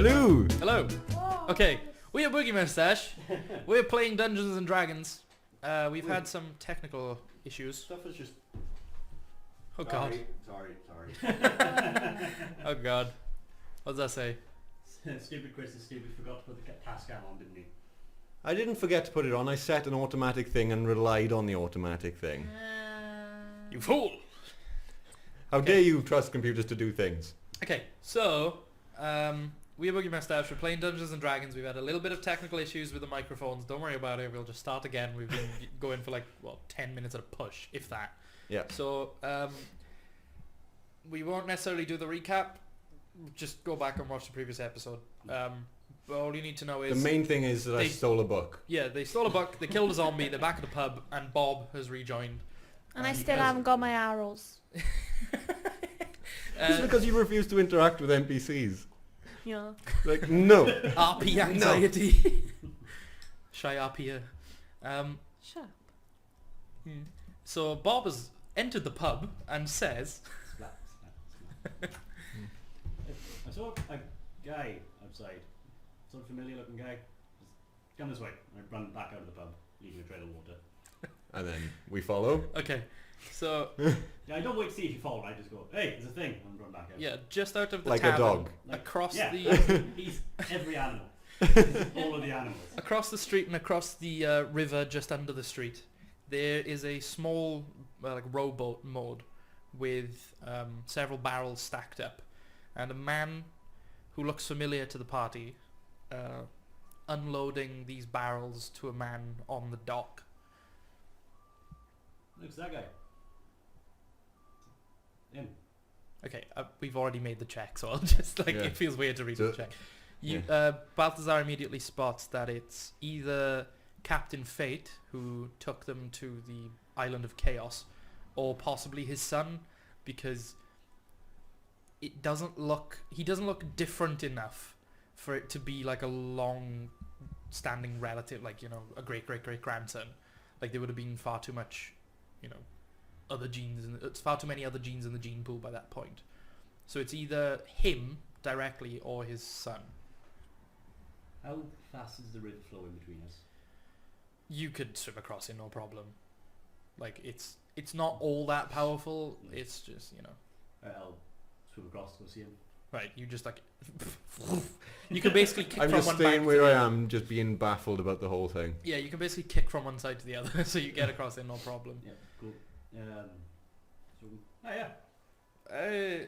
Hello! Hello. Okay, we are Boogie Mustache. We're playing Dungeons and Dragons. We've had some technical issues. Stuff is just... Oh god. Sorry. Oh god. What does that say? Stupid Chris is stupid. Forgot to put the task cam on, didn't he? I didn't forget to put it on. I set an automatic thing and relied on the automatic thing. You fool! How dare you trust computers to do things? Okay, so we are Boogie Mustache. We're playing Dungeons and Dragons. We've had a little bit of technical issues with the microphones. Don't worry about it. We'll just start again. We've been going for 10 minutes at a push, if that. Yeah. So we won't necessarily do the recap. Just go back and watch the previous episode. But all you need to know is The main thing is that I stole a book. yeah, they stole a book. They killed a zombie. They're back at the pub, and Bob has rejoined. And I still haven't got my arrows. It's because you refuse to interact with NPCs. Yeah. Like, no. RP anxiety. Shy RP. Shut up. So Bob has entered the pub and says, Splat. I saw a guy outside. Sort of familiar looking guy. Just come this way. I run back out of the pub, leaving a trail of water. And then we follow. okay, so Yeah, I don't wait to see if you fall, I just go, hey, there's a thing, and run back out. yeah, just out of the Like a tavern, dog. across Yeah, the he's every animal. He's all of the animals. across the street and across the river just under the street, there is a small rowboat mode with several barrels stacked up, and a man who looks familiar to the party unloading these barrels to a man on the dock. Looks that guy. Him. Okay, we've already made the check, so I'll just Yeah. it feels weird to read So- the check. Balthazar immediately spots that it's either Captain Fate, who took them to the Island of Chaos, or possibly his son, because he doesn't look different enough for it to be like a long-standing relative, a great grandson. Like, there would have been far too much, other genes, and it's far too many other genes in the gene pool by that point. So it's either him directly or his son. How fast is the river flowing between us? You could swim across it, no problem. Like, it's not all that powerful. It's just, I'll swim across to go see him. right. You just you can basically kick I'm from just one staying back where to the I other. am, just being baffled about the whole thing. Yeah, you can basically kick from one side to the other, so you get across it, no problem. Yeah, cool. Oh yeah.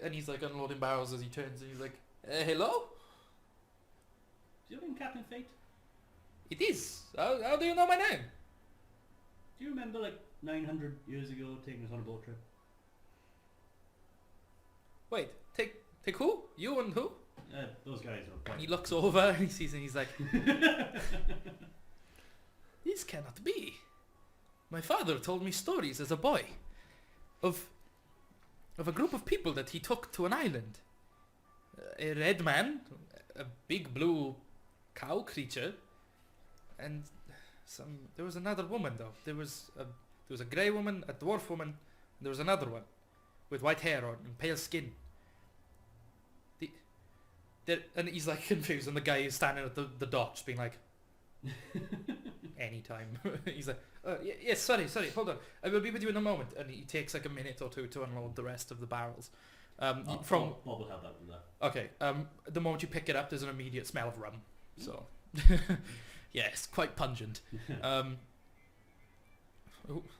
And he's like unloading barrels as he turns, and he's like, "Hello, Do you mean Captain Fate? it is. How do you know my name?" Do you remember 900 years ago taking us on a boat trip? Wait, take who? You and who? Those guys are And he quite... looks over and he sees, and he's like, "This cannot be. My father told me stories as a boy of a group of people that he took to an island. A red man, a big blue cow creature, and there was another woman though. There was a grey woman, a dwarf woman, and there was another one with white hair and pale skin." And he's like confused, and the guy is standing at the dock just being like, anytime. He's like, yes, sorry, hold on. I will be with you in a moment. And he takes like a minute or two to unload the rest of the barrels. Bob will help out with that. Okay, the moment you pick it up, there's an immediate smell of rum. So, yeah, it's quite pungent.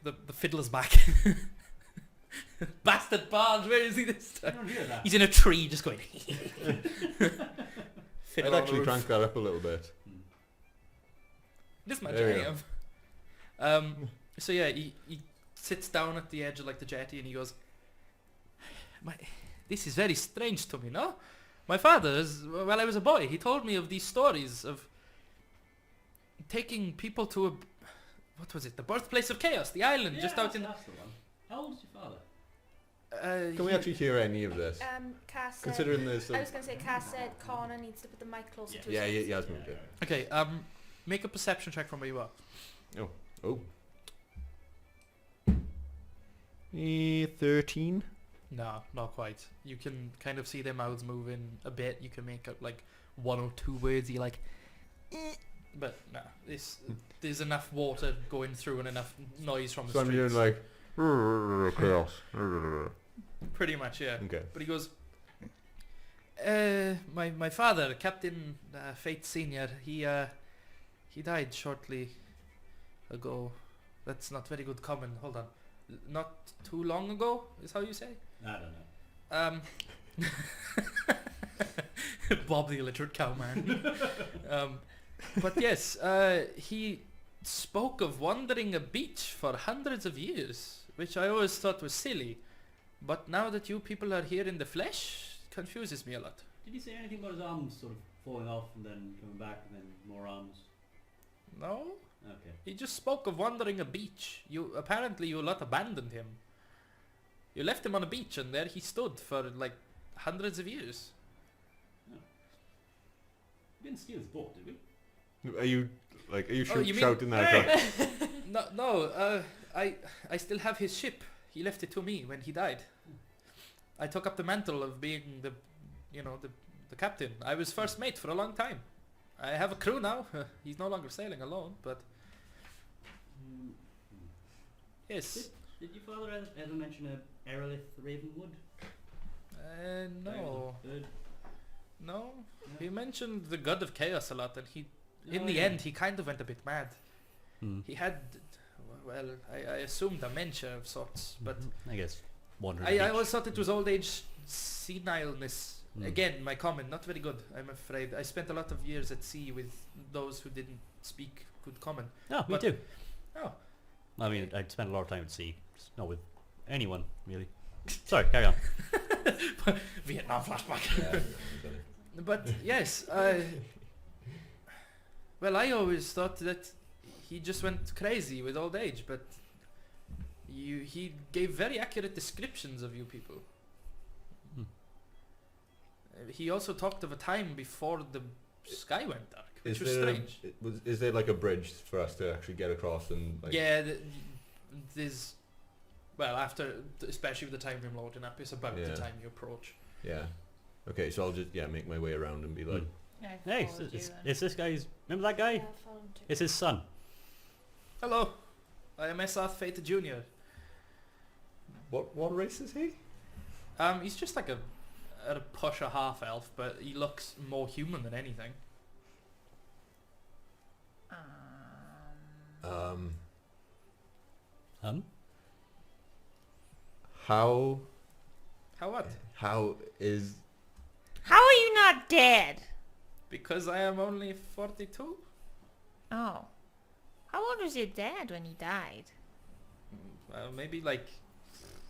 The fiddler's back. Bastard Barnes, where is he this I time? don't hear that. He's in a tree just going... I'd Fiddle on the actually roof. crank that up a little bit. This much There we I am. So yeah, he sits down at the edge of the jetty and he goes, "This is very strange to me, no? My father, while I was a boy, he told me of these stories of taking people to what was it? The birthplace of chaos, the island, just out in... That's the one. How old is your father? Can we actually hear any of this? Cass said, Considering this... I was going to say, Cass said Connor needs to put the mic closer to his Yeah, face. he has moved it. Okay, make a perception check from where you are. Oh. 13? No, not quite. You can kind of see their mouths moving a bit. You can make out one or two words you're like, but no, there's enough water going through and enough noise from the So I'm streets. doing like chaos. Pretty much, yeah. Okay. But he goes, my father, Captain Fate Senior, he died shortly ago. That's not very good common. Hold on. Not too long ago is how you say? I don't know. Bob the illiterate cowman. But yes, he spoke of wandering a beach for hundreds of years, which I always thought was silly. But now that you people are here in the flesh, it confuses me a lot. Did he say anything about his arms sort of falling off and then coming back and then more arms? No? Okay. He just spoke of wandering a beach. Apparently you lot abandoned him. You left him on a beach and there he stood for like hundreds of years. We didn't steal his boat, did we? Are you you mean- shouting that across? No, I still have his ship. He left it to me when he died. I took up the mantle of being the captain. I was first mate for a long time. I have a crew now. He's no longer sailing alone, but yes. Did your father ever mention a Aerolith Ravenwood? No. Bird? No. No? He mentioned the god of chaos a lot, and in Oh, the yeah. end he kind of went a bit mad. Hmm. He had, well, I assume dementia of sorts, but I guess wandering. I beach. always thought it was old age senileness. Hmm. Again, my comment, not very good, I'm afraid. I spent a lot of years at sea with those who didn't speak good common. Oh, me but- too. Oh, I mean, I'd spent a lot of time at sea. Just not with anyone, really. Sorry, carry on. Vietnam flashback. But yes, well, I always thought that he just went crazy with old age, but he gave very accurate descriptions of you people. Hmm. He also talked of a time before the sky went dark, which was there strange. Is there like a bridge for us to actually get across and like? Yeah, there's, well, after, especially with the time room loading up, it's about Yeah. the time you approach. Yeah. Okay, so I'll just make my way around and be like, Hmm. I Hey, followed you then. it's this guy's. Remember that guy? Yeah, I followed him too. It's his son. Hello, I am Esath Fate Jr. what race is he? He's just like a pusher half elf, but he looks more human than anything. Um, How how what? how is How are you not dead? Because I am only 42? Oh. How old was your dad when he died? Maybe like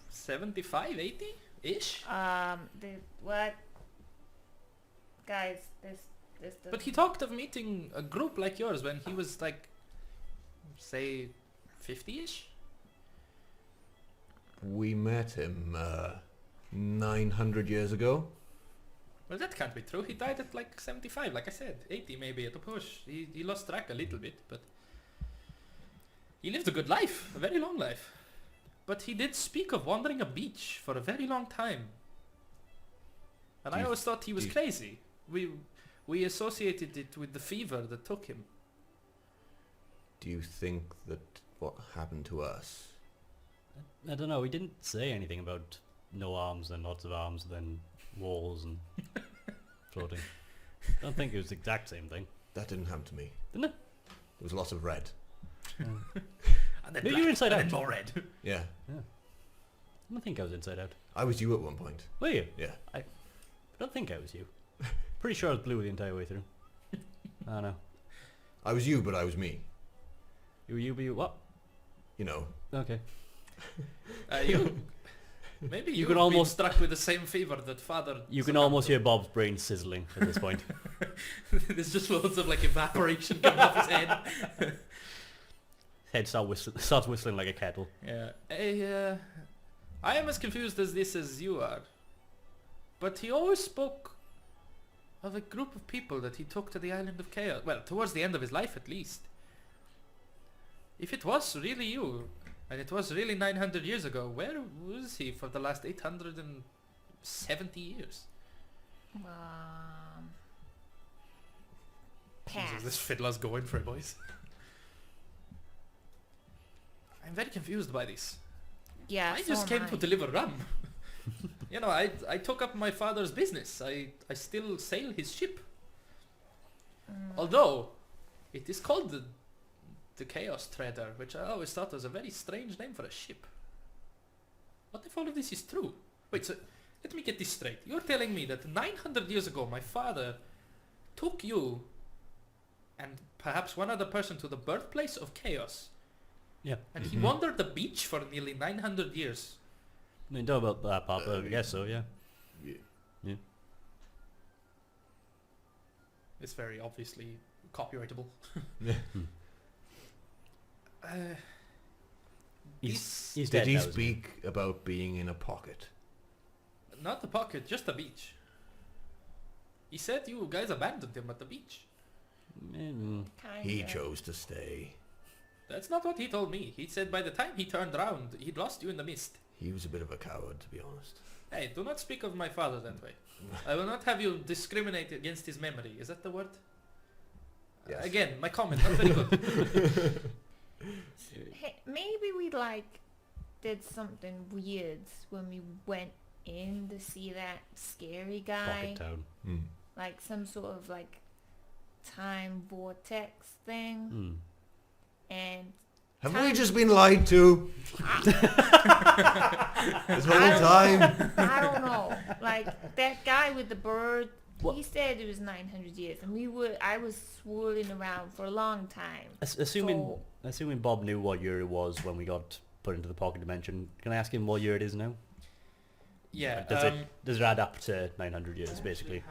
75, 80-ish? What? Guys, this But he talked of meeting a group like yours when he was like, say, 50-ish? we met him 900 years ago? Well, that can't be true. He died at like 75, like I said. 80 maybe at a push. He lost track a little bit, but he lived a good life, a very long life. But he did speak of wandering a beach for a very long time. And Do I you- always thought he was do you- crazy. We associated it with the fever that took him. Do you think that what happened to us? I don't know. He didn't say anything about no arms and lots of arms, then walls and floating. I don't think it was the exact same thing. That didn't happen to me. Didn't it? There was lots of red. And then Maybe you were inside and out. then more red. Yeah. I don't think I was inside out. I was you at one point. Were you? Yeah. I don't think I was you. Pretty sure I was blue the entire way through. I don't know. I was you, but I was me. You were you, but you what? You know. Okay. Maybe You you could could almost- almost struck with the same fever that father. You can almost hear Bob's brain sizzling at this point. There's just loads of like evaporation coming off his head. Head starts whistling like a kettle. Yeah. I am as confused as this as you are. But he always spoke of a group of people that he took to the island of chaos. Well, towards the end of his life at least. If it was really you, and it was really 900 years ago, where was he for the last 870 years? Jesus, this pass. fiddler's going for it, boys. I'm very confused by this. Yeah, I so just am came I. to deliver rum. You know, I took up my father's business. I still sail his ship. Although, it is called the Chaos Treader, which I always thought was a very strange name for a ship. What if all of this is true? Wait, so let me get this straight. You're telling me that 900 years ago my father took you and perhaps one other person to the birthplace of chaos, Yeah. and he wandered the beach for nearly 900 years. I mean, don't know about that part, but I guess so, yeah. Yeah. It's very obviously copyrightable. Yeah. He's Did dead he now, isn't speak about being in a pocket? Not the pocket, just the beach. He said you guys abandoned him at the beach. Mm, He Kinda. chose to stay. That's not what he told me. He said by the time he turned around, he'd lost you in the mist. He was a bit of a coward, to be honest. Hey, do not speak of my father that way. I will not have you discriminate against his memory. Is that the word? Yes. Again, my comment, not very good. Hey, maybe we like did something weird when we went in to see that scary guy. Pocket town. Hmm. Like some sort of like time vortex thing. Mm. And Have Time- we just been lied to this whole time? I don't know. Like that guy with the bird, What? he said it was 900 years, and I was swirling around for a long time. Assuming So- assuming Bob knew what year it was when we got put into the pocket dimension, can I ask him what year it is now? Yeah. Does it add up to 900 years, basically?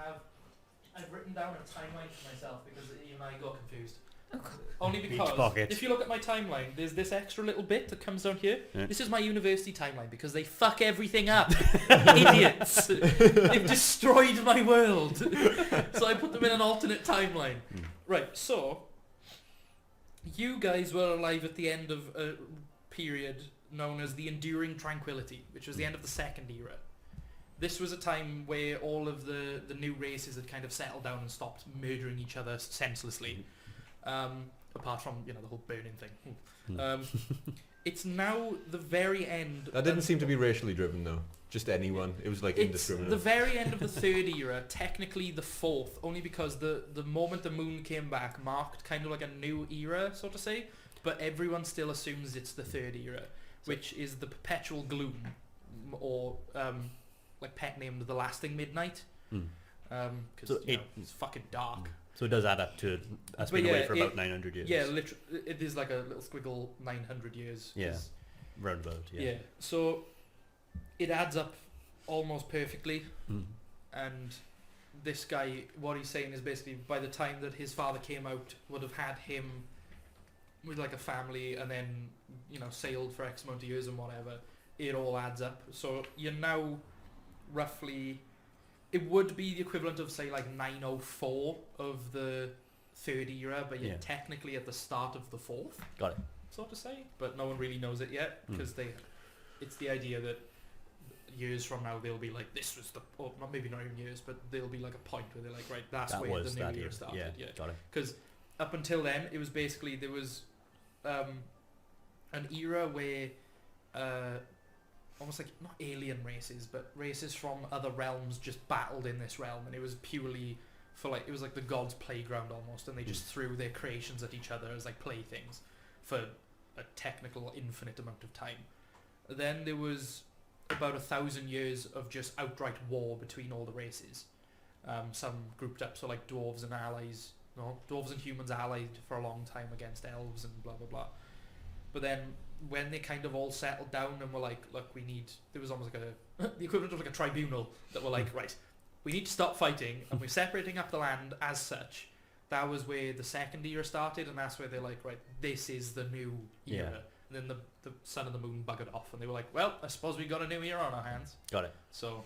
I've written down a timeline for myself because you and I got confused. Okay. Only Beach because pocket. if you look at my timeline, there's this extra little bit that comes down here. Yeah. This is my university timeline because they fuck everything up. Idiots. They've destroyed my world. So I put them in an alternate timeline. Mm. Right, so you guys were alive at the end of a period known as the Enduring Tranquility, which was the end of the Second Era. This was a time where all of the new races had kind of settled down and stopped murdering each other senselessly. Apart from, the whole burning thing. Mm. It's now the very end. That didn't of- seem to be racially driven, though. Just anyone. It was like It's indiscriminate. the very end of the Third Era, technically the Fourth, only because the moment the moon came back marked kind of like a new era, so to say, but everyone still assumes it's the Third Era, which is the perpetual gloom, or like pet named The Lasting Midnight, Mm. because So it's fucking dark. So it does add up to us But being away yeah, for about 900 years. Yeah, literally, it is like a little squiggle 900 years. Yeah. is- Roundabout, yeah. yeah. So it adds up almost perfectly. Mm. And this guy, what he's saying is basically by the time that his father came out, would have had him with like a family and then, sailed for X amount of years and whatever. It all adds up. So you're now roughly, it would be the equivalent of say like 904 of the Third Era, but you're Yeah. technically at the start of the Fourth, Got it. so to say. But no one really knows it yet because it's the idea that years from now they'll be like, this was the, or maybe not even years, but there'll be like a point where they're like, right, that's That where was the new that year year. started. Yeah, Yeah, got it. because up until then it was basically there was an era where almost like not alien races but races from other realms just battled in this realm, and it was purely for like, it was like the god's playground almost, and they just threw their creations at each other as like playthings for a technical infinite amount of time. Then there was about 1,000 years of just outright war between all the races. Some grouped up, so like dwarves and humans allied for a long time against elves and blah blah blah. But then when they kind of all settled down and were like, look, there was almost like the equivalent of like a tribunal that were like, right, we need to stop fighting and we're separating up the land as such. That was where the Second Era started, and that's where they're like, right, this is the new era. Yeah. And then the sun and the moon buggered off, and they were like, well, I suppose we got a new era on our hands. Got it. So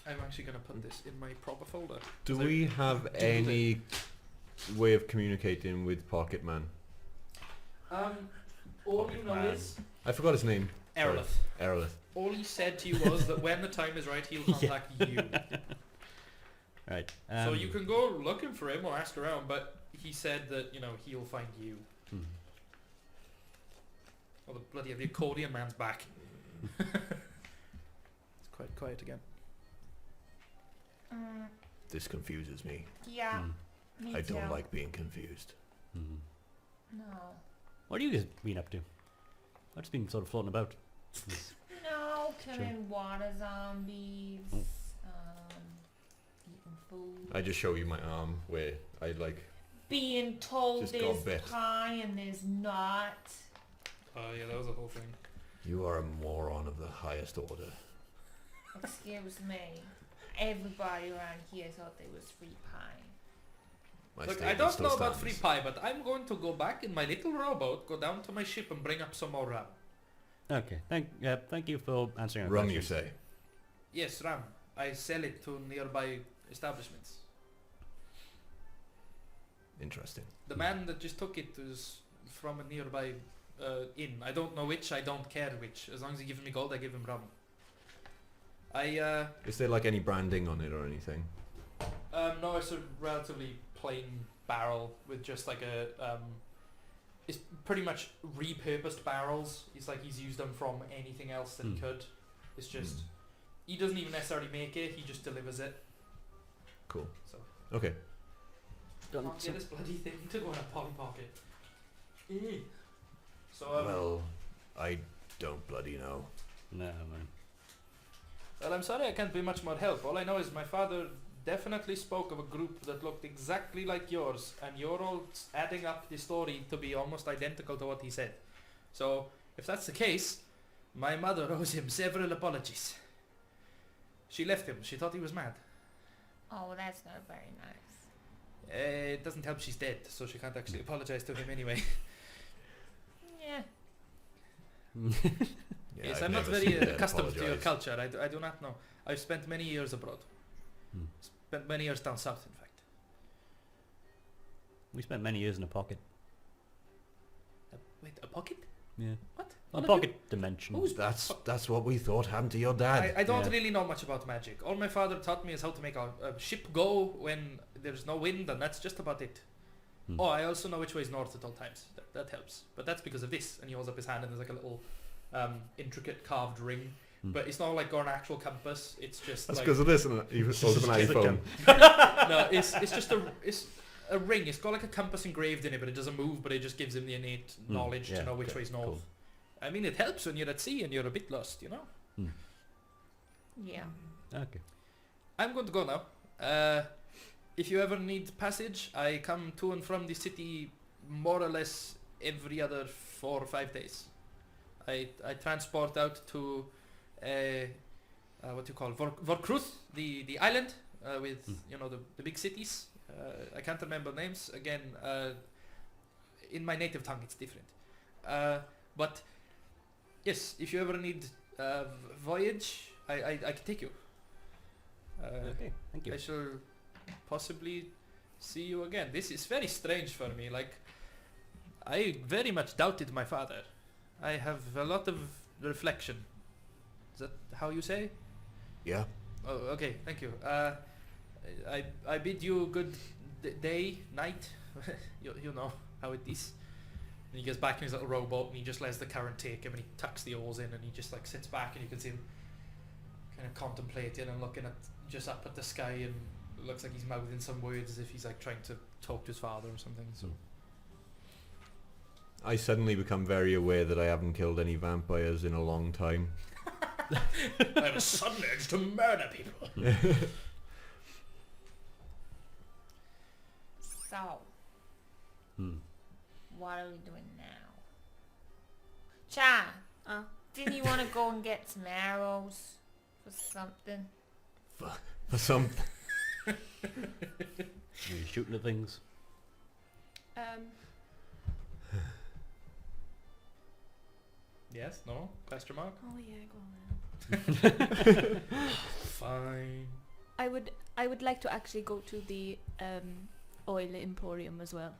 I'm actually going to put this in my proper folder. Do So- we have any way of communicating with Pocket Man? All you know Man. is I forgot his name. Erlith. Erlith. All he said to you was that when the time is right, he'll contact you. Right. So you can go looking for him or ask around, but he said that, you know, he'll find you. Hmm. Oh, the bloody the accordion man's back. It's quite quiet again. This confuses me. Yeah, Hmm. me I too. don't like being confused. Hmm. No. What have you guys been up to? I've just been sort of floating about. This- No, killing water zombies. Oh. Eating food. I just show you my arm where I like... Being told Just got there's bit. pie and there's not. Oh yeah, that was the whole thing. You are a moron of the highest order. Excuse me. Everybody around here thought there was free pie. My Look, I statement don't still know about stands. free pie, but I'm going to go back in my little rowboat, go down to my ship and bring up some more ram. Okay. Thank you for answering our Rum, you questions. say? Yes, ram. I sell it to nearby establishments. Interesting. The man that just took it is from a nearby inn. I don't know which, I don't care which. As long as he gives me gold, I give him rum. Is there like any branding on it or anything? No, it's a relatively plain barrel with just like a it's pretty much repurposed barrels. It's like he's used them from anything else that he Hmm. could. It's just Hmm. he doesn't even necessarily make it, he just delivers it. Cool. So Okay. can't get this bloody thing to go in a Polly Pocket. So Well, I don't bloody know. No, man. well, I'm sorry I can't be much more help. All I know is my father definitely spoke of a group that looked exactly like yours, and you're all adding up the story to be almost identical to what he said. So, if that's the case, my mother owes him several apologies. She left him. She thought he was mad. Oh, well, that's not very nice. It doesn't help she's dead, so she can't actually apologize to him anyway. Yeah. Yeah, Yes, I've I'm not never very seen Dad accustomed to your apologise. culture. I do not know. I've spent many years abroad. Hmm. Spent many years down south, in fact. We spent many years in a pocket. Wait, a pocket? Yeah. What? A All of pocket dimension. Who's That's what we thought happened to your dad. I don't Yeah. really know much about magic. All my father taught me is how to make a ship go when there's no wind, and that's just about it. Hmm. Oh, I also know which way is north at all times. That helps. But that's because of this. And he holds up his hand, and there's like a little intricate carved ring. Hmm. But it's not like got an actual compass. It's just That's like because of this, and he holds up an Just a iPhone. no. It's just a ring. It's got like a compass engraved in it, but it doesn't move. But it just gives him the innate Hmm, knowledge yeah, to know which okay, way's north. cool. I mean, it helps when you're at sea and you're a bit lost, you know. Yeah. Okay. I'm going to go now. If you ever need passage, I come to and from the city more or less every other 4 or 5 days. I transport out to what do you call Vorkruth, the island with you know the big cities. I can't remember names again. In my native tongue, it's different. But yes, if you ever need voyage, I can take you. Okay. Thank you. I shall possibly see you again. This is very strange for me. Like, I very much doubted my father. I have a lot of reflection. Is that how you say? Yeah. Oh, okay. Thank you. I bid you good day, night. you know how it is. And he goes back in his little rowboat and he just lets the current take him and he tucks the oars in and he just like sits back and you can see him kind of contemplating and looking at just up at the sky and it looks like he's mouthing some words as if he's like trying to talk to his father or something. So I suddenly become very aware that I haven't killed any vampires in a long time. I have a sudden urge to murder people. So, Hmm. what are we doing now? Cha, didn't you want to go and get some arrows for something? For some... Are you shooting at things? Yes? No? Question mark? Oh yeah, go on then. Fine. I would like to actually go to the oil emporium as well,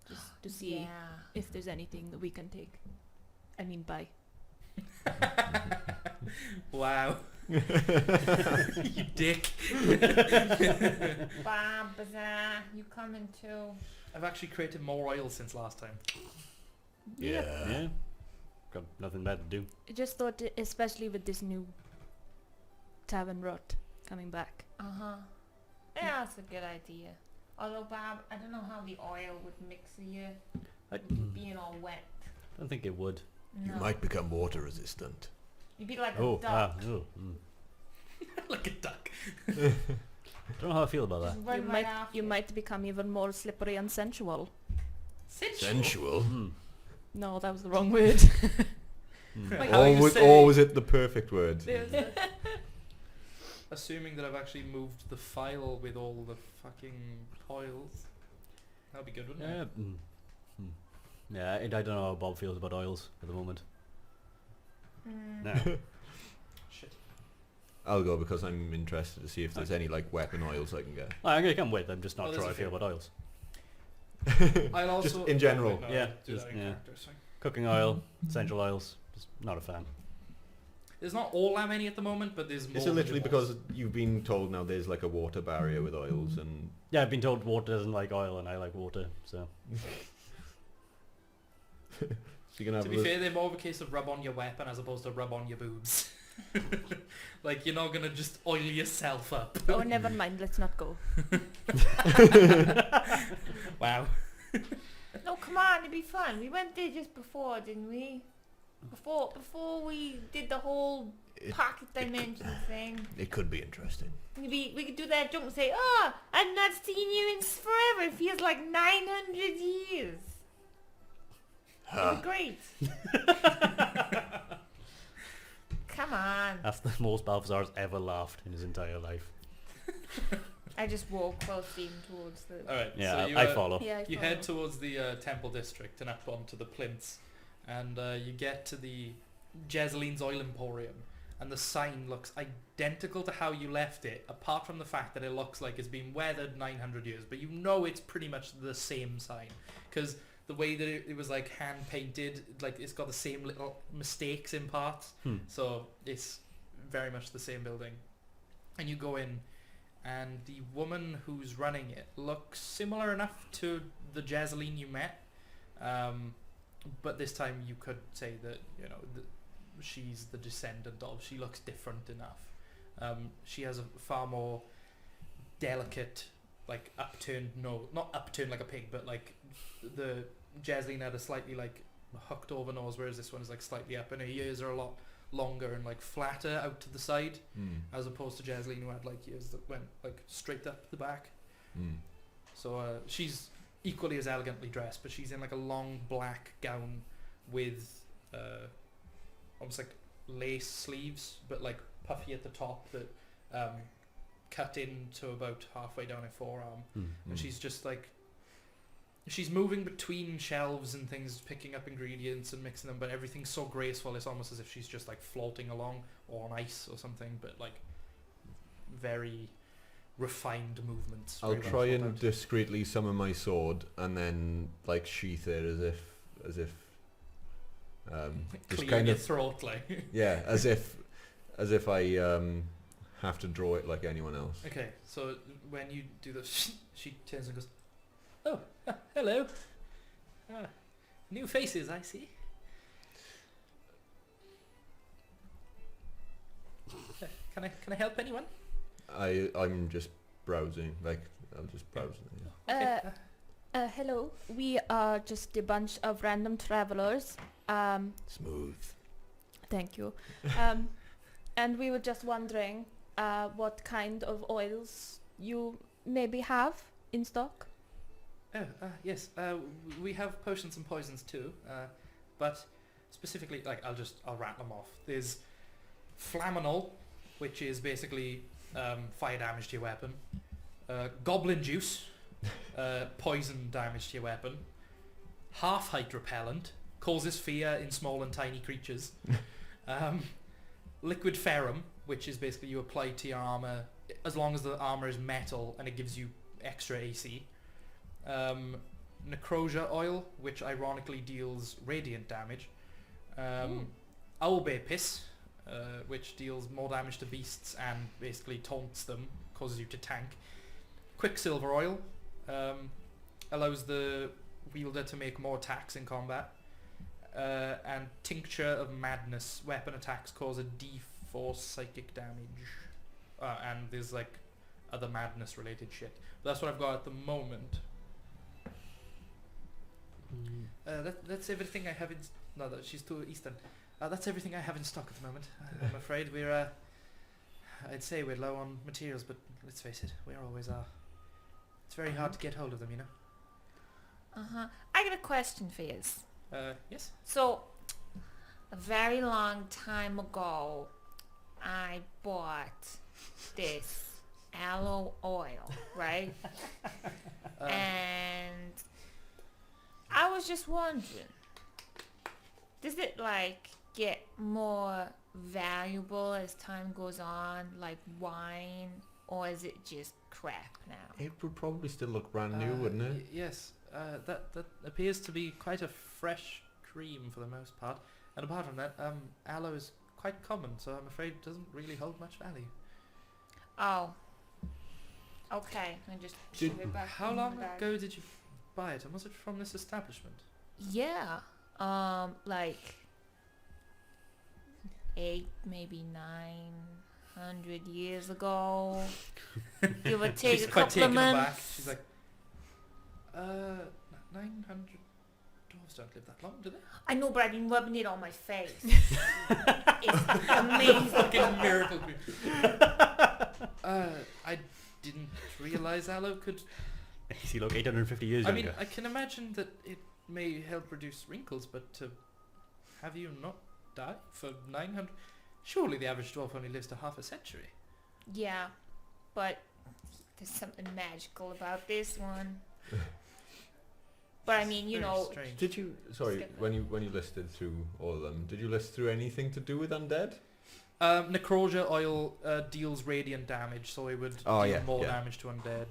just to see Yeah. if there's anything that we can take. I mean, buy. Wow. You dick. Bazaar, you coming too? I've actually created more oil since last time. Yeah. Got nothing better to do. I just thought, especially with this new tavern rot coming back. Uh-huh. Yeah, that's a good idea. Although, Bob, I don't know how the oil would mix with you being all wet. Don't think it would. You No. might become water resistant. You'd be like Oh, a duck. Like a duck. Don't know how I feel about that. Just run right after You might become even more slippery and sensual. Sensual. No, that was the wrong word. Like how you say- Or was it the perfect word? Assuming that I've actually moved the file with all the fucking oils. That'd be good, wouldn't Yeah. it? Yeah, I don't know how Bob feels about oils at the moment. Mm. No. Shit. I'll go because I'm interested to see if there's any like weapon oils I can get. I'm gonna come with. I'm just Oh, not there's sure how a I feel few. about oils. I'll also... Just in general. wait, no, Yeah, do just- that in yeah. character, sorry. Cooking oil, essential oils. Just not a fan. There's not all that many at the moment, but there's more. Is it than literally there was. because you've been told now there's like a water barrier with oils and... Yeah, I've been told water doesn't like oil, and I like water, so. So you can have To a be lit- fair, they're more of a case of rub on your weapon as opposed to rub on your boobs. Like, you're not gonna just oil yourself up. Oh, never mind. Let's not go. Wow. No, come on, it'd be fun. We went there just before, didn't we? Before we did the whole It- pocket dimension thing. It could be interesting. We could do that jump and say, oh, I've not seen you in forever. It feels like 900 years. It'd be great. Come on. That's the most Balthazar's ever laughed in his entire life. I just walk full steam towards the... Alright, Yeah, so you, I follow. Yeah, I you follow. head towards the temple district and up onto the plinths, and you get to the Jesaline's Oil Emporium, and the sign looks identical to how you left it, apart from the fact that it looks like it's been weathered 900 years, but you know it's pretty much the same sign, because the way that it was like hand painted, like it's got the same little mistakes in parts, so it's very much the same building. And you go in, and the woman who's running it looks similar enough to the Jazeline you met, but this time you could say that, you know, she's the descendant of. She looks different enough. She has a far more delicate, like upturned nose, not upturned like a pig, but like the Jazeline had a slightly like hooked over nose, whereas this one is like slightly up, and her ears are a lot longer and like flatter out to the side, as opposed to Jazeline, who had like ears that went like straight up the back. So she's equally as elegantly dressed, but she's in like a long black gown with almost like lace sleeves, but like puffy at the top that cut into about halfway down her forearm. And she's just like, she's moving between shelves and things, picking up ingredients and mixing them, but everything's so graceful, it's almost as if she's just like floating along or on ice or something, but like very refined movements. I'll very well try thought and out. discreetly summon my sword and then like sheath it as if just clear kind your of throat, like. yeah, as if I have to draw it like anyone else. Okay, so when you do this, she turns and goes, "Oh, hello. New faces, I see. Can I help anyone?" I'm just browsing, like I'm just browsing. Yeah. Okay. Hello. We are just a bunch of random travelers. Smooth. Thank you. And we were just wondering what kind of oils you maybe have in stock. Oh, yes. We have potions and poisons too, but specifically, like, I'll rattle them off. There's Flaminol, which is basically fire damage to your weapon. Goblin Juice, poison damage to your weapon. Half-height repellent, causes fear in small and tiny creatures. Liquid Ferrum, which is basically you apply to your armor as long as the armor is metal, and it gives you extra AC. Necrosia Oil, which ironically deals radiant damage. Owlbear Piss, which deals more damage to beasts and basically taunts them, causes you to tank. Quicksilver Oil allows the wielder to make more attacks in combat. And Tincture of Madness, weapon attacks cause a D4 psychic damage. And there's like other madness related shit. But that's what I've got at the moment. That's everything I have in... No, she's too Eastern. That's everything I have in stock at the moment. I'm afraid we're... I'd say we're low on materials, but let's face it, we always are. It's very hard to get hold of them, you know? Uh-huh. I got a question for you. Yes? So, a very long time ago, I bought this aloe oil, right? And I was just wondering, does it like get more valuable as time goes on, like wine, or is it just crap now? It would probably still look brand new, wouldn't it? Yes. That appears to be quite a fresh cream for the most part. And apart from that, aloe is quite common, so I'm afraid it doesn't really hold much value. Oh. Okay, I just shove it back. How in long the bag. ago did you buy it, and was it from this establishment? Yeah. Like 8, maybe 900 years ago. Give or take She's a quite couple of taken aback. months. She's like, 900 dwarves don't live that long, do they? I know, but I've been rubbing it on my face. It's amazing. Fucking miracle cream. I didn't realise aloe could... You look 850 years I younger. mean, I can imagine that it may help reduce wrinkles, but to have you not die for 900... Surely the average dwarf only lives to half a century. Yeah, but there's something magical about this one. But I mean, you Very know, strange. Did you? Sorry, when you listed through all of them, did you list through anything to do with undead? Necrosia oil deals radiant damage, so it would deal more damage to undead.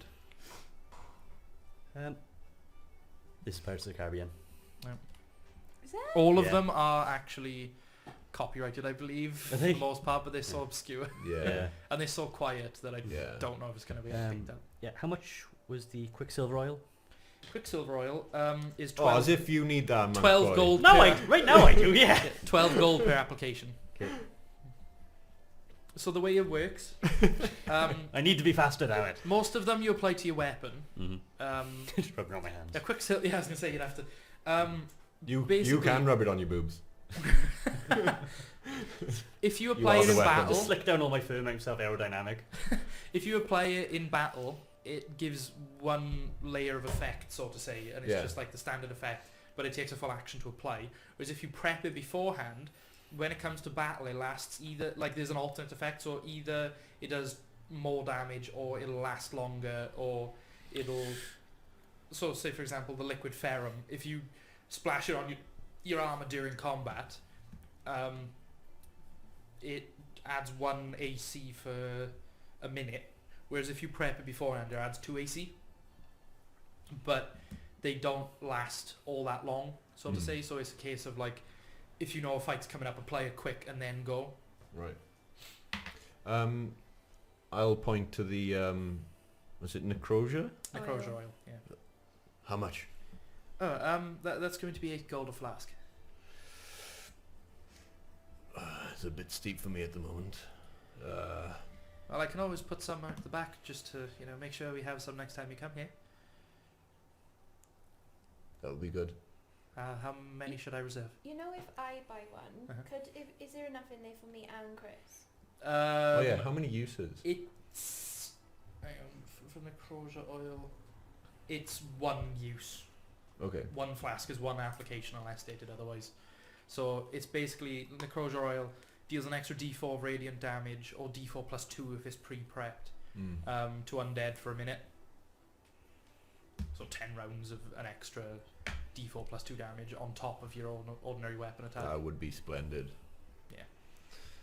This is Pirates of the Caribbean. Is that? All of Yeah. them are actually copyrighted, I believe, Are for they? the most part, but they're so obscure. Yeah. And they're so quiet that I Yeah. don't know if it's going to be picked up. Yeah, how much was the Quicksilver oil? Quicksilver oil is Oh, 12, as if you need that, man. 12 gold No, per, right now I do, yeah. 12 gold per application. Okay. So the way it works, I need to be faster now it. most of them you apply to your weapon. Mm-hmm. Just rubbing on my hands. A Quicksilver, yeah, I was going to say you'd have to. You basically- can rub it on your boobs. If you You apply are it the in weapon. battle, Just slick down all my fur, make myself aerodynamic. if you apply it in battle, it gives one layer of effect, so to say, and it's Yeah. just like the standard effect, but it takes a full action to apply. Whereas if you prep it beforehand, when it comes to battle, it lasts either, like there's an alternate effect, so either it does more damage, or it'll last longer, or it'll... So say for example the liquid ferrum, if you splash it on your armor during combat, it adds 1 AC for a minute, whereas if you prep it beforehand, it adds 2 AC. But they don't last all that long, so to say. So it's a case of like, if you know a fight's coming up, apply it quick and then go. Right. I'll point to the was it Necrosia? Necrosia oil, yeah. How much? Oh, that's going to be 8 gold a flask. It's a bit steep for me at the moment. Well, I can always put some at the back just to, make sure we have some next time you come here. That'll be good. How many should I reserve? You know, if I buy one, Uh-huh. is there enough in there for me and Chris? Oh yeah, how many uses? It's hang on, for Necrosia oil, it's 1 use. Okay. 1 flask is 1 application unless stated otherwise. So it's basically Necrosia oil deals an extra D4 of radiant damage, or D4 plus 2 if it's pre-prepped, to undead for a minute. So 10 rounds of an extra D4 plus 2 damage on top of your ordinary weapon attack. That would be splendid.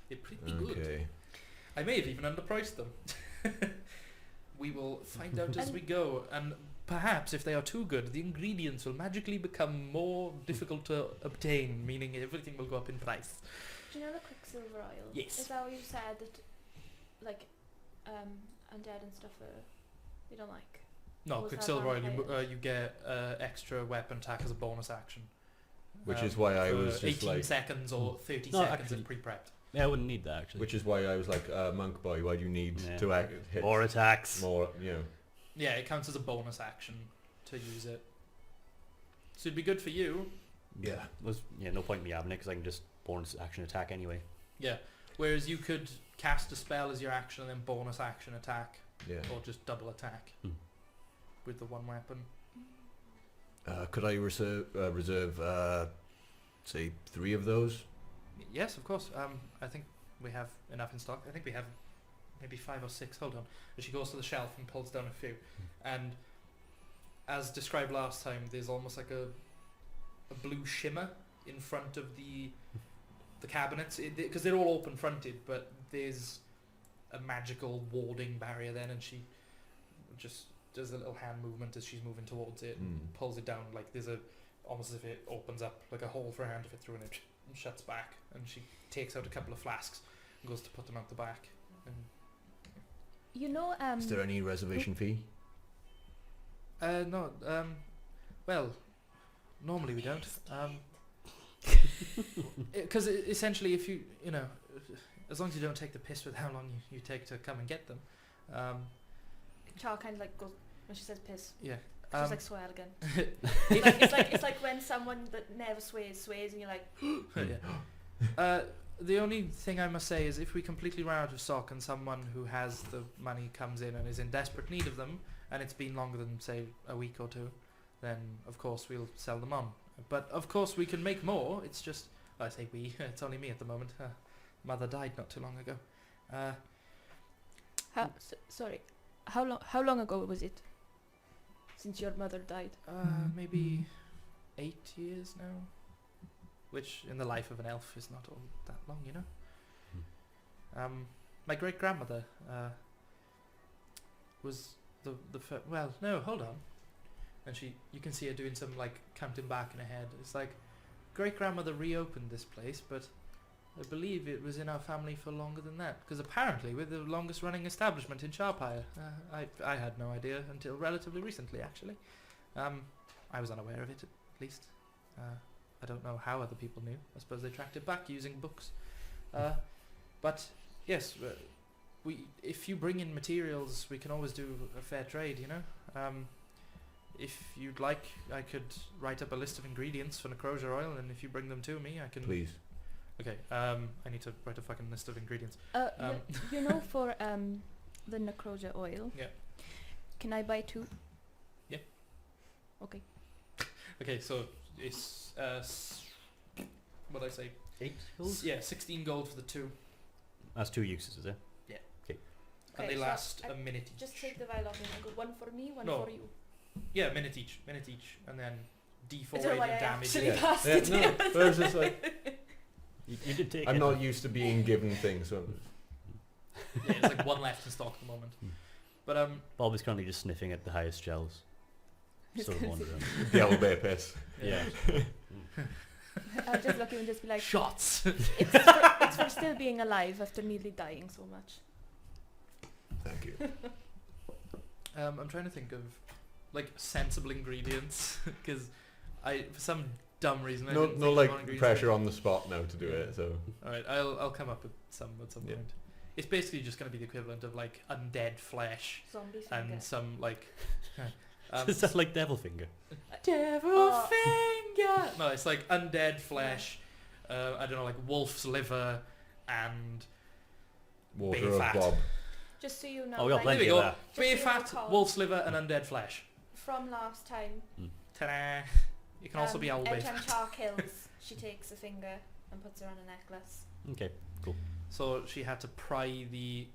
It's pretty good. Okay. I may have even underpriced them. We will find out as we go, and perhaps if they are too good, the ingredients will magically become more difficult to obtain, meaning everything will go up in price. Do you know the quicksilver oil? Yes. Is that what you said that, like, undead and stuff they don't like? No, Was that Quicksilver Oil, vampires? you get extra weapon attack as a bonus action. Which is why I for was just 18 like, seconds or 30 No, seconds actually- in pre-prepped. Yeah, I wouldn't need that actually. which is why I was like, monk boy, why do you need Yeah. to hit More attacks. more, you know? Yeah, it counts as a bonus action to use it. So it'd be good for you. Yeah. No point in me having it because I can just bonus action attack anyway. Yeah. Whereas you could cast a spell as your action and then bonus action attack, Yeah. or just double attack Hmm. with the one weapon. Could I reserve say 3 of those? Yes, of course. I think we have enough in stock. I think we have maybe 5 or 6. Hold on. And she goes to the shelf and pulls down a few. And as described last time, there's almost like a blue shimmer in front of the cabinets, because they're all open fronted, but there's a magical warding barrier then, and she just does a little hand movement as she's moving towards it and pulls it down, like there's almost as if it opens up like a hole for her hand to fit through, and it shuts back, and she takes out a couple of flasks and goes to put them out the back. And You know, Is there any reservation fee? no, well, normally we don't. Because essentially, if you know, as long as you don't take the piss with how long you take to come and get them, Char kind of like goes when she says piss. yeah. She's like swear again. it's like when someone that never swears, and you're like, Yeah. The only thing I must say is if we completely run out of stock and someone who has the money comes in and is in desperate need of them, and it's been longer than, say, a week or two, then of course we'll sell them on. But of course we can make more, it's just, I say we, it's only me at the moment. Mother died not too long ago. sorry, how long ago was it since your mother died? Maybe 8 years now. Which, in the life of an elf, is not all that long, you know. My great grandmother was the first. Well, no, hold on. And you can see her doing some like counting back in her head. It's like great grandmother reopened this place, but I believe it was in our family for longer than that. Because apparently we're the longest running establishment in Sharpire. I had no idea until relatively recently, actually. I was unaware of it at least. I don't know how other people knew. I suppose they tracked it back using books. But yes, if you bring in materials, we can always do a fair trade, you know. If you'd like, I could write up a list of ingredients for Necrosia oil, and if you bring them to me, I can... Please. Okay, I need to write a fucking list of ingredients. You know, for the Necrosia oil. Yeah. Can I buy 2? Yeah. Okay. Okay, so it's... what did I say? 8 gold? Yeah, 16 gold for the 2. That's 2 uses, is it? And Okay, they so last I a minute each. Just take the vial off me and go one for me, one No. for you. Yeah, minute each, and then D4 I don't know why I rated damage. actually Yeah. passed Yeah, it. no, but I was just like, You did take I'm it. not used to being given things, so Yeah, it's like 1 left in stock at the moment. But Bob is currently just sniffing at the highest shells. Sort of wondering. the owl bear piss. Yeah. I'll just look at him and just be like, shots. it's for still being alive after nearly dying so much. Thank you. I'm trying to think of like sensible ingredients because for some dumb reason I No, didn't no, think of like more ingredients. pressure on the spot now to do it. So All right, I'll come up with some at some Yeah. point. It's basically just going to be the equivalent of like undead flesh Zombie finger. and some like. Is that like devil finger? Devil Oh. finger. No, it's like undead flesh. I don't know, like wolf's liver and water Beef of fat. Bob. Just so you know, Oh, we got like, there plenty we of go. that. Just Beef so you fat, recall. wolf's liver, and undead flesh. from last time. Ta-da! It can also be owl every beef. time Char kills, she takes a finger and puts her on a necklace. Okay. So she had to pry the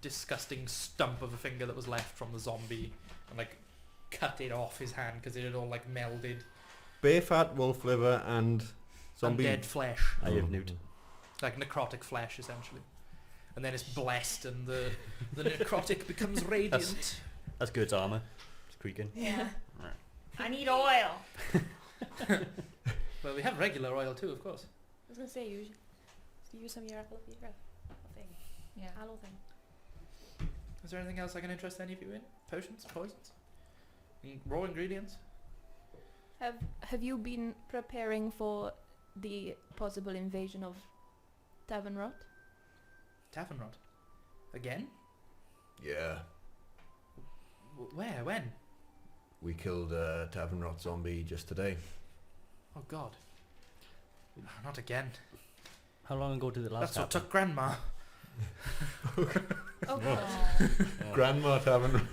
disgusting stump of a finger that was left from the zombie and like cut it off his hand because it had all like melded. Bear fat, wolf liver, and zombie. Undead flesh, I have newt. like necrotic flesh essentially. And then it's blessed and the necrotic becomes radiant. That's good armor. It's creaking. Yeah. I need oil. Well, we have regular oil too, of course. I was gonna say you use some of your aloe vera thing. Yeah. Aloe thing. Is there anything else I can interest any of you in? Potions, poisons, raw ingredients? Have you been preparing for the possible invasion of Tavern Rot? Tavern rot. Again? Yeah. Where? When? We killed a Tavern Rot zombie just today. Oh God. Not again. How long ago did it last That's what happen? took Grandma. Oh, Yeah. Grandma Tavern Rot.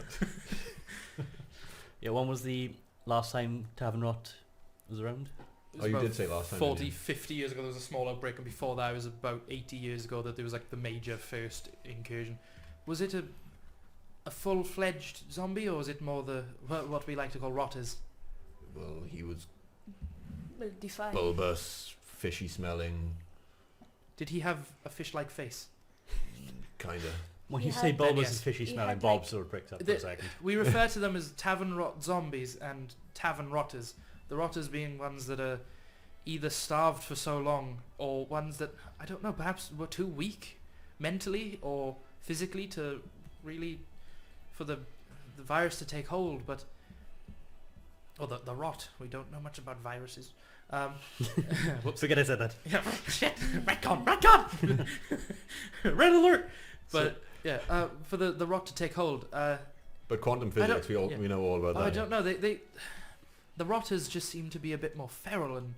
Yeah, when was the last time Tavern Rot was around? It was Oh, you about did say last time, 40, didn't you? 50 years ago there was a small outbreak, and before that it was about 80 years ago that there was like the major first incursion. Was it a full-fledged zombie, or was it more the what we like to call rotters? Well, he was Well, define. bulbous, fishy smelling, Did he have a fish-like face? kinda. When He you say had- bulbous Yes. and fishy He smelling, had, Bob like- sort of pricks up for The- a second. We refer to them as tavern rot zombies and tavern rotters. The rotters being ones that are either starved for so long, or ones that, I don't know, perhaps were too weak mentally or physically to really, for the virus to take hold, but, or the rot, we don't know much about viruses. Whoops. Forget I said that. Yeah, shit, back on, red alert! But, yeah, for the rot to take hold, But quantum I don't- physics, yeah. we know all about Oh, that. I don't know. The rotters just seem to be a bit more feral and,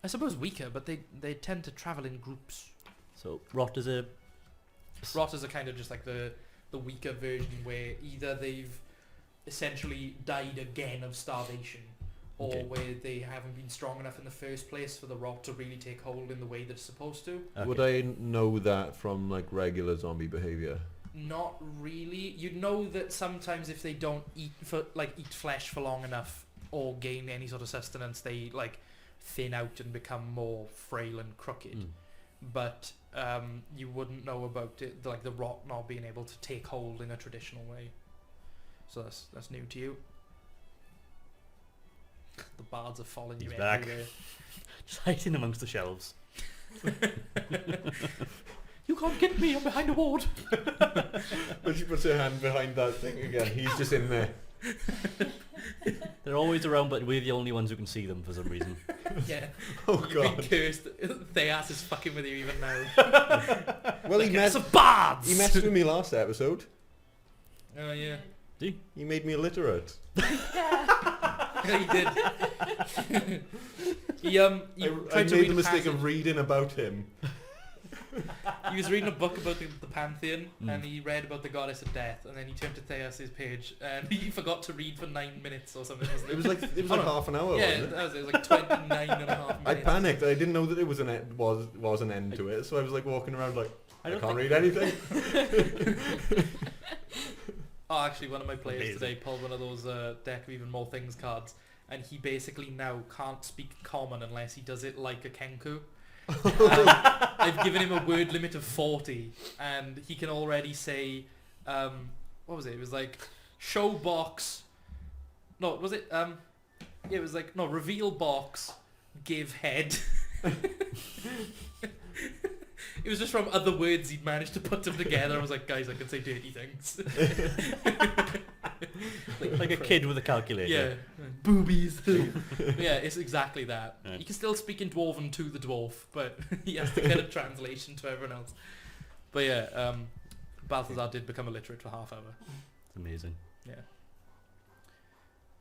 I suppose, weaker. But they tend to travel in groups. So Rot is a Rotters are kind of just like the weaker version, where either they've essentially died again of starvation, or Okay. where they haven't been strong enough in the first place for the rot to really take hold in the way that it's supposed to. Would I know that from like regular zombie behavior? Not really. You'd know that sometimes if they don't eat flesh for long enough or gain any sort of sustenance, they like thin out and become more frail and crooked. Mm. But you wouldn't know about it, like the rot not being able to take hold in a traditional way. So that's new to you. The bards are following you He's back. everywhere. just hiding amongst the shelves. You can't get me. I'm behind a ward. When she puts her hand behind that thing again, he's just in there. They're always around, but we're the only ones who can see them for some reason. Yeah. Oh You've been God. cursed. Theas is fucking with you even now. Well, he It's messed. a bards. He messed with me last episode. Oh yeah. See? He made me illiterate. Yeah, he did. He I tried to made read the a mistake passage. of reading about him. He was reading a book about the pantheon, Mm. and he read about the goddess of death, and then he turned to Theas' page, and he forgot to read for 9 minutes or something. Wasn't it? It was like Oh, no. half an hour. Yeah, wasn't it? that was it. It was like 29 and a half I minutes. panicked. I didn't know that it was was an end to it, so I was like walking around like I don't can't think- read anything. Oh, actually, one of my players Amazing. today pulled one of those Deck of Even More Things cards, and he basically now can't speak common unless he does it like a Kenku. I've given him a word limit of 40, and he can already say, what was it? It was like, show box. No, was it? Yeah, it was like, no, reveal box, give head. It was just from other words he'd managed to put them together. I was like, guys, I can say dirty things. Like a kid with a calculator. Yeah, boobies. Yeah, it's exactly that. Right. You can still speak in Dwarven to the dwarf, but he has to get a translation to everyone else. But yeah, Balthazar did become illiterate for half hour. It's amazing. Yeah.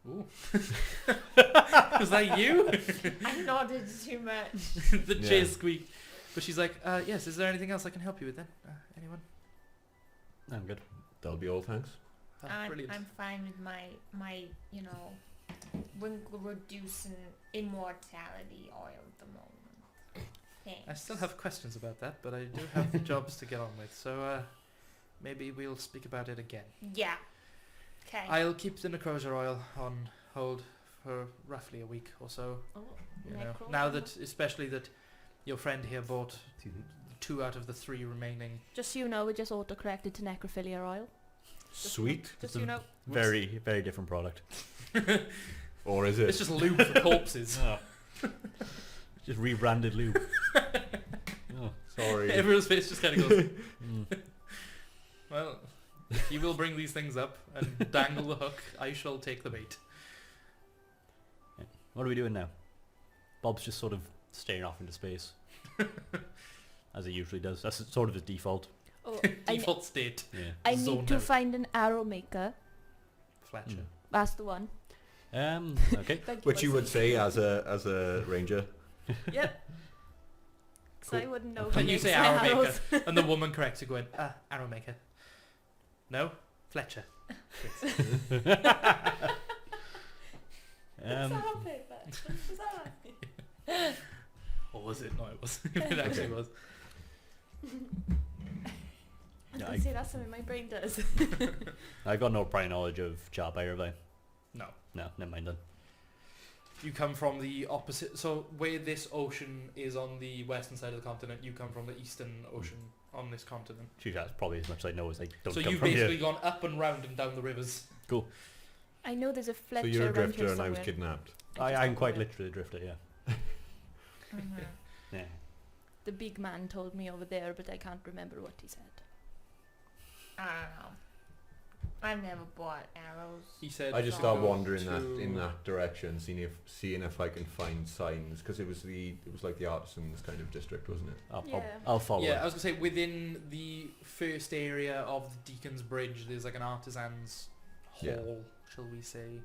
Ooh. Was that you? I nodded too much. The Yeah. chair squeaked. But she's like, yes, is there anything else I can help you with then? Anyone? I'm good. That'll be all, thanks. Oh, I'm brilliant. fine with my wrinkle reducing immortality oil at the moment. Thanks. I still have questions about that, but I do have jobs to get on with, so maybe we'll speak about it again. Yeah. Okay. I'll keep the necrosure oil on hold for roughly a week or so. Oh, You know, necro now oil? that, especially that your friend here bought 2 out of the 3 remaining. Just so you know, we just auto-corrected to necrophilia oil. Sweet. Just It's so you a know. Very, very different product. Or is it? It's just lube for corpses. Just rebranded lube. Oh. Sorry. Everyone's face just kind of goes, Mm. well, if you will bring these things up and dangle the hook, I shall take the bait. What are we doing now? Bob's just sort of staring off into space. As he usually does. That's sort of his default. Oh, I, Default state. Yeah. I Zoned need to out. find an arrow maker. Fletcher. Mm. That's the one. Okay. Thank Which you would Wesley. say as a ranger. Yep. So I wouldn't know. And who you makes say the arrow arrows. maker, and the woman corrects you going, arrow maker. No? Fletcher. Or was it? No, it was. It actually was. I Yeah, can say that's something my brain does. I've got no prior knowledge of Charbire, have I? No. No, never mind then. You come from the opposite. So where this ocean is on the western side of the continent, you come from the eastern ocean on this continent. Gee, that's probably as much as I know as I don't So come you've from basically here. gone up and round and down the rivers. I know there's a Fletcher So you're a around here drifter and I was somewhere. kidnapped. I just I'm don't quite know. literally a drifter, yeah. Mhm. Yeah. The big man told me over there, but I can't remember what he said. I don't know. I've never bought arrows. He said. I just Oh. started go wandering to- in that direction, seeing if I can find signs, because it was like the artisans kind of district, wasn't it? Yeah. I'll follow Yeah, I it. was gonna say within the first area of the Deacon's Bridge, there's like an artisan's hall, Yeah. shall we say?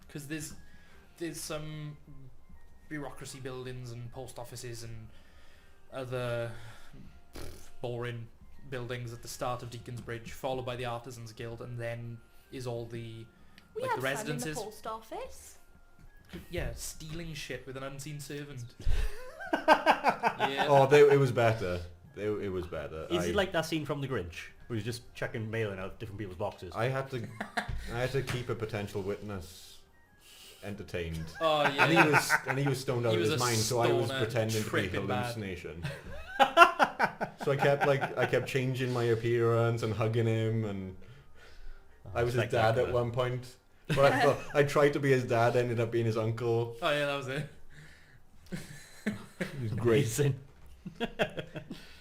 Because there's some bureaucracy buildings and post offices and other boring buildings at the start of Deacon's Bridge, followed by the Artisans Guild, and then is all the We like had the fun in residences. the post office. Yeah, stealing shit with an unseen servant. Yeah. Oh, it was better. It was better. Is it like that scene from The Grinch, where he's just checking mail in out of different people's boxes? I had to keep a potential witness entertained. Oh yeah. And he was stoned out He of was his a mind, so I was stoner pretending to be tripping bad. hallucination. So I kept changing my appearance and hugging him, and I was his dad at one point. But I tried to be his dad, ended up being his uncle. Oh yeah, that was it. It was great.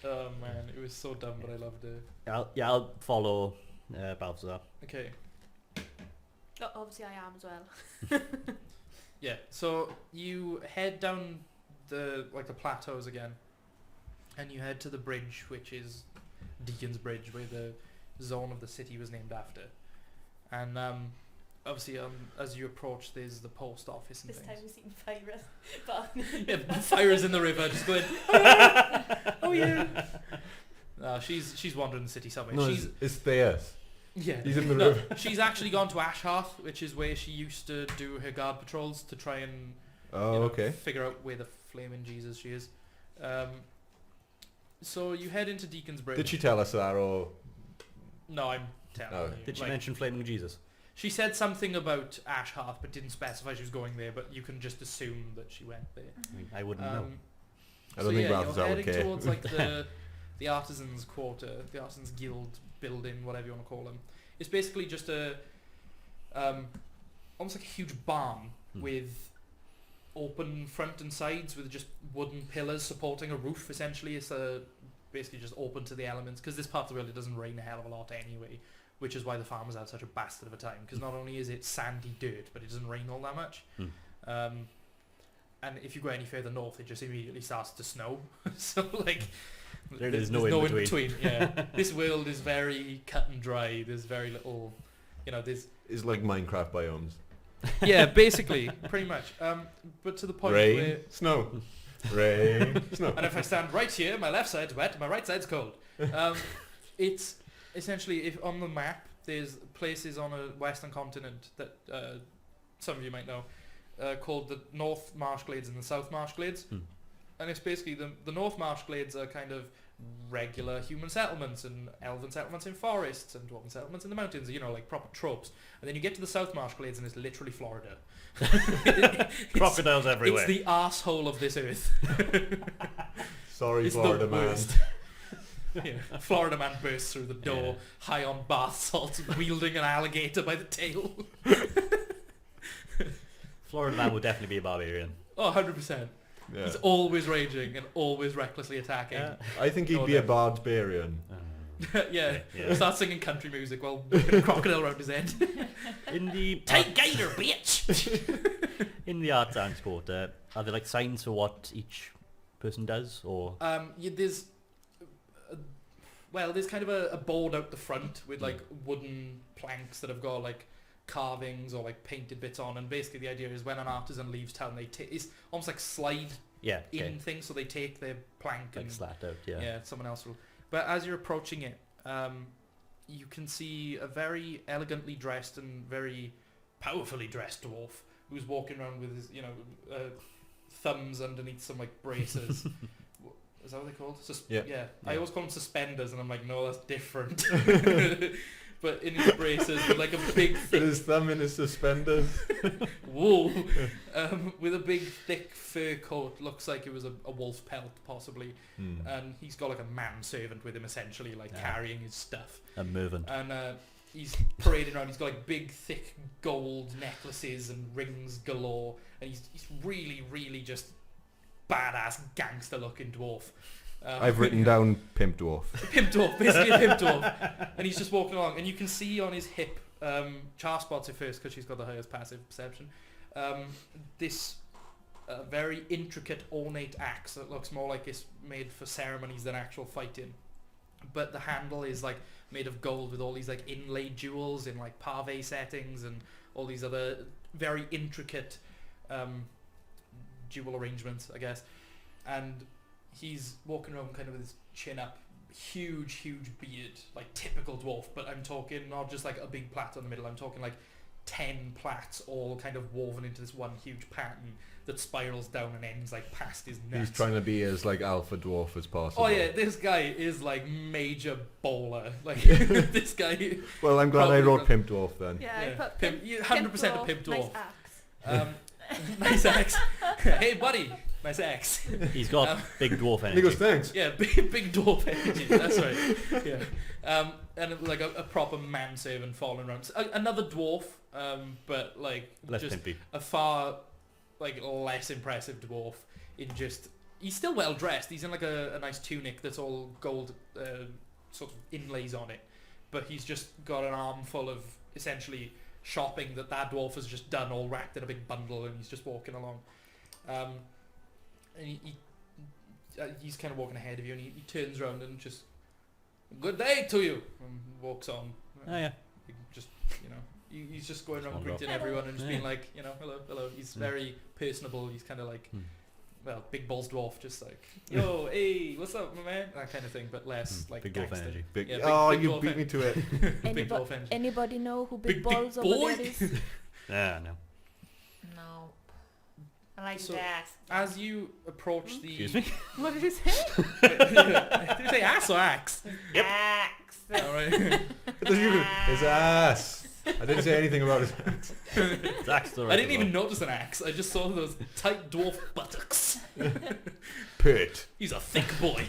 Oh man, it was so dumb, but I loved it. I'll follow Balthazar. Okay. Oh, obviously I am as well. Yeah, so you head down the plateaus again, and you head to the bridge, which is Deacon's Bridge, where the zone of the city was named after. And obviously, as you approach, there's the post office and This time things. we've seen fire. But Yeah, fires in the river, just going. Oh yeah. No, she's wandering the city somewhere. No, she's it's Theus. yeah. He's in the No, river. she's actually gone to Ashhearth, which is where she used to do her guard patrols to try and Oh, you know, okay. figure out where the flaming Jesus she is. So you head into Deacon's Bridge. Did she tell us that, or No, I'm telling Oh. you. Did she Like, mention Flaming Jesus? she said something about Ashhearth, but didn't specify she was going there. But you can just assume that she went there. I mean, I wouldn't know. I don't think you're Balthazar would heading care. towards like the artisans' quarter, the artisans' guild building, whatever you want to call them. It's basically just a almost like a huge barn with open front and sides with just wooden pillars supporting a roof. Essentially, it's basically just open to the elements, because this part of the world, it doesn't rain a hell of a lot anyway, which is why the farmers had such a bastard of a time, because not only is it sandy dirt, but it doesn't rain all that much. And if you go any further north, it just immediately starts to snow. So like, There's there's no in between. Yeah, this world is very cut and dry. There's very little, there's It's like Minecraft biomes. yeah, basically, pretty much. But to the point Rain, where, snow. Rain, snow. and if I stand right here, my left side's wet, my right side's cold. It's essentially, if on the map, there's places on a western continent that some of you might know, called the North Marsh Glades and the South Marsh Glades. And it's basically the North Marsh Glades are kind of regular human settlements and elven settlements in forests and dwarven settlements in the mountains, like proper tropes. And then you get to the South Marsh Glades and it's literally Florida. Crocodiles everywhere. It's the arsehole of this earth. Sorry, It's Florida the man. worst. Yeah. Florida man bursts through the door, Yeah. high on bath salts, wielding an alligator by the tail. Florida man would definitely be a barbarian. Oh, 100%. Yeah. He's always raging and always recklessly attacking. I think he'd be a barbarian. Yeah. Yeah. Start singing country music while whipping a crocodile around his head. In the Take gator, bitch! in the art and sport, are there like signs for what each person does, or There's kind of a board out the front with like wooden planks that have got like carvings or like painted bits on, and basically the idea is when an artisan leaves town, it's almost like slide yeah, in things, so they take their plank like and slat out, yeah. someone else will. But as you're approaching it, you can see a very elegantly dressed and very powerfully dressed dwarf who's walking around with his, thumbs underneath some like braces. Is that what they're called? Yeah. I always call them suspenders, and I'm like, no, that's different. But in his braces with like a big With thick his thumb in his suspenders. wool, with a big thick fur coat, looks like it was a wolf pelt possibly, and he's got like a manservant with him essentially, like carrying his stuff. A moving. And he's parading around. He's got like big, thick gold necklaces and rings galore, and he's really, really just badass gangster-looking dwarf. I've written down Pimp Dwarf. Pimp dwarf, basically a pimp dwarf, and he's just walking along, and you can see on his hip, Char spots it first because she's got the highest passive perception. This very intricate, ornate axe that looks more like it's made for ceremonies than actual fighting. But the handle is like made of gold with all these like inlaid jewels in like pave settings and all these other very intricate jewel arrangements, I guess. And he's walking around kind of with his chin up, huge beard, like typical dwarf, but I'm talking not just like a big plait in the middle, I'm talking like 10 plaits all kind of woven into this one huge pattern that spirals down and ends like past his nuts. He's trying to be as like alpha dwarf as possible. Oh yeah, this guy is like major bowler. Like this guy. Well, I'm glad I Probably wrote not- Pimp Dwarf then. Yeah, Yeah, I put pimp- 100% a pimp dwarf. Nice axe. Nice axe. Hey buddy, nice axe. He's got big dwarf And he goes, energy. thanks. Yeah, big dwarf energy. That's right. Yeah. And it was like a proper manservant following around. Another dwarf, but like Less just pimpy. a far like less impressive dwarf. In just he's still well dressed. He's in like a nice tunic that's all gold sort of inlays on it, but he's just got an armful of essentially shopping that dwarf has just done, all wrapped in a big bundle, and he's just walking along. And he's kind of walking ahead of you, and he turns around and just, good day to you, and walks on. Oh yeah. Just, he's just going around Small greeting drop. everyone and just Yeah. being like, hello. He's very personable. He's kind of like, well, big balls dwarf, just like, yo, hey, what's up, my man? That kind of thing, but less like Big dwarf gangster. energy. Big, Yeah, oh, big you dwarf beat me to it. Big dwarf energy. Anybody know who Big Big Balls boy? over there is? Yeah, no. No. I like So- that. As you approach the... Excuse me? What did you say? Did you say ass or axe? Axe. Alright. His ass. I didn't say anything about his ass. Zach's the I right didn't even one. notice an axe. I just saw those tight dwarf buttocks. Pert. He's a thick boy.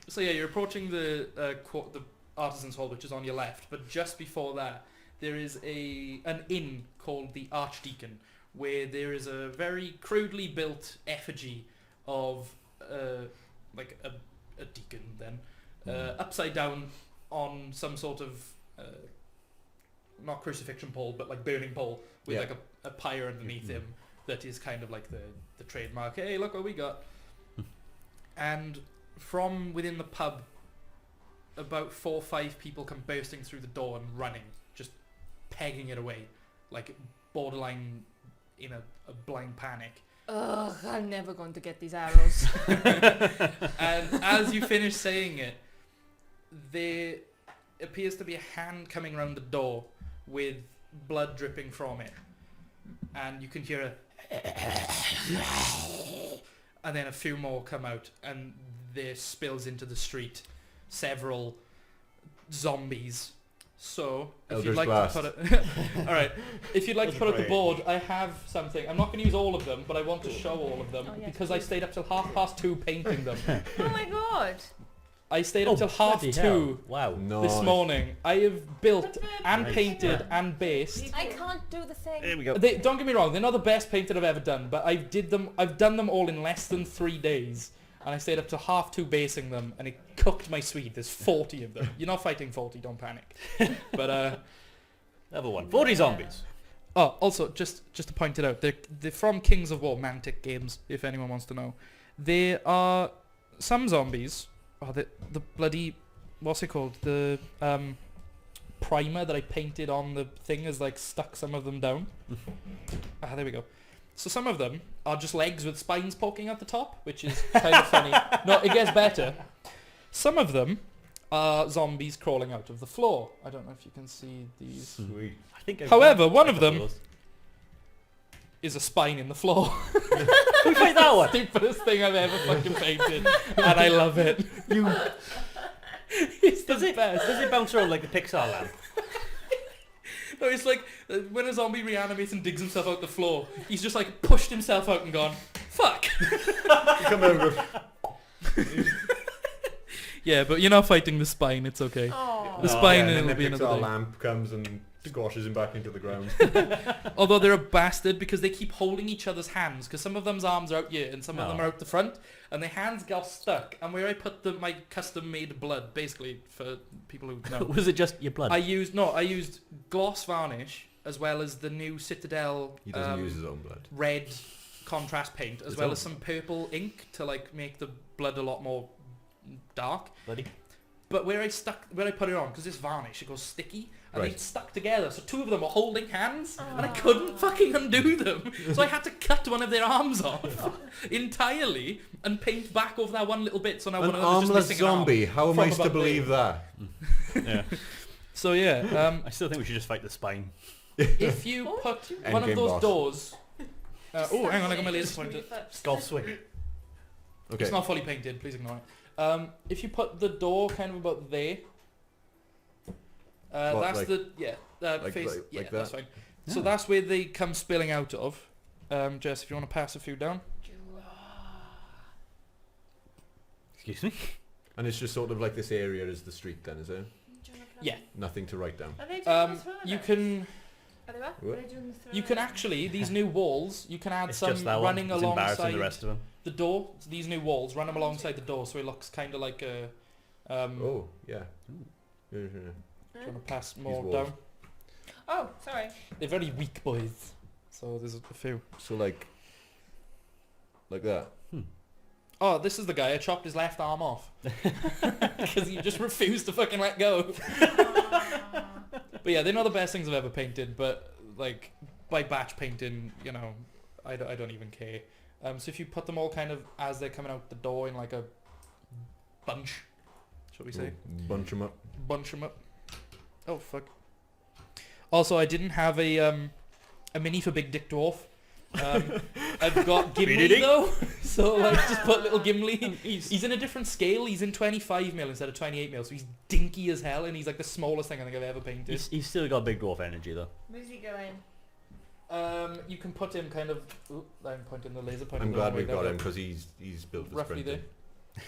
So yeah, you're approaching the Artisan's Hall, which is on your left. But just before that, there is an inn called the Archdeacon, where there is a very crudely built effigy of like a deacon then, upside down on some sort of not crucifixion pole, but like burning pole with Yeah. like a pyre underneath him that is kind of like the trademark. Hey, look what we got. And from within the pub, about 4 or 5 people come bursting through the door and running, just pegging it away, like borderline in a blind panic. Ugh, I'm never going to get these arrows. And as you finish saying it, there appears to be a hand coming around the door with blood dripping from it, and you can hear and then a few more come out, and there spills into the street several zombies. So if you'd Eldritch like Blast. to put it all right, if you'd like to put up the Great. board, I have something. I'm not going to use all of them, but I want to show all of them Oh, yes, because I please. stayed up till 2:30 painting them. Oh my god. I stayed up till half bloody 2 hell. Wow. No. this morning. I have built and Nice. painted and based. I can't do the thing. Here we go. Don't get me wrong, they're not the best painted I've ever done, but I've done them all in less than 3 days. And I stayed up till half 2 basing them, and it cooked my sweet. There's 40 of them. You're not fighting 40, don't panic. But Level 1. 40 zombies. oh, also just to point it out, they're from Kings of War, Mantic Games, if anyone wants to know. There are some zombies. Oh, the bloody, what's it called? The primer that I painted on the thing has like stuck some of them down. There we go. So some of them are just legs with spines poking out the top, which is kind of funny. No, it gets better. Some of them are zombies crawling out of the floor. I don't know if you can see these. Sweet. I think I've However, got one a of couple them those. is a spine in the floor. We fight that one. Stupidest thing I've ever fucking painted, and I love it. It's the Does it best. bounce around like the Pixar lamp? No, it's like when a zombie reanimates and digs himself out the floor, he's just like pushed himself out and gone, fuck. Come over. Yeah, but you're not fighting the spine, it's okay. Oh. The spine and then will the be another Pixar day. lamp comes and squashes him back into the ground. Although they're a bastard because they keep holding each other's hands, because some of them's arms are out here and some of them Oh. are out the front, and their hands got stuck. And where I put my custom-made blood, basically for people who know, Was it just your blood? I used gloss varnish as well as the new Citadel He doesn't use his own blood. red contrast paint, as His well own as some purple ink to like make the blood a lot more dark. Bloody. But where I put it on, because it's varnish, it goes sticky, and Right. they stuck together. So 2 of them were holding hands, and I couldn't fucking undo them. So I had to cut one of their arms off entirely and paint back over that one little bit. So now An one of them is just armless missing an arm. zombie. How am from I to above believe that? Yeah. So yeah, I still think we should just fight the spine. if you put one of Endgame those boss. doors. Oh, hang on, I got my laser pointer. Golf swing. Okay. It's not fully painted, please ignore it. If you put the door kind of about there, What, that's like- the, yeah, like- face, like- yeah, like that's that? fine. So Yeah. that's where they come spilling out of. Jess, if you want to pass a few down. Excuse me? And it's just sort of like this area is the street then, is it? Yeah. Nothing to write down. Are they doing the You thrillers? can, Are they what? What? Are they doing the you can thrillers? actually, these new walls, you can add It's some just that one. running It's embarrassing alongside the rest of them. the door. So these new walls, run them alongside the door so it looks kind of like a, Oh, yeah. Yeah, yeah. do you want to pass more walls. down? Oh, sorry. They're very weak boys. So there's a few. So like that. Oh, this is the guy. I chopped his left arm off because he just refused to fucking let go. But yeah, they're not the best things I've ever painted. But like by batch painting, you know, I don't even care. So if you put them all kind of as they're coming out the door in like a bunch, shall we say, Bunch them up. bunch them up. Oh fuck. Also, I didn't have a mini for Big Dick Dwarf. I've got Gimli Really? though, so like just put little Gimli. He's in a different scale. He's in 25mm instead of 28mm, so he's dinky as hell, and he's like the smallest thing I think I've ever painted. He's still got big dwarf energy though. Where's he going? You can put him kind of. Ooh, I'm pointing the laser pointer. I'm the wrong glad way we've now, got but him because he's built for roughly sprinting.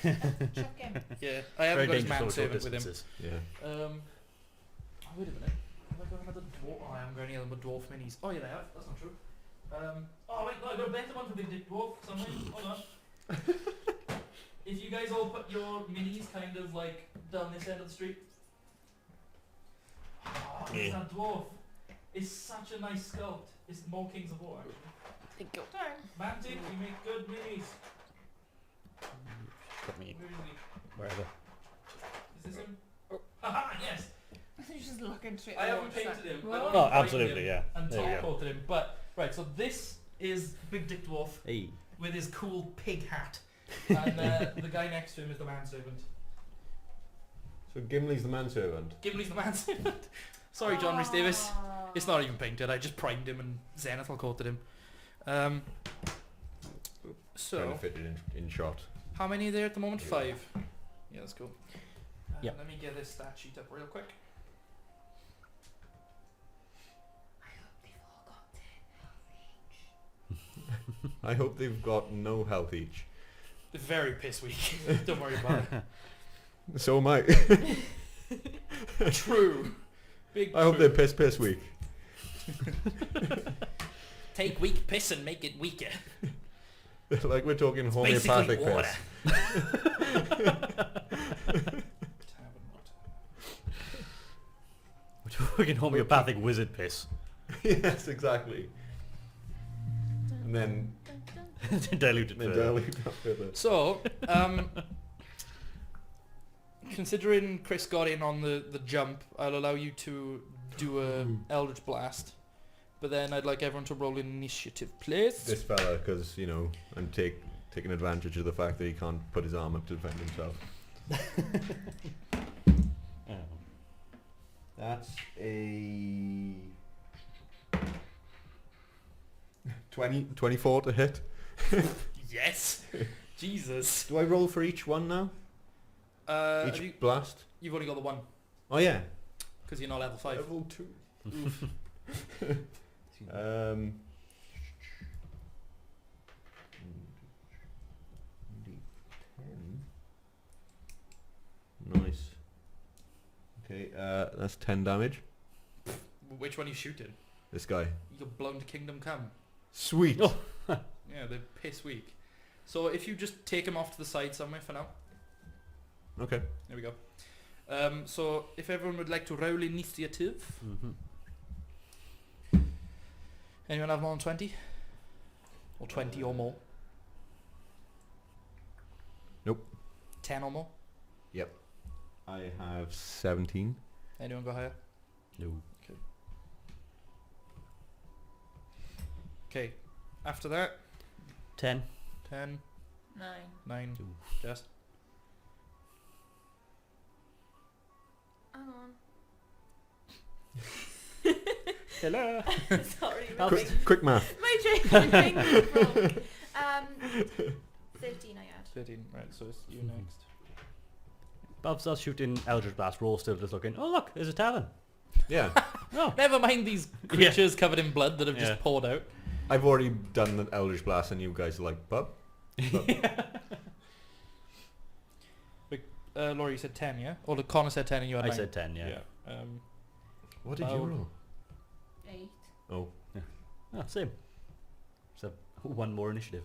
there. Chuck him. Yeah, I haven't got his dangerous social manservant with him. distances. Yeah. Oh, wait a minute. Have I got another dwarf? Oh, I haven't got any other dwarf minis. Oh yeah, they have. That's not true. Oh wait, no, I got a better one for Big Dick Dwarf somewhere. Hold on. If you guys all put your minis kind of like down this end of the street. Oh, it's Yeah. that dwarf. It's such a nice sculpt. It's more Kings of War actually. Thank you. Darn. Mantic, you make good minis. Put me Where is he? wherever. Is this him? Haha, yes! He's just looking straight. I haven't at painted him. Whoa. I've only Oh, framed absolutely, him yeah. And There you top go. coated him. But right, so this is Big Dick Dwarf Hey. with his cool pig hat, and the guy next to him is the manservant. So Gimli's the manservant. Gimli's the manservant. Sorry, John Rhys Davis. It's not even painted. I just primed him and zenithal coated him. Trying So to fit it in shot. how many are there at the moment? Yeah. 5. Yeah, that's cool. Yep. Let me get this stat sheet up real quick. I hope they've got no health each. Very piss weak. Don't worry about it. So am I. True. Big I hope true. they're piss weak. Take weak piss and make it weaker. Like we're talking homeopathic piss. We're talking homeopathic wizard piss. Yes, exactly. And then Diluted further. dilute that further. So, considering Chris got in on the jump, I'll allow you to do a Eldritch Blast. But then I'd like everyone to roll initiative, please. This fella, because, you know, I'm taking advantage of the fact that he can't put his arm up to defend himself. Oh. That's a 24 to hit. Yes! Jesus. Do I roll for each one now? Each blast? You've only got the one, Oh yeah. because you're not level 5. Level 2. Oof. Nice. Okay, that's 10 damage. Which one are you shooting? This guy. You're blown to Kingdom Come. Sweet. Oh. Yeah, they're piss weak. So if you just take him off to the side somewhere for now. Okay. There we go. So if everyone would like to roll initiative. Mm-hmm. Anyone have more than 20? Or 20 or more? Nope. 10 or more? Yep. I have 17. Anyone go higher? No. Okay. After that, 10. 10, 9. 9, just. Hang on. Hello. Sorry, Quick math. my thing was wrong. 13 I had. 13, right, so it's you next. Bob starts shooting Eldritch Blast. We're all still just looking. Oh look, there's a tavern. Yeah. Oh. Never mind these creatures covered in blood that have Yeah. just poured out. I've already done the Eldritch Blast and you guys are like, bub? Laurie, you said 10, yeah? Or Connor said 10 and you had I 9. said 10, yeah. Yeah. What did you Oh. roll? 8. Oh. Oh, same. So one more initiative.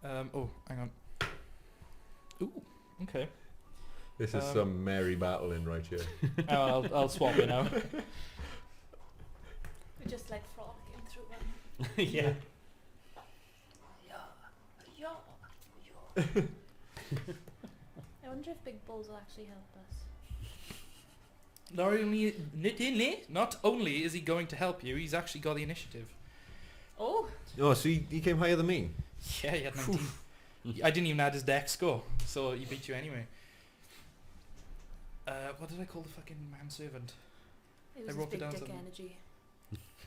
Oh, hang on. Ooh, okay. This is some merry battling right here. Oh, I'll swap it now. We just like frolicking through one. Yeah. I wonder if big balls will actually help us. Not only is he going to help you, he's actually got the initiative. Oh, Oh, so he came higher than me? Yeah, he had 19. I didn't even add his dex score, so he beat you anyway. What did I call the fucking manservant? it I was wrote his it big down dick somewhere. energy.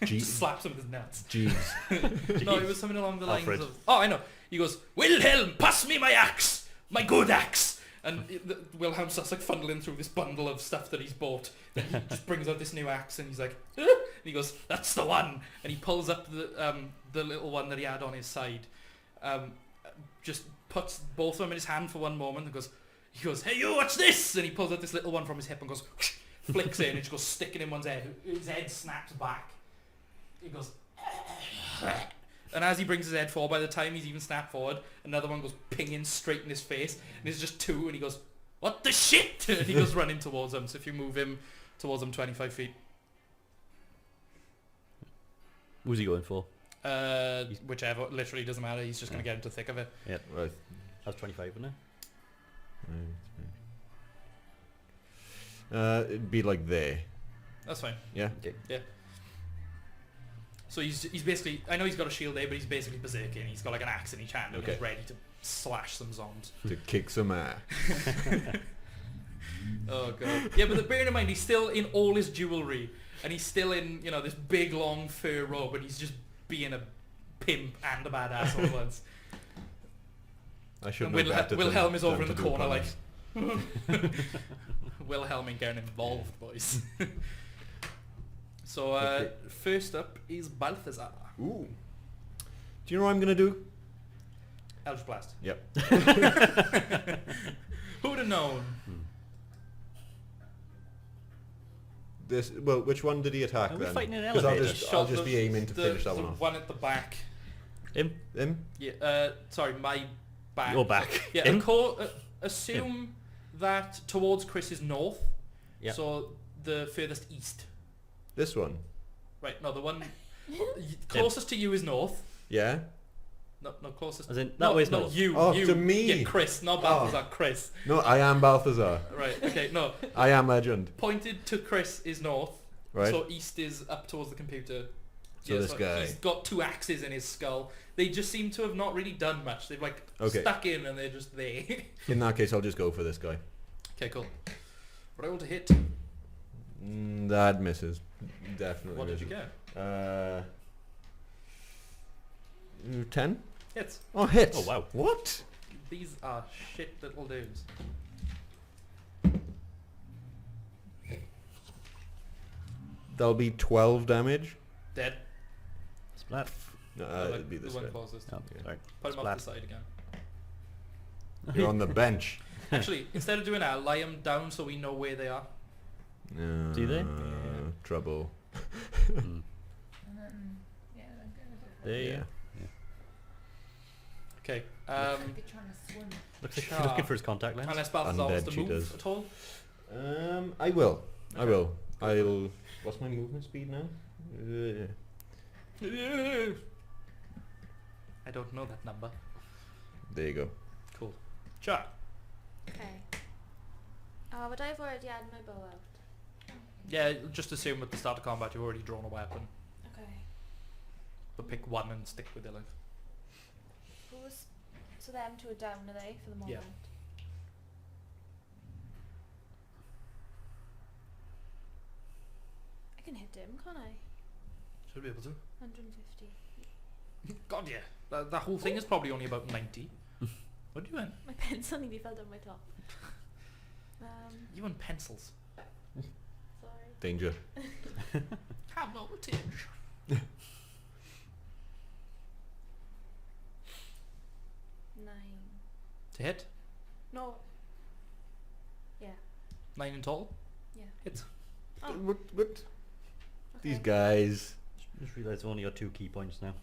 Just slaps him with his nuts. Jeez. No, it was something along the lines Alfred. of... Oh, I know. He goes, Wilhelm, pass me my axe! My good axe! And Wilhelm starts like funneling through this bundle of stuff that he's bought. And he just brings out this new axe and he's like, "Ah!" And he goes, that's the one! And he pulls up the little one that he had on his side. Just puts both of them in his hand for one moment and he goes, hey you, what's this? And he pulls out this little one from his hip and goes, flicks it and it just goes sticking in one's head. His head snaps back. He goes, and as he brings his head forward, by the time he's even snapped forward, another one goes pinging straight in his face, and there's just two, and he goes, what the shit? And he goes running towards them. So if you move him towards them 25 feet, Who's he going for? whichever, literally doesn't matter. He's just gonna get into the thick of it. Yeah. Right. That's 25, isn't it? It'd be like there. That's fine. Yeah? Okay. So he's basically, I know he's got a shield there, but he's basically berserking. He's got like an axe in each hand and Okay. he's ready to slash some zombies. To kick some ass. Oh god. Yeah, but bearing in mind he's still in all his jewellery and he's still in, you know, this big long fur robe and he's just being a pimp and a badass all at once. I should And know better than- Wilhelm is over than in the to do corner like puns. Wilhelm ain't getting involved, boys. So Okay. first up is Balthazar. Ooh. Do you know what I'm gonna do? Eldritch Blast. Yep. Who'd have known? Well, which one did he attack Are we then? fighting in an 'Cause I'll elevator? just Shot be aiming to finish that the one off. one at the back. Him? Him? Yeah. Sorry, my back. Your back. Yeah. Him? Assume that towards Chris is north. Yeah. So the furthest east. This one? Right. No, the one closest to you is north. Yeah. No, closest. As in, that way's no, north. you. Oh, you. to me. Yeah, Chris, not Balthazar. Chris. No, I am Balthazar. Right. Okay. No. I am Legend. Pointed to Chris is north. Right. So east is up towards the computer. So this guy. He's got 2 axes in his skull. They just seem to have not really done much. They've like Okay. stuck in and they're just there. In that case, I'll just go for this guy. Okay, cool. Roll to hit. That misses. Definitely What did misses. you get? 10? Hits. Oh, hit. Oh, wow. What? These are shit little dudes. That'll be 12 damage. Dead. Splat. No, Like it'd be the this one way. closest. Oh, sorry. Put him Splat. off the side again. You're on the bench. Actually, instead of doing that, lie them down so we know where they are. Do they? Trouble. Hmm. There you Yeah. go. Okay. Be trying to swim. Looks like Sure. he's looking for his contact lens. Unless Balthazar wants Undead to move cheetahs. at all. I will. I Okay. will. I'll... What's my movement speed now? I don't know that number. There you go. Cool. Sure. Okay. But I've already had my bow out. Yeah, just assume at the start of combat you've already drawn a weapon. Okay. But pick one and stick with it. Like. Who's... So them two are down, are they, for the moment? Yeah. I can hit him, can't I? Should be able to. 150. God, yeah. That whole thing is probably only about 90. What are you doing? My pencil nearly fell down my top. You and pencils. Sorry. Danger. Have voltage. 9. To hit. No. Yeah. 9 in total. Yeah. Hits. Oh. What? These Okay. guys. Just realised I've only got 2 key points now.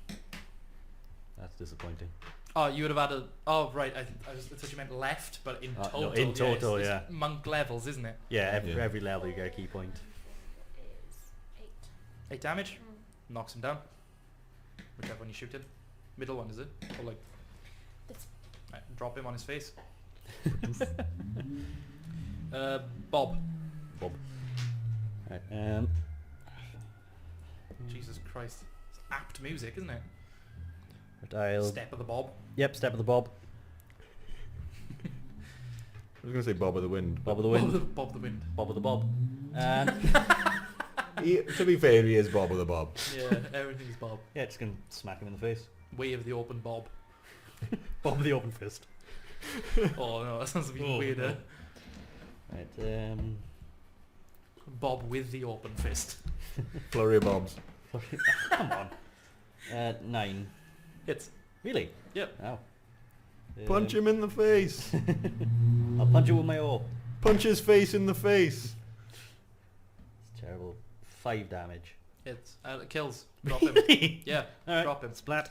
That's disappointing. Oh, you would have had a... Oh, right. I thought you meant left, but in No, total. in total, it's yeah. monk levels, isn't it? Yeah, Yeah. every level you get a key point. Is 8. 8 damage. Mm. Knocks him down. Whichever one you shoot in. Middle one, is it? Or like... This- Right, drop him on his face. Bob. Bob. Right, Jesus Christ. It's apt music, isn't it? I'll... Step of the Bob. Yep, step of the Bob. I was going to say Bob of the Wind. Bob of the Wind. Bob the Wind. Bob of the Bob. And To be fair, he is Bob of the Bob. Yeah, everything's Bob. yeah, just gonna smack him in the face. Way of the open Bob. Bob of the open fist. Oh no, that sounds even Oh, weirder. Right, Bob with the open fist. Flurry of Bobs. come on. 9. Hits. Really? Yep. Ow. Punch him in the face. I'll punch you with my oar. Punch his face in the face. It's terrible. 5 damage. Hits. Kills. Drop him. Yeah, Alright. drop him. Splat.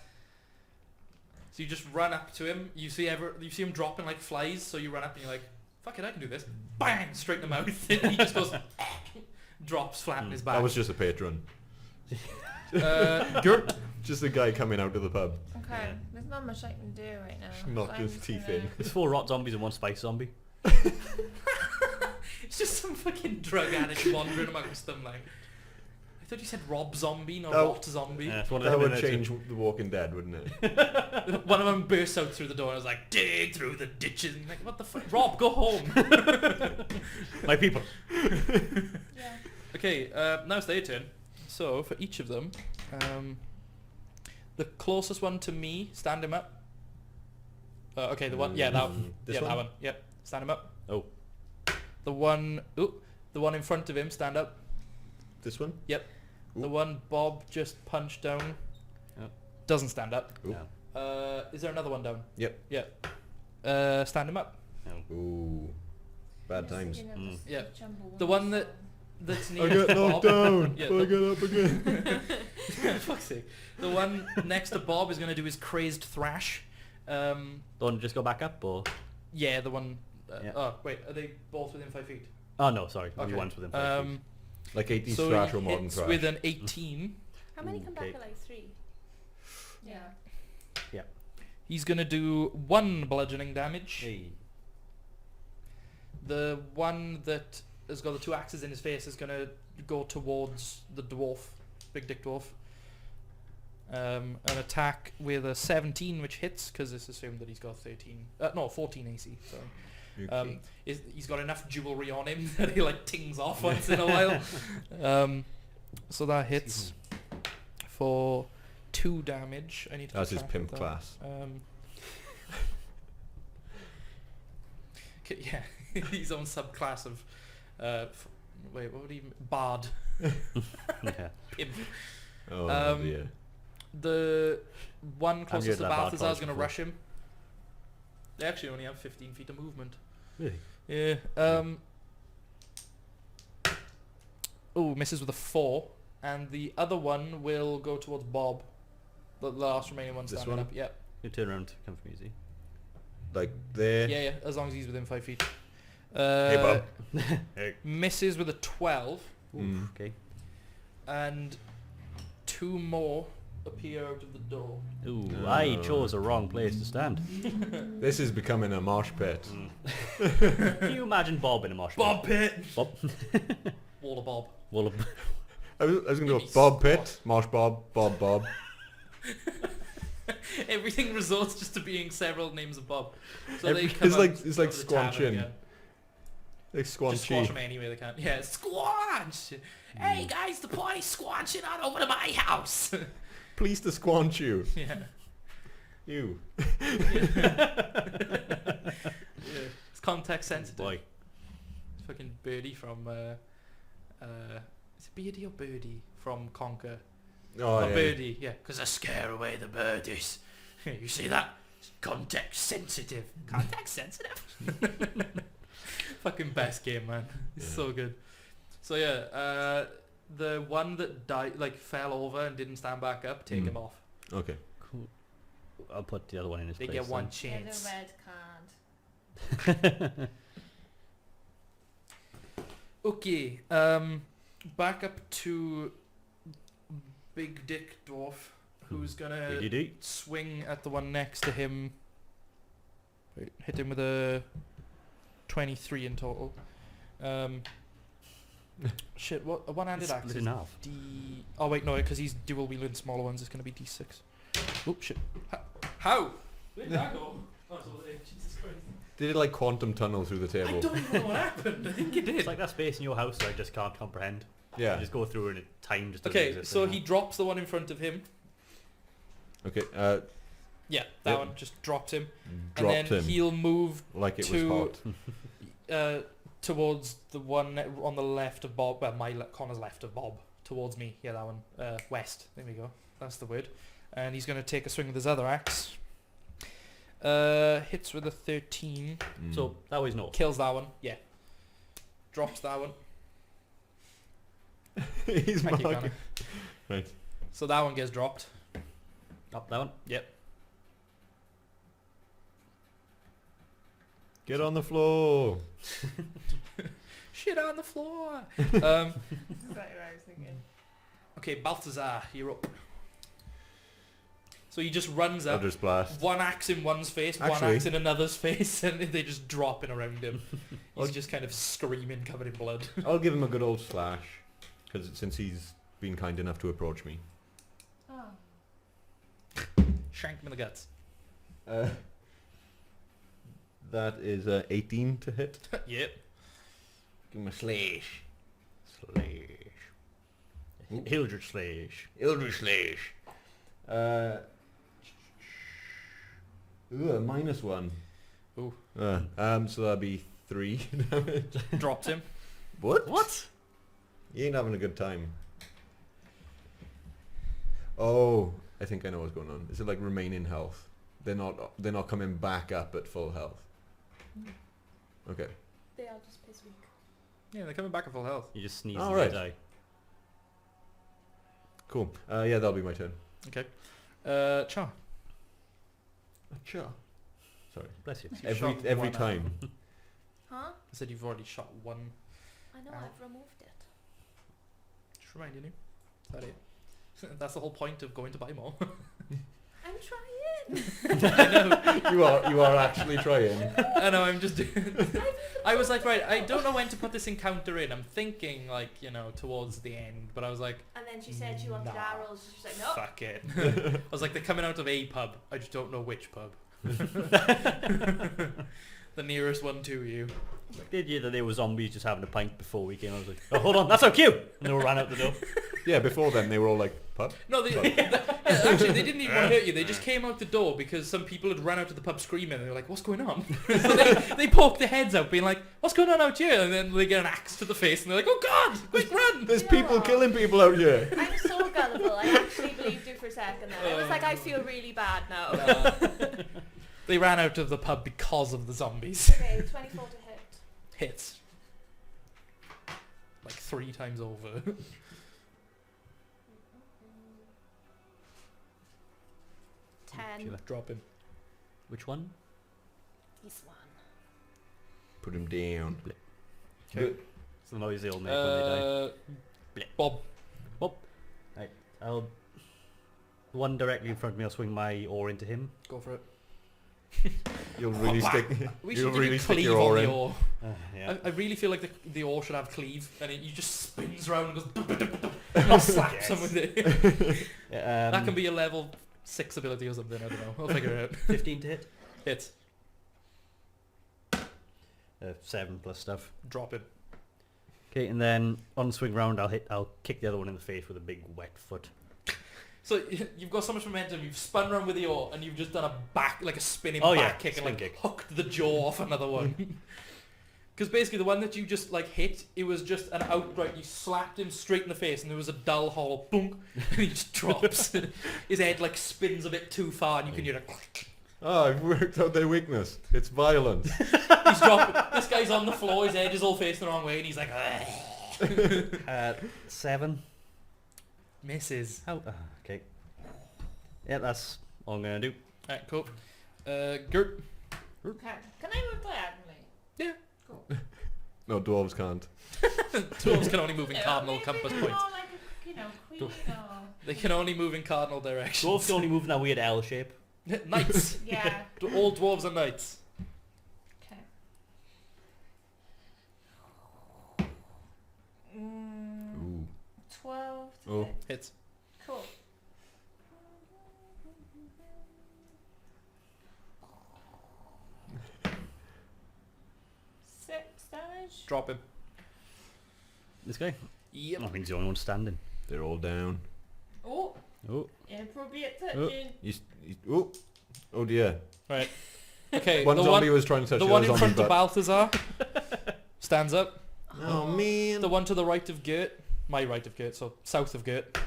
So you just run up to him. You see him dropping like flies. So you run up and you're like, "Fuck it, I can do this." Bang! Straight in the mouth. And he just goes, drops flat in his back. That was just a patron. Gert. Just a guy coming out of the pub. Okay, there's not much I can do right now. Knock so I'm his just teeth gonna- in. There's 4 rot zombies and 1 spice zombie. It's just some fucking drug addict wandering amongst them. Like, I thought you said Rob Zombie, not Oh. Rot Zombie. Yeah, it's one of That them would in there change too. The Walking Dead, wouldn't it? One of them bursts out through the door and was like, "Dig through the ditches." And you're like, what the fuck? Rob, go home. My people. Yeah. Okay, now it's their turn. So for each of them, the closest one to me, stand him up. Okay, the one, yeah, that This yeah, one? that one. Yep, stand him up. Oh. The one in front of him, stand up. This one? Yep. The Ooh. one Bob just punched down Yep. doesn't stand up. Ooh. No. Is there another one down? Yep. Yeah. Stand him up. Ooh. Bad times. Yeah. The one that's I near get knocked Bob. down. Yeah, but I get up again. Fuck's sake. The one next to Bob is going to do his crazed thrash. Don't just go back up, or? Yeah, the one. Yeah. Oh wait, are they both within 5 feet? Oh no, sorry. Okay. Only once within 5 feet. Like 80s So thrash he or modern hits thrash. with an 18. How many come Okay. back? Like 3. Yeah. He's going to do 1 bludgeoning damage. Hey. The one that has got the 2 axes in his face is going to go towards the dwarf, big dick dwarf. An attack with a 17, which hits, because it's assumed that he's got 14 AC, sorry. Okay. He's got enough jewelry on him that he like tings off once in a while. So that hits for 2 damage. I need to That's keep his track pimp of that. class. Yeah, his own subclass of wait, what would he bard? Yeah. Pimp. Oh dear. The one heard closest to that bard Balthazar is college going to before. rush him. They actually only have 15 feet of movement. Really? Yeah. Oh, misses with a 4, and the other one will go towards Bob. The last remaining one This standing one? up. Yep. You turn around to come from easy. Like there. Yeah, as long as he's within 5 feet. Hey, Bob. Misses with a 12, Mm. Okay. and 2 more appear out of the door. Ooh, No. I chose the wrong place to stand. This is becoming a marsh pit. Can you imagine Bob in a mosh pit? Bob Pit! Bob. Waller Bob. Well, I was going to Maybe go Bob squat. Pit, Marsh Bob, Bob. Everything resorts just to being several names of Bob. So Every- they come it's out like- it's like of the tavern squanching. again. Like Just squash Squanchy. them any way they can. Yeah, squanch! Hey guys, the party's squanching on over to my house! Please to squanch you. Yeah. You. Yeah. It's context sensitive. boy. It's fucking Birdie from is it Beardy or Birdie from Conquer? Oh, Not yeah. Birdie, yeah. Because I scare away the birdies. You see that? It's context sensitive. Context sensitive? Fucking best game, man. It's Yeah. so good. So yeah, the one that died, like fell over and didn't stand back up, take Mm. him off. Okay. Cool. I'll put the other one in his They place. get one then. Get chance. a red card. Okay, back up to Big Dick Dwarf, who's gonna Dee-dee-dee. swing at the one next to him. Wait, hit him with a 23 in total. Shit, what a one-handed It's axe split is in half. D... Oh wait, no, because he's dual wielding smaller ones, it's gonna be D6. Oh shit. How? Where did that go? Oh, it's over there. Jesus Christ. Did it like quantum tunnel through the I table? don't even know what happened. I think it It's did. like that space in your house that I just can't comprehend. Yeah. You just go through and time just doesn't Okay, exist so anymore. he drops the one in front of him. Okay. Yeah, that Yep. one just dropped him. Dropped and then him he'll move like it was to hot. towards the one on the left of Bob. Well, Connor's left of Bob. Towards me. Yeah, that one. West. There we go. That's the word. And he's going to take a swing with his other axe. Hits with a 13. Mm. So that was no. Kills that one. Yeah. Drops that one. He's Thank you, marking. Connor. Right. So that one gets dropped. Up that one. Yep. Get on the floor. Shit on the floor. Exactly what I was thinking. Okay, Balthazar, you're up. So he just runs up. Eldritch Blast. One axe in one's face, one Actually- axe in another's face, and they just dropping around him. I'll- He's just kind of screaming, covered in blood. I'll give him a good old slash, because since he's been kind enough to approach me. Oh. Shank him in the guts. That is 18 to hit. Yep. Give him a slash. Slash. Hildred Slash. Eldritch Slash. Ooh, a -1. Ooh. So that'd be 3 damage. Drops him. What? What? You ain't having a good time. Oh, I think I know what's going on. Is it like remain in health? they're not coming back up at full health. Okay. They are just piss weak. Yeah, they're coming back at full health. You just sneeze Oh, and right. they die. Cool. Yeah, that'll be my turn. Okay. Char. Sure. Sorry. Bless you. You shot Every one time. Huh? I said you've already shot one. I know, Ow. I've removed it. Just reminding you. Is that it? That's the whole point of going to buy more. I'm trying. I know. You are actually trying. I know. I'm just doing. I was like, right. I don't know when to put this encounter in. I'm thinking like, you know, towards the end. But I was like, And then she said she wanted Nah. arrows. She's like, no. fuck it. I was like, they're coming out of a pub. I just don't know which pub. The nearest one to you. The idea that there were zombies just having a pint before we came, I was like, oh, hold on, that's our cue! And they all ran out the door. Yeah, before then they were all like, pub? No, actually, they didn't even want to hurt you. They just came out the door because some people had run out of the pub screaming. And they were like, what's going on? So they poked their heads out, being like, what's going on out here? And then they get an axe to the face and they're like, oh God, quick, run! There's Yeah. people killing people out here. I'm so gullible. I actually believed you for a second there. I was like, I feel really bad now. They ran out of the pub because of the zombies. Okay, 24 to hit. Hits. Like 3 times over. 10. Dropping. Which one? This one. Put him down. Okay. It's the noise they all make when they die. Bob. Right, I'll... One directly in front of me, I'll swing my oar into him. Go for it. You'll really stick. We You'll should really really stick cleave your on oar the in. oar. Yeah. I really feel like the oar should have cleave, and it just spins round and goes. And I'll slap Yes. some with it. Yeah, That can be a level 6 ability or something. I don't know. I'll figure it out. 15 to hit. Hits. 7 plus stuff. Drop it. Okay, and then on the swing round, I'll kick the other one in the face with a big wet foot. So you've got so much momentum. You've spun around with the oar, and you've just done a spinning Oh, yeah, back kick and spin like kick. hooked the jaw off another one. Because basically the one that you just like hit, it was just an outright. You slapped him straight in the face, and there was a dull hollow boom, and he just drops. His head like spins a bit too far, and you can hear a click. Oh, I've worked out their weakness. It's violence. He's dropping. This guy's on the floor. His head is all facing the wrong way, and he's like, 7. misses. How? Okay. Yeah, that's all I'm gonna do. Alright, cool. Gert. Okay. Can I move diagonally? Yeah. Cool. No, dwarves can't. Dwarves can only move in cardinal Maybe compass more points. like a, you know, queen or... They can only move in cardinal directions. Dwarves can only move in that weird L shape. Knights. Yeah. All dwarves are knights. Okay. Ooh. 12 to Oh. hit. Hits. Cool. Six damage. Drop him. This guy? Yep. I think he's the only one standing. They're all down. Oh, Oh, inappropriate Oh. touching. Oh. Oh dear. Right. Okay. One the zombie one, was trying to touch the the one other in zombie front of Balthazar stands up. Oh man. The one to the right of Gert, my right of Gert, so south of Gert,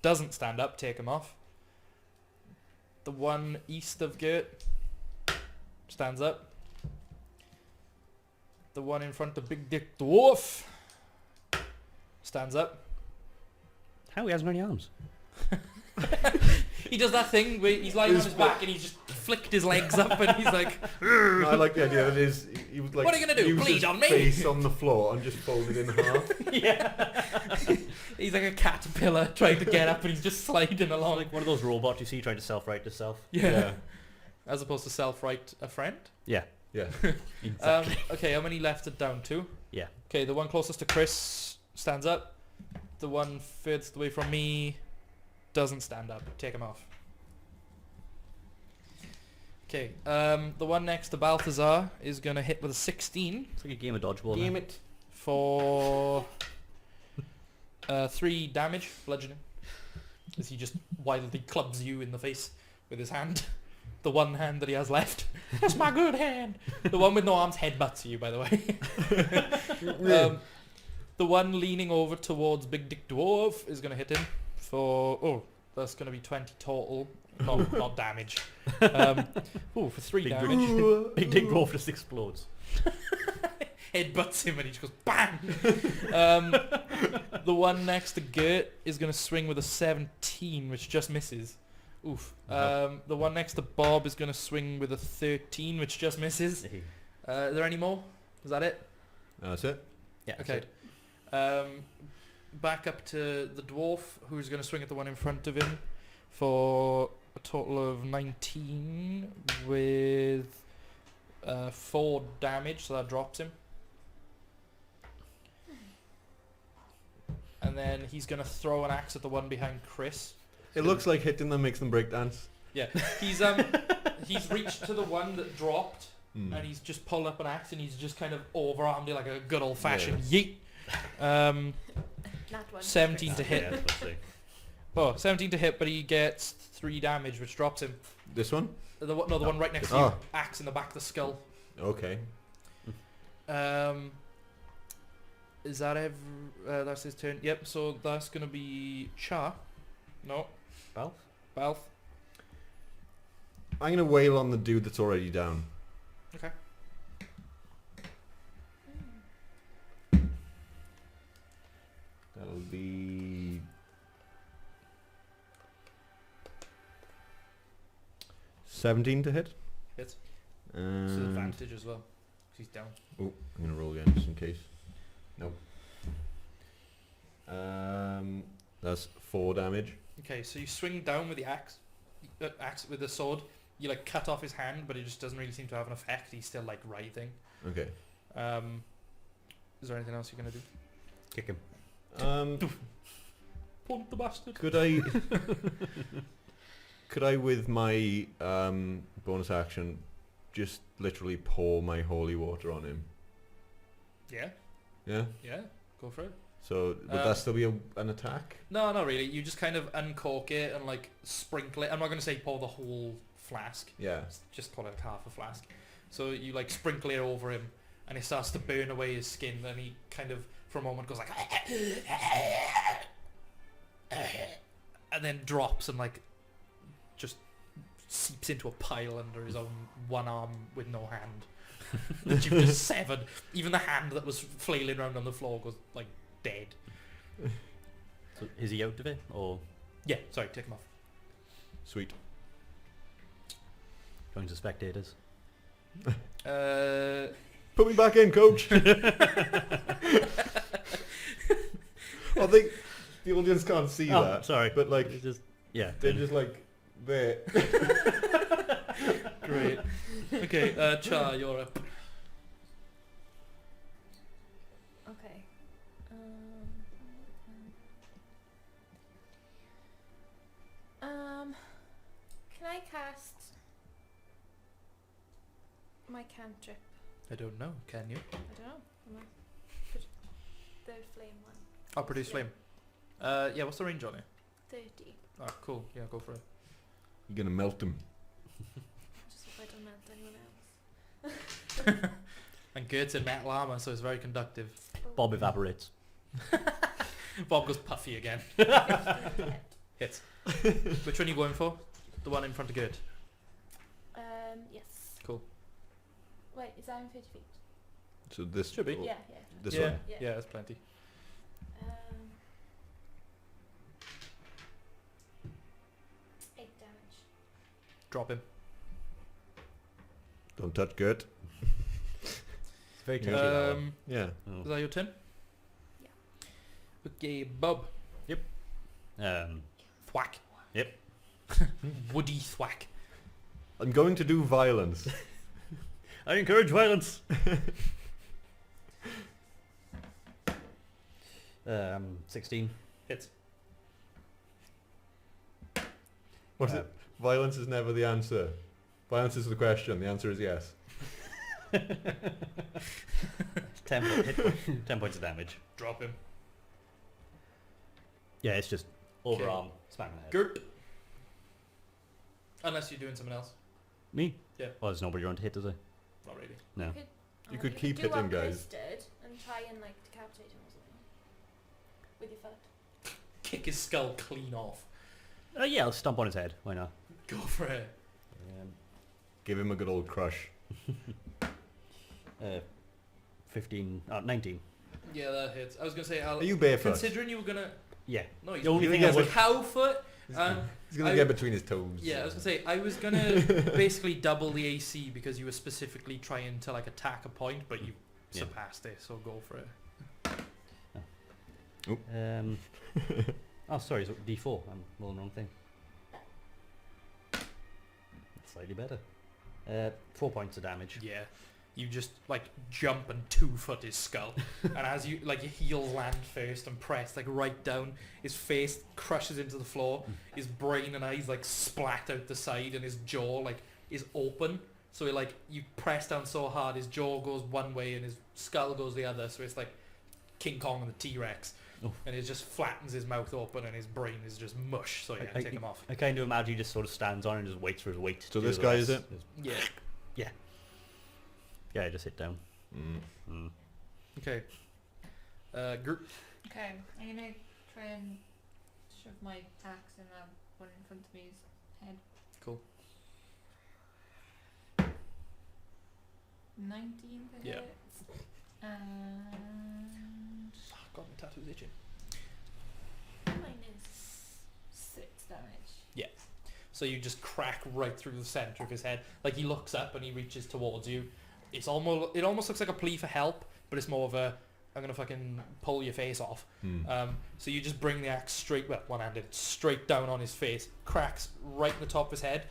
doesn't stand up. Take him off. The one east of Gert stands up. The one in front of Big Dick Dwarf stands up. how he hasn't got any arms? He does that thing where he's lying on his back and he's just flicked his legs up and he's like, No, I like the idea that he would like. What are you gonna do, use bleed his on me? Face on the floor and just fold it in half. he's like a caterpillar trying to get up and he's just sliding along. Like one of those robots you see trying to self-right itself. Yeah. As opposed to self-right a friend. Yeah. Yeah. Exactly. Okay, how many left it down to? Yeah. Okay, the one closest to Chris stands up. The one furthest away from me doesn't stand up. Take him off. Okay, the one next to Balthazar is going to hit with a 16 It's like a game of dodgeball. Damn now. it. for 3 damage, bludgeoning. As he just wildly clubs you in the face with his hand. The one hand that he has left. That's my good hand. The one with no arms headbutts you, by the way. The one leaning over towards Big Dick Dwarf is going to hit him for... Oh, that's going to be 20 total. not damage. Ooh, for 3 Big damage. Big Dick Roll just explodes. Headbutts him and he just goes bang. The one next to Gert is going to swing with a 17, which just misses. Oof. The one next to Bob is going to swing with a 13, which just misses. Are there any more? Is that it? That's it. Yeah. Okay. Back up to the dwarf, who's going to swing at the one in front of him for a total of 19 with 4 damage, so that drops him. And then he's going to throw an axe at the one behind Chris. It looks like hitting them makes them break dance. Yeah, he's reached to the one that dropped, and he's just pulled up an axe and he's just kind of overarmed it like a good old fashioned yeet. Not one. 17 to hit. Yeah, let's see. Oh, 17 to hit, but he gets 3 damage, which drops him. This one? The one right next to you. Axe in the back of the skull. Okay. Is that that's his turn? Yep, so that's going to be Char. No. Balth. I'm gonna wail on the dude that's already down. Okay. That'll be 17 to hit. Hits. And It's an advantage as well. 'Cause he's down. oh, I'm gonna roll again just in case. Nope. That's 4 damage. Okay, so you swing down with the axe with the sword. You like cut off his hand, but it just doesn't really seem to have an effect. He's still like writhing. Okay. Is there anything else you're gonna do? Kick him. Punt the bastard. Could I with my bonus action just literally pour my holy water on him? Yeah, Yeah. yeah. Go for it. So would that still be an attack? No, not really. You just kind of uncork it and like sprinkle it. I'm not gonna say pour the whole flask. Yeah. Just call it half a flask. So you like sprinkle it over him, and it starts to burn away his skin. And he kind of, for a moment, goes like, and then drops and like just seeps into a pile under his own one arm with no hand that you've just severed. Even the hand that was flailing around on the floor goes like dead. So is he out of it, or Yeah, sorry, take him off. Sweet. going to spectators? Put me back in, coach. I think the audience can't see that. Sorry, But like it's just they're just like there. Great. Okay, Char, you're up. Okay. Can I cast my cantrip? I don't know, can you? I don't know. The flame one. I'll produce flame. Yeah, what's the range on it? 30. Oh, cool. Yeah, go for it. You're gonna melt them. Just hope I don't melt anyone else. And Gert's in metal armor, so it's very conductive. Bob evaporates. Bob goes puffy again. Hits. Which one are you going for? The one in front of Gert. Yes. Cool. Wait, is that in 50 feet? So this Should be. Yeah, yeah. This yeah. one. Yeah, that's plenty. 8 damage. Drop him. Don't touch Gert. It's very Yeah. touchy. that one. Yeah. Is that your turn? Yeah. Okay, Bob. Thwack. Yep. Woody thwack. I'm going to do violence. I encourage violence. 16. Hits. What's it? Violence is never the answer. Violence is the question. The answer is yes. 10 points of damage. Drop him. Yeah, it's just overarm, smack in the head. Gert. Unless you're doing something else. Me? Yeah. Well, there's nobody around to hit, is there? Not really. No. You could keep do hitting what guys. Chris did and try and like decapitate him or something. With your foot. Kick his skull clean off. Yeah, I'll stomp on his head. Why not? Go for it. Give him a good old crush. 19. Yeah, that hits. I was gonna say, Are you barefoot? considering you were gonna... Yeah. No, he's The only You're thing gonna I get would... cowfoot. He's gonna I- get between his toes. Yeah, I was gonna say, I was gonna basically double the AC because you were specifically trying to like attack a point, but you Yeah. surpassed it, so go for it. Oh, sorry, it's D4. I'm rolling the wrong thing. Slightly better. 4 points of damage. Yeah. You just like jump and 2-foot his skull, and as you like your heels land first and press like right down, his face crushes into the floor, his brain and eyes like splat out the side, and his jaw like is open. So like you press down so hard, his jaw goes one way and his skull goes the other. So it's like King Kong and the T-Rex, and it just flattens his mouth open, and his brain is just mush. So yeah, take him off. I kind of imagine he just sort of stands on and just waits for his weight. So to this do guy the is rest. Yeah. Yeah, just hit down. Okay. Group. Okay, I'm gonna try and shove my axe in one in front of me's head. Cool. 19 to Yeah. hit. And God, my tattoo's itching. minus 6 damage. So you just crack right through the center of his head. Like he looks up and he reaches towards you. It almost looks like a plea for help, but it's more of a I'm gonna fucking pull your face off. So you just bring the axe straight, well, one-handed, straight down on his face, cracks right in the top of his head.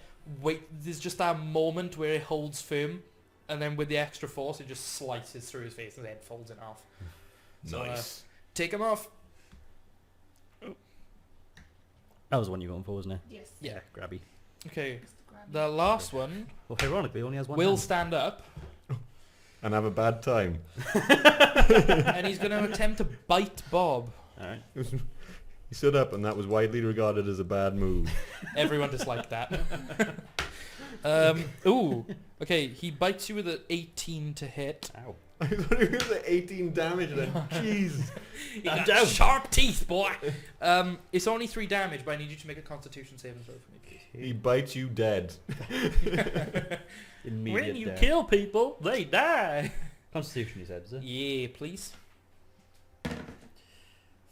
Wait, there's just that moment where it holds firm, and then with the extra force, it just slices through his face and his head folds in half. So, Nice. take him off. That was the one you were going for, wasn't it? Yes. Yeah. Grabby. Okay, Just to grab the last one Well, ironically, he only has one will hand. stand up, And have a bad time. and he's gonna attempt to bite Bob. Alright. He stood up, and that was widely regarded as a bad move. Everyone disliked that. Ooh. Okay, he bites you with an 18 to hit. Ow. I thought he was at 18 damage, and then jeez. He got sharp teeth, boy. It's only 3 damage, but I need you to make a Constitution saving throw for me, please. He bites you dead. Immediate When you death. kill people, they die. Constitution, you said, is it? Yeah, please.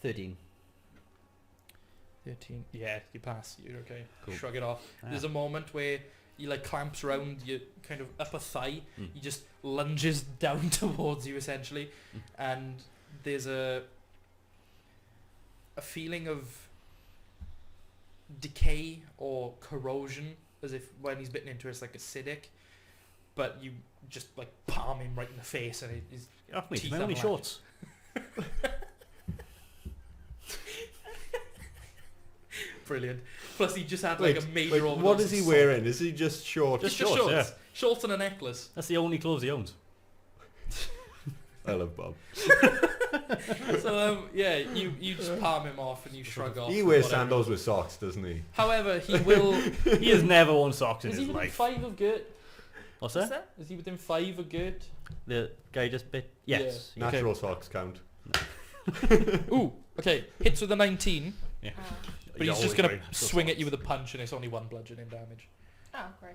13. 13. Yeah, you pass. You're okay. Cool. Shrug it off. Ah. There's a moment where he like clamps around your kind of upper thigh. Mm. He just lunges down towards you essentially, and there's a feeling of decay or corrosion, as if when he's bitten into it's like acidic, but you just like palm him right in the face, and he's Get off me, it's Teeth my only unlatched. shorts. brilliant. Plus he just had like a major Wait, overdose what of is he salt. wearing? Is he just short? Just shorts, shorts. yeah. Shorts and a necklace. That's the only clothes he owns. I love Bob. So yeah, you just palm him off and you shrug off. He wears whatever. sandals with socks, doesn't he? However, he will. He has never worn socks in Is his he within life. 5 of good? What's What's that? that? Is he within 5 of good? The guy just bit. Yes. Yeah. Natural socks count. Ooh, okay. Hits with a 19, Yeah. but he's just gonna swing at you with a punch, and it's only 1 bludgeoning damage. Oh, great.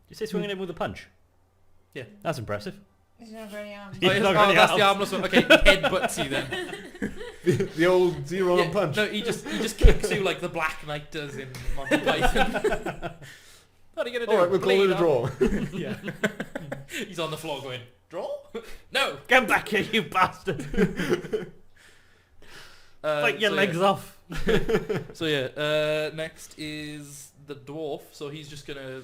You say swinging him with a punch? Yeah. That's impressive. He's not very armed. He's Oh, not got any that's the arms. armless one. Okay, headbutts you then. The old zero Yeah, on punch. No, he just kicks you like the Black Knight does in Monty Python. What are you gonna do? All right, we'll call it a Bleed draw. on? Yeah. He's on the floor going, draw? No. Get back here, you bastard! Fight your so legs yeah. off. So yeah, next is the dwarf. So he's just gonna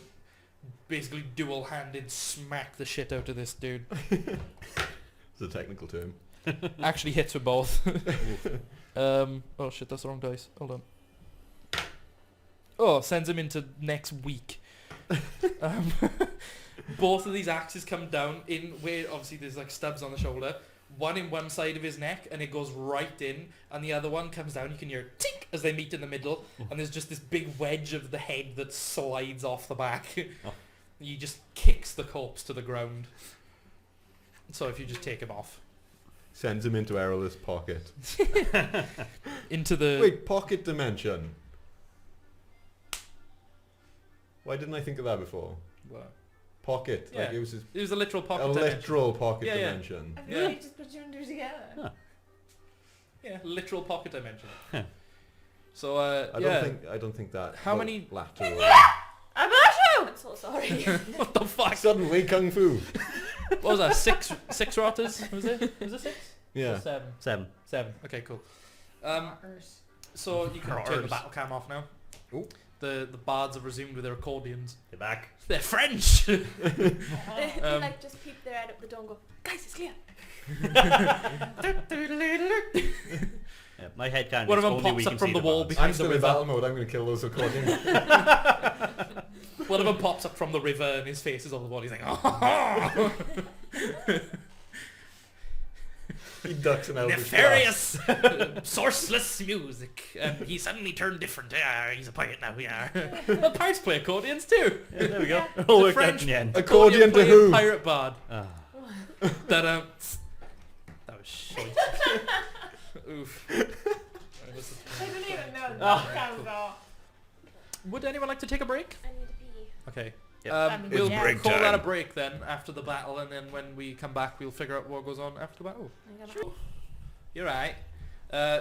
basically dual-handed smack the shit out of this dude. It's a technical term. Actually hits with both. Oh shit, that's the wrong dice. Hold on. Oh, sends him into next week. Both of these axes come down in where obviously there's like stubs on the shoulder. One in one side of his neck and it goes right in, and the other one comes down. You can hear tink as they meet in the middle, and there's just this big wedge of the head that slides off the back. Oh. He just kicks the corpse to the ground. So if you just take him off Sends him into Errol's pocket. into the Wait, pocket dimension. Why didn't I think of that before? What? Pocket. Like Yeah. it was his, It was a literal pocket a dimension. literal pocket Yeah, yeah. dimension. I feel like you just put two and two together. Huh. Yeah, literal pocket dimension. Huh. So I yeah. don't think that. How many- lateral? I'm not I'm so sorry. What the fuck? Suddenly kung fu. What was that? Six rotters? Was it? Was it 6? Yeah. Or 7. 7. 7. Okay, cool. So you can turn the Rotters. battle cam off now. Ooh. The bards have resumed with their accordions. They're back. They're French. They Um, like just peep their head up the door and go, guys, it's clear. Yeah, my head can't. One of them only we pops can up from see the wall bards. behind I'm still the in river. battle mode. I'm going to kill those accordions. One of them pops up from the river and his face is on the wall. He's like, oh, He ducks an Elvish nefarious, sourceless music. And he suddenly turned different. Yeah, he's a pirate now. Yeah. Well, pirates play accordions too. Yeah, there we go. The All worked French- out in the end. Accordion to playing who? Pirate bard. Ah. That was shite. Oof. Right, listen. I don't even know. Oh. Cool. Would anyone like to take a break? I need to pee. Okay. Yep. I mean, We'll yeah. break call that a time. break then after the battle, and then when we come back, we'll figure out what goes on after the battle. You're right.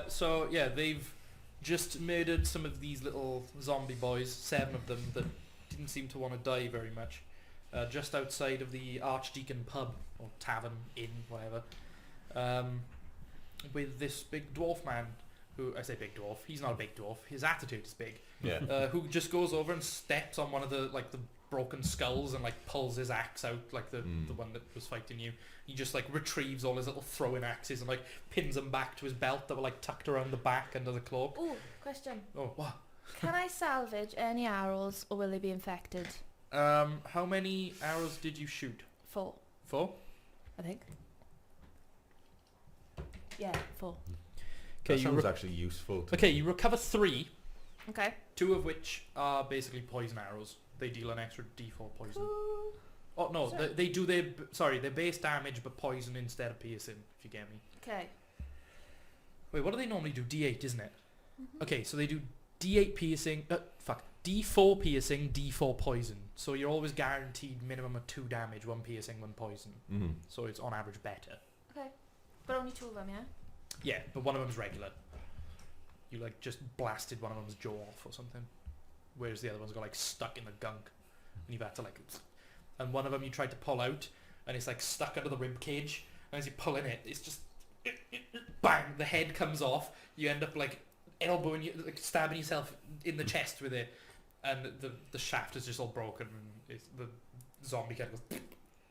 So yeah, they've just murdered some of these little zombie boys, 7 of them that didn't seem to want to die very much, just outside of the Archdeacon pub or tavern, inn, whatever, with this big dwarf man. Who I say big dwarf? He's not a big dwarf. His attitude is big. Yeah. Who just goes over and steps on one of the broken skulls and pulls his axe out, the one that was fighting you. He just retrieves all his little throwing axes and pins them back to his belt that were tucked around the back under the cloak. Ooh, question. Oh, what? Can I salvage any arrows or will they be infected? How many arrows did you shoot? 4, 4? I think. Yeah, 4. That sounds actually useful. To Okay, you recover 3, Okay. 2 of which are basically poison arrows. They deal an extra d4 poison. Oh no, Sorry. they do their base damage but poison instead of piercing, if you get me. Okay. Wait, what do they normally do? D8, isn't it? Okay, so they do D8 piercing, D4 piercing, D4 poison. So you're always guaranteed minimum of 2 damage, 1 piercing, 1 poison. Mhm. So it's on average better. Okay. But only 2 of them, yeah? Yeah, but one of them's regular. You just blasted one of them's jaw off or something. Whereas the other one's got stuck in the gunk. And you've had to and one of them you tried to pull out and it's stuck under the rib cage. And as you pull in it, it's just bang, the head comes off. You end up elbowing you, stabbing yourself in the chest with it, and the shaft is just all broken, and the zombie kind of goes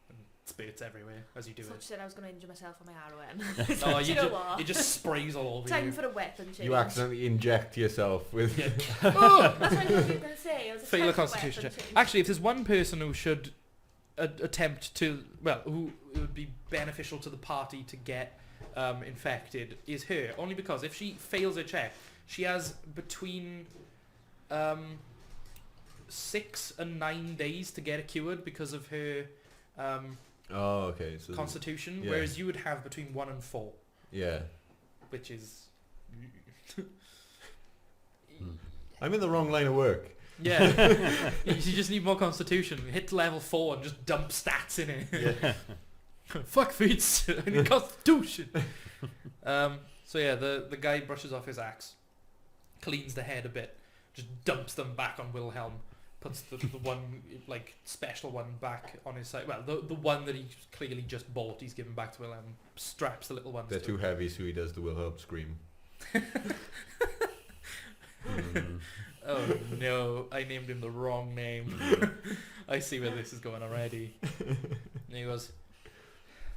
and spits everywhere as you do Such it. said I was going to injure myself on my arrow end. No, Do you know what? it just sprays all over Time you. for a weapon change. You accidentally inject yourself with. Yeah. Oh, that's what I thought you were going to say. It was a Fail time a for constitution weapon check. change. Actually, if there's one person who should attempt to, who it would be beneficial to the party to get infected, is her. Only because if she fails her check, she has between 6 and 9 days to get it cured because of her Oh, okay. So constitution, yeah. whereas you would have between 1 and 4, yeah, which is... I'm in the wrong line of work. Yeah, you just need more constitution. Hit level 4 and just dump stats in it. Yeah. Fuck feats. I need constitution. So yeah, the guy brushes off his axe, cleans the head a bit, just dumps them back on Wilhelm, puts the one special one back on his side. Well, the one that he clearly just bought, he's given back to Wilhelm. Straps the little ones. They're to too him. heavy, so he does the Wilhelm scream. Oh no, I named him the wrong name. I see where this is going already. And he goes,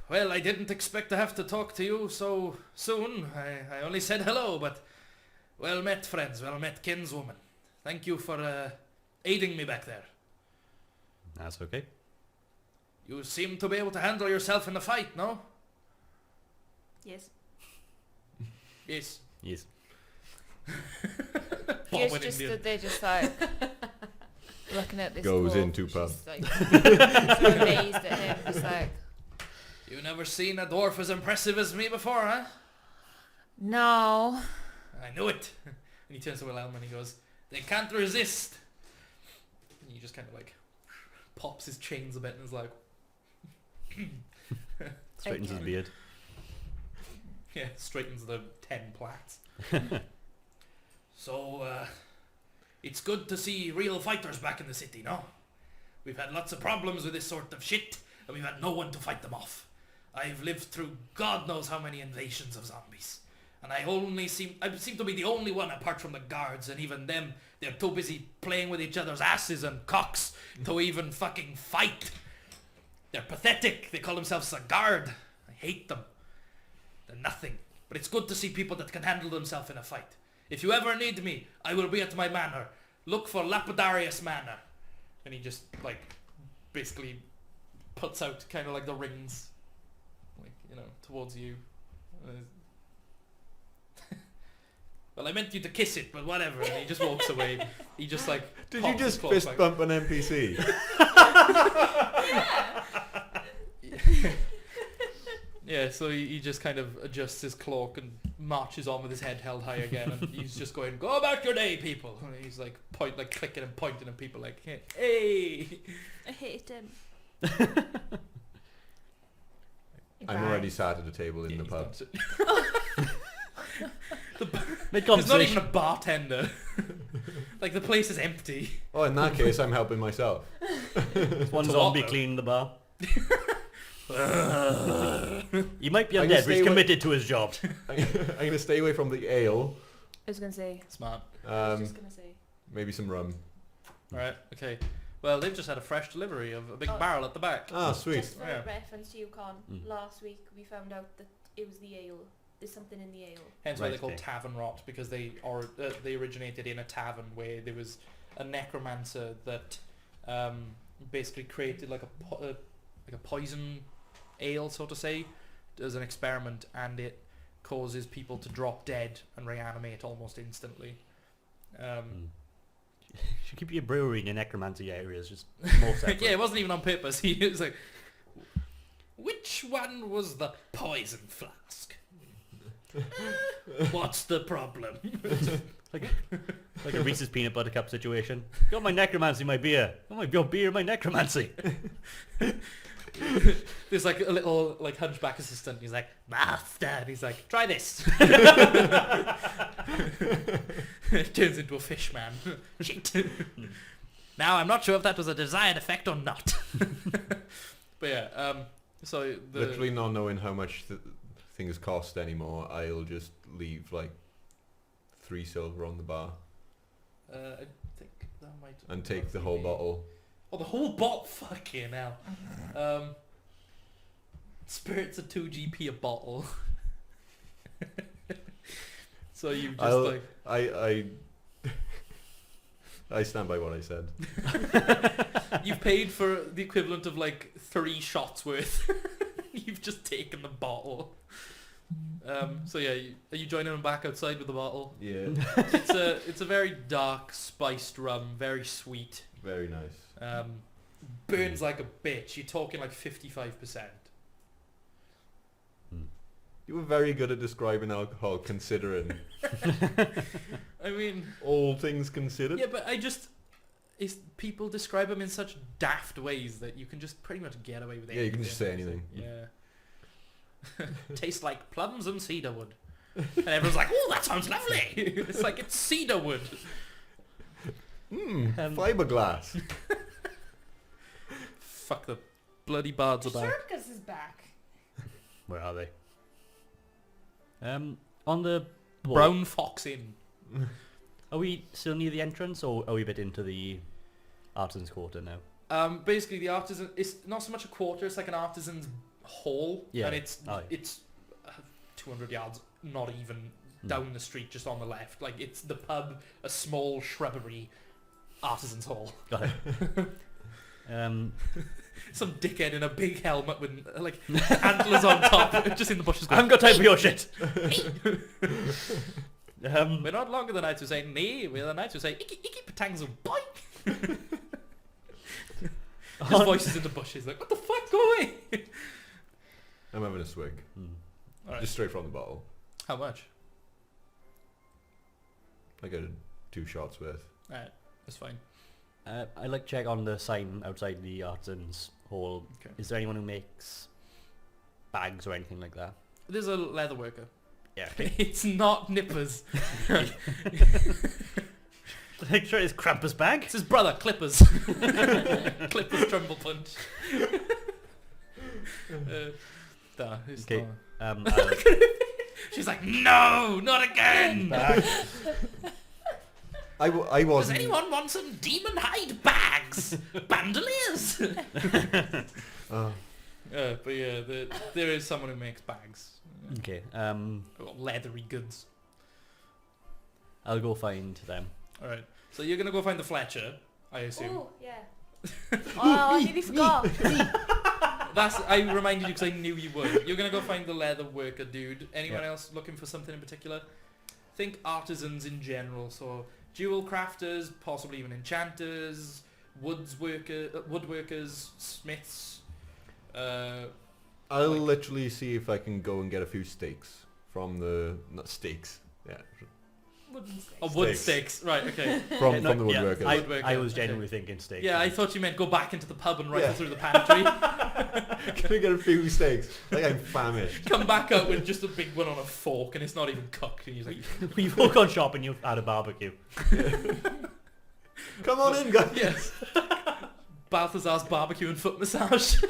well, I didn't expect to have to talk to you so soon. I only said hello, but well met, friends, well met, kinswoman. Thank you for aiding me back there. That's okay. You seem to be able to handle yourself in the fight, no? Yes. Yes. Yes. He's Bobbing just Indian. stood there just looking at this Goes dwarf, into pub. just, just amazed at him, just You never seen a dwarf as impressive as me before, huh? no. I knew it. And he turns to Wilhelm and he goes, they can't resist. And he just kind of like pops his chains a bit and is like, Straightens his Okay. beard. yeah, straightens the 10 plaits. So, it's good to see real fighters back in the city, no? We've had lots of problems with this sort of shit, and we've had no one to fight them off. I've lived through God knows how many invasions of zombies. And I seem to be the only one apart from the guards, and even them, they're too busy playing with each other's asses and cocks to even fucking fight. They're pathetic. They call themselves a guard. I hate them. They're nothing. But it's good to see people that can handle themselves in a fight. If you ever need me, I will be at my manor. Look for Lapidarius Manor. And he just, like, basically puts out kind of like the rings, like, you know, towards you. Well, I meant you to kiss it, but whatever. And he just walks away. He just, like, Did you pops his just cloak fist back. bump an NPC? Yeah, so he just kind of adjusts his cloak and marches on with his head held high again, and he's just going, "Go about your day, people." And he's like clicking and pointing at people like, "Hey." I hate him. I'm already sat at a table in Yeah, the he's pub. done it. Make There's not even conversation. a bartender. Like, the place is empty. Oh, in that case, I'm helping myself. One To zombie what, though? cleaning the bar. He might be I'm gonna undead, but stay he's away- committed to his job. I'm going to stay away from the ale. I was gonna say. Smart. I was just gonna say. Maybe some rum. Right, okay. Well, they've just had a fresh delivery of a big Oh. barrel at the back. Ah, sweet. Just for Yeah. reference to you, Con. Mm. Last week we found out that it was the ale. There's something in the ale. Hence why Right, they're called okay. tavern rot, because they originated in a tavern where there was a necromancer that basically created like a poison ale, so to say, as an experiment, and it causes people to drop dead and reanimate almost instantly. Should keep your brewery in your necromancy areas, just more separate. Yeah, it wasn't even on purpose. He was like, "Which one was the poison flask? What's the problem?" Like a Reese's peanut butter cup situation. Got my necromancy in my beer. Got your beer in my necromancy. There's like a little like hunchback assistant. He's like, "Master," and he's like, "Try this." It turns into a fish man. Shit. Now I'm not sure if that was a desired effect or not. But yeah, so the Literally not knowing how much things cost anymore, I'll just leave like 3 silver on the bar I think that might and take the roughly whole be- bottle. Oh, the whole bottle. Fucking hell. Spirits are 2 GP a bottle. So you just I'll- like I stand by what I said. you've paid for the equivalent of like 3 shots worth. You've just taken the bottle. So yeah, are you joining them back outside with the bottle? Yeah, It's a very dark, spiced rum, very sweet. very nice. Burns like a bitch. You're talking like 55%. You were very good at describing alcohol, considering I mean, all things considered. yeah, but people describe them in such daft ways that you can just pretty much get away with it. Yeah, you can just say anything. Yeah. Tastes like plums and cedarwood. And everyone's like, "Oh, that sounds lovely." It's like, it's cedarwood. Fiberglass. Fuck, the bloody bards are back. Circus is back. Where are they? On the wall. Brown Fox Inn. Are we still near the entrance, or are we a bit into the artisans' quarter now? Basically, the artisan, it's not so much a quarter, it's like an artisan's hall. Yeah. And it's Oh, yeah. it's 200 yards, not even down the street, just on the left. Like, it's the pub, a small shrubbery, artisan's hall. Got it. Some dickhead in a big helmet with like antlers on top, just in the bushes I going, haven't got time for your shit. "We're not longer the knights who say nee, we're the knights who say icky icky patangs and boink." His voice is in the bushes, like, "What the fuck, go away." I'm having a swig. Alright. Just straight from the bottle. How much? I got 2 shots worth. Alright, that's fine. I like to check on the sign outside the artisan's hall. Okay. Is there anyone who makes bags or anything like that? There's a leather worker. Yeah. It's not Nippers. Like, sure, it's Krampus bag. It's his brother, Clippers. Clippers Trumbull Punch. It's Okay. not. She's like, no, not again. I Does wasn't. anyone want some demon hide bags? Bandoliers. But yeah, there is someone who makes bags. Okay. Leathery goods. I'll go find them. Alright. So you're gonna go find the Fletcher, I assume. Oh, yeah. Oh, I nearly forgot. I reminded you because I knew you would. You're gonna go find the leather worker dude. Anyone Yep. else looking for something in particular? Think artisans in general. So jewel crafters, possibly even enchanters, woodworkers, smiths. I'll literally see if I can go and get a few steaks from the not steaks. Yeah, Wooden sticks. Oh, wood Steaks. sticks. Right. Okay. from No, the yeah, woodworkers. I was Okay. genuinely thinking steak. Yeah, I thought you meant go back into the pub and rifle Yeah. through the pantry. Can I get a few steaks? Like I'm famished. Come back out with just a big one on a fork and it's not even cooked. And he's like, We walk on shop and you've had a barbecue. Come on in, guys. yes. Balthazar's barbecue and foot massage.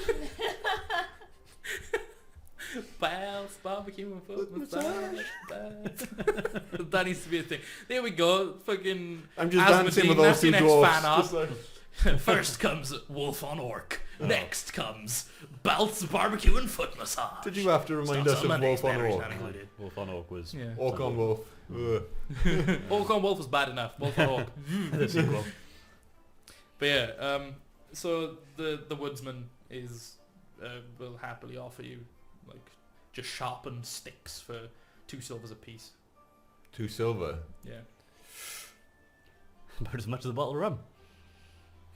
Bal's barbecue and foot massage. That needs to be a thing. There we go. Fucking I'm just Asmodee, dancing with that's those your two next dwarfs. fan art. Just like, First comes Wolf on Orc. Oh. Next comes Balth's barbecue and foot massage. did you have to remind Not us so of many Wolf on berries Orc? not included. Wolf on Oak was Yeah. Orc on Wolf. Ugh. Orc on Wolf was bad enough. Wolf on Orc. the sequel. But yeah, so the woodsman is will happily offer you like just sharpened sticks for 2 silvers apiece. 2 silver. Yeah. About as much as a bottle of rum.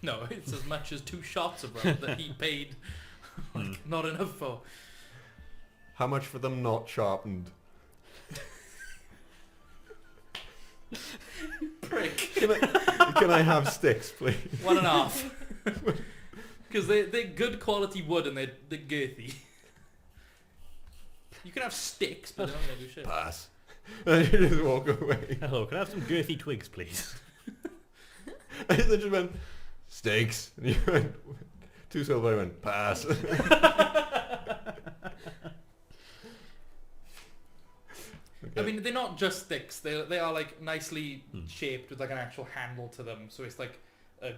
No, it's as much as 2 shots of rum that he paid like, not enough for. How much for them not sharpened? Prick. Can I have sticks, please? 1.5. Because they're good quality wood and they're girthy. You can have sticks, but they're not gonna do shit. Pass. And you just walk away. Hello, can I have some girthy twigs, please? I just went, steaks. And you went, 2 silver. I went, pass. I Okay. mean, they're not just sticks. They are like nicely shaped with like an actual handle to them. So it's like a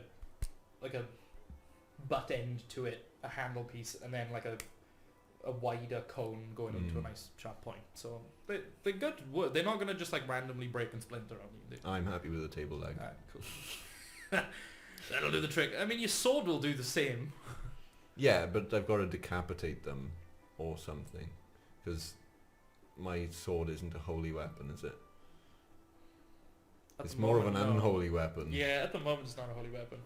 butt end to it, a handle piece, and then like a wider cone going into a nice sharp point. So they're good wood. They're not gonna just like randomly break and splinter on you. I'm happy with the table leg. Alright, cool. That'll do the trick. I mean, your sword will do the same. Yeah, but I've got to decapitate them or something. Because my sword isn't a holy weapon, is it? At It's the more of an moment, no. unholy weapon. Yeah, at the moment it's not a holy weapon.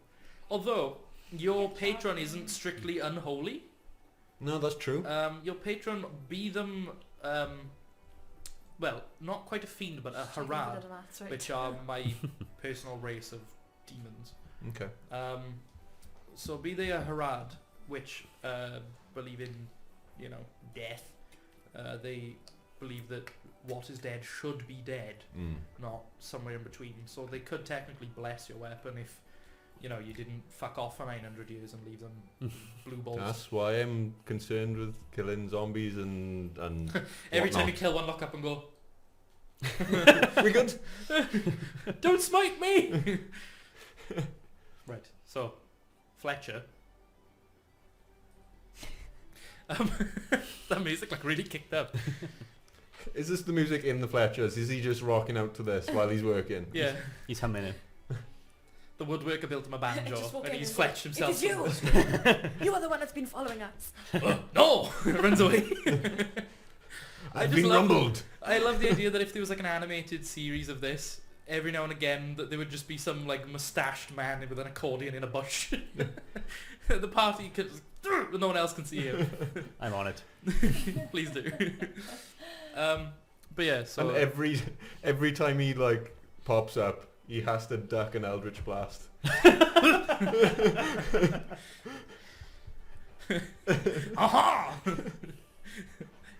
Although your patron isn't strictly unholy. No, that's true. Your patron be them, well, not quite a fiend, but a Harad, That's right. which are my personal race of demons. Okay. So be they a Harad, which believe in, death. They believe that what is dead should be dead, not somewhere in between. So they could technically bless your weapon if, you didn't fuck off for 900 years and leave them blue balls. That's why I'm concerned with killing zombies and Every time you whatnot. kill one, look up and go, We good? don't smite me! Right, so, Fletcher. That music like really kicked up. Is this the music in the Fletchers? Is he just rocking out to this while he's working? Yeah, He's humming it. the woodworker built him a Just banjo walk and in he's and Fletched say, himself. "It is you! You are the one that's been following us." No! Runs away. I I've just been love- rumbled. I love the idea that if there was like an animated series of this, every now and again that there would just be some like mustached man with an accordion in a bush. The party could just, no one else can see him. I'm on it. Please do. But yeah, so And every time he like pops up, he has to duck an Eldritch Blast. Aha!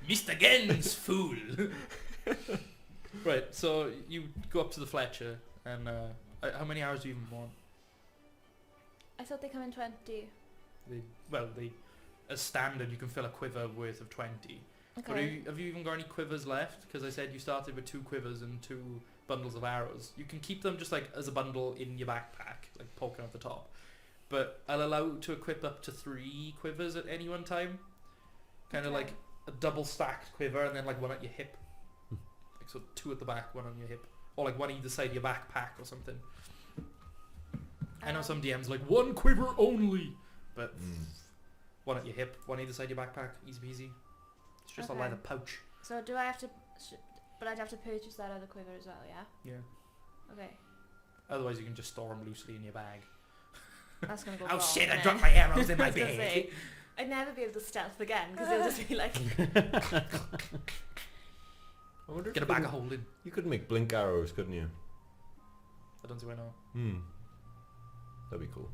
Missed again, fool. Right, so you go up to the Fletcher, and how many arrows do you even want? I thought they come in 20. As standard, you can fill a quiver worth of 20. But Okay. have you even got any quivers left? Because I said you started with 2 quivers and 2 bundles of arrows. You can keep them just like as a bundle in your backpack, like poking at the top. But I'll allow you to equip up to 3 quivers at any one time. Kind of Okay. like a double stacked quiver and then like one at your hip. Like so 2 at the back, 1 on your hip. Or like 1 either side of your backpack or something. I know some DMs like 1 quiver only. But 1 at your hip, 1 either side of your backpack, easy peasy. It's just a Okay. leather pouch. So do I have to... but I'd have to purchase that other quiver as well, yeah? Yeah. Okay. Otherwise you can just store them loosely in your bag. That's gonna go Oh wrong, shit, I then. dropped my arrows in I my was gonna bag. say, I'd never be able to stealth again because they'll just be like, I wonder if Get a you bag could- of holding. You could make blink arrows, couldn't you? I don't see why not. That'd be cool.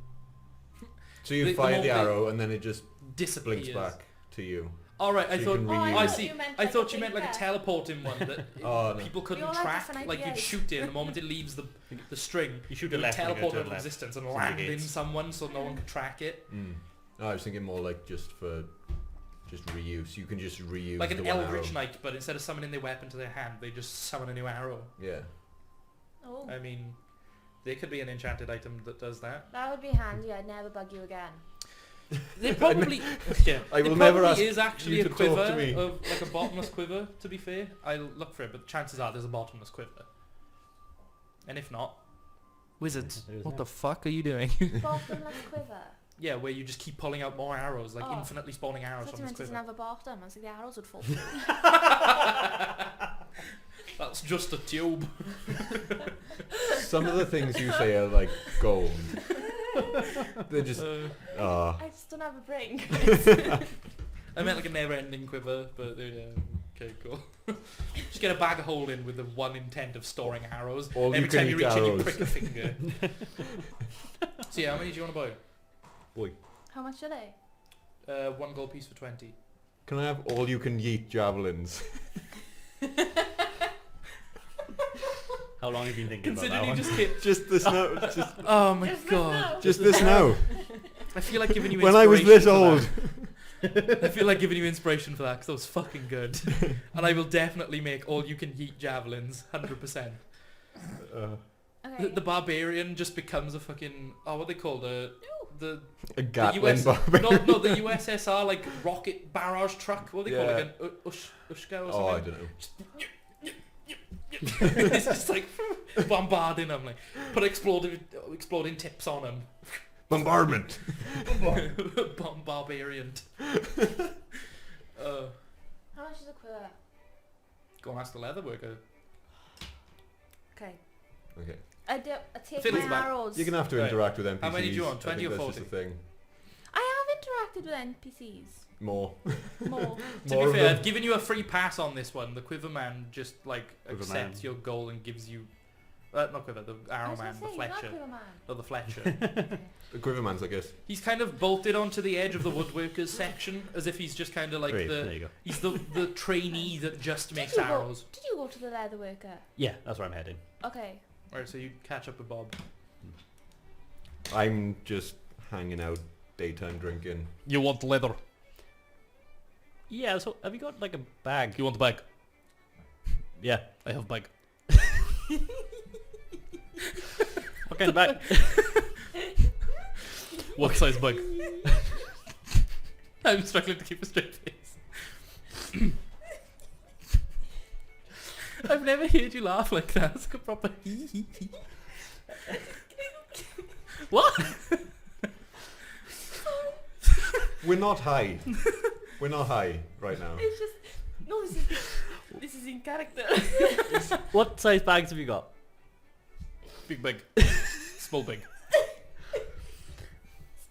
So you The fire the moment they arrow and then it just Disappears. blinks back to you. Alright, So I you thought... can oh, I, reuse I it. thought see. you meant I like thought a you meant like a blinker. teleporting one that Oh, no. people couldn't all have track. different Like you'd ideas. shoot it and the moment it leaves the string, You shoot you it would left and it teleport goes out to of the left. existence and It's land in negates. someone so no one could track it. No, I was thinking more like just reuse. You can just reuse Like the an one Eldritch arrow. Knight, but instead of summoning their weapon to their hand, they just summon a new arrow. Yeah. oh, I mean, there could be an enchanted item that does that. that would be handy. I'd never bug you again. There probably, yeah, I will there never probably ask is actually you a to talk quiver to me. of like a bottomless quiver. To be fair, I'll look for it, but chances are there's a bottomless quiver. And if not, wizards, There's what that. the fuck are you doing? Bottomless quiver. Yeah, where you just keep pulling out more arrows, like Oh. infinitely spawning I arrows thought from you this meant it quiver. didn't have a bottom. I was like, the arrows would fall. That's just a tube. Some of the things you say are like gold. They're just I just don't have a brain. I meant like a never-ending quiver, but okay, cool. Just get a bag of holding with the one intent of storing arrows. All Every you can time you eat reach in, you arrows. prick a finger. So yeah, how many do you want to buy? How much are they? 1 gold piece for 20. Can I have all you can yeet javelins? How long have you been thinking about Considering that you one? just hit. Just this now. Just, Oh my Just this god. now. just this now. I feel like giving you When I was this inspiration for old. that. I feel like giving you inspiration for that because that was fucking good. And I will definitely make all you can yeet javelins, 100%. Okay. The barbarian just becomes a fucking what are they called? The A Gatling US barbarian. no, the USSR like rocket barrage truck. What do they call it? Yeah. Like an Ushka or Oh, I something. don't know. It's just like bombarding them, like put exploding tips on them. Bombardment. Barbarian. How much is a quiver? Go and ask the leather worker. Okay. Okay. I take Fiddles my back. arrows. You're gonna have to Right. interact with NPCs. How many do you want, I 20 think or that's just 40? a thing. I have interacted with NPCs. More. More. To More be of fair, them. I've given you a free pass on this one. The Quiver Man just like Quiver accepts Man. your goal and gives you not Quiver, the I Arrow was Man, gonna the say, you're not Fletcher. Quiver Man. No, the Fletcher. Okay. The Quivermans, I guess. He's kind of bolted onto the edge of the woodworkers section as if he's just kind of like Great, there you go. he's the trainee that just makes you go- arrows. Did you go to the leather worker? Yeah, that's where I'm heading. Okay. Alright, so you catch up with Bob. I'm just hanging out, daytime drinking. You want leather? Yeah, so have you got like a bag? You want the bag? Yeah. I have a bag. What kind of bag? What size bag? I'm struggling to keep a straight face. I've never heard you laugh like that. It's like a proper hee hee hee. What? We're not high. We're not high right now. It's just no. This is in character. What size bags have you got? Big bag. Small bag.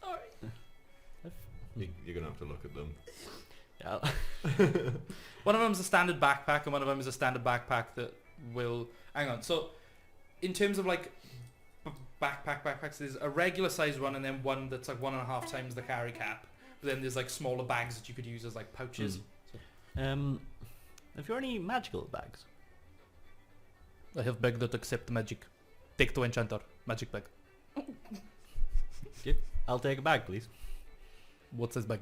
Sorry. You're gonna have to look at them. Yeah. One of them's a standard backpack and one of them is a standard backpack that will... Hang on. So, in terms of like backpacks. There's a regular sized one and then one that's like 1.5 times the carry cap. But then there's like smaller bags that you could use as like pouches. Have you got any magical bags? I have bag that accept magic. Take to enchanter. Magic bag. I'll take a bag, please. What's this bag?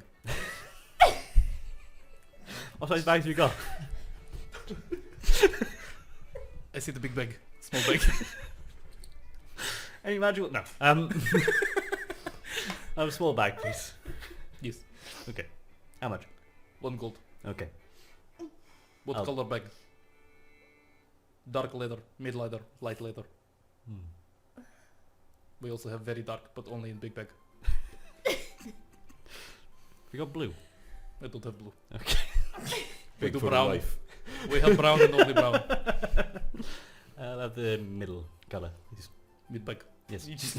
What size bags have you got? I see the big bag. Small bag. Any magical? No. I have a small bag, please. Yes. Okay. How much? 1 gold. Okay. What I'll- color bag? Dark leather, mid leather, light leather. We also have very dark, but only in big bag. You got blue. I don't have blue. Okay. We Big do for brown. life. We have brown and only brown. I'll have the middle colour. please. Mid bag. Yes. You just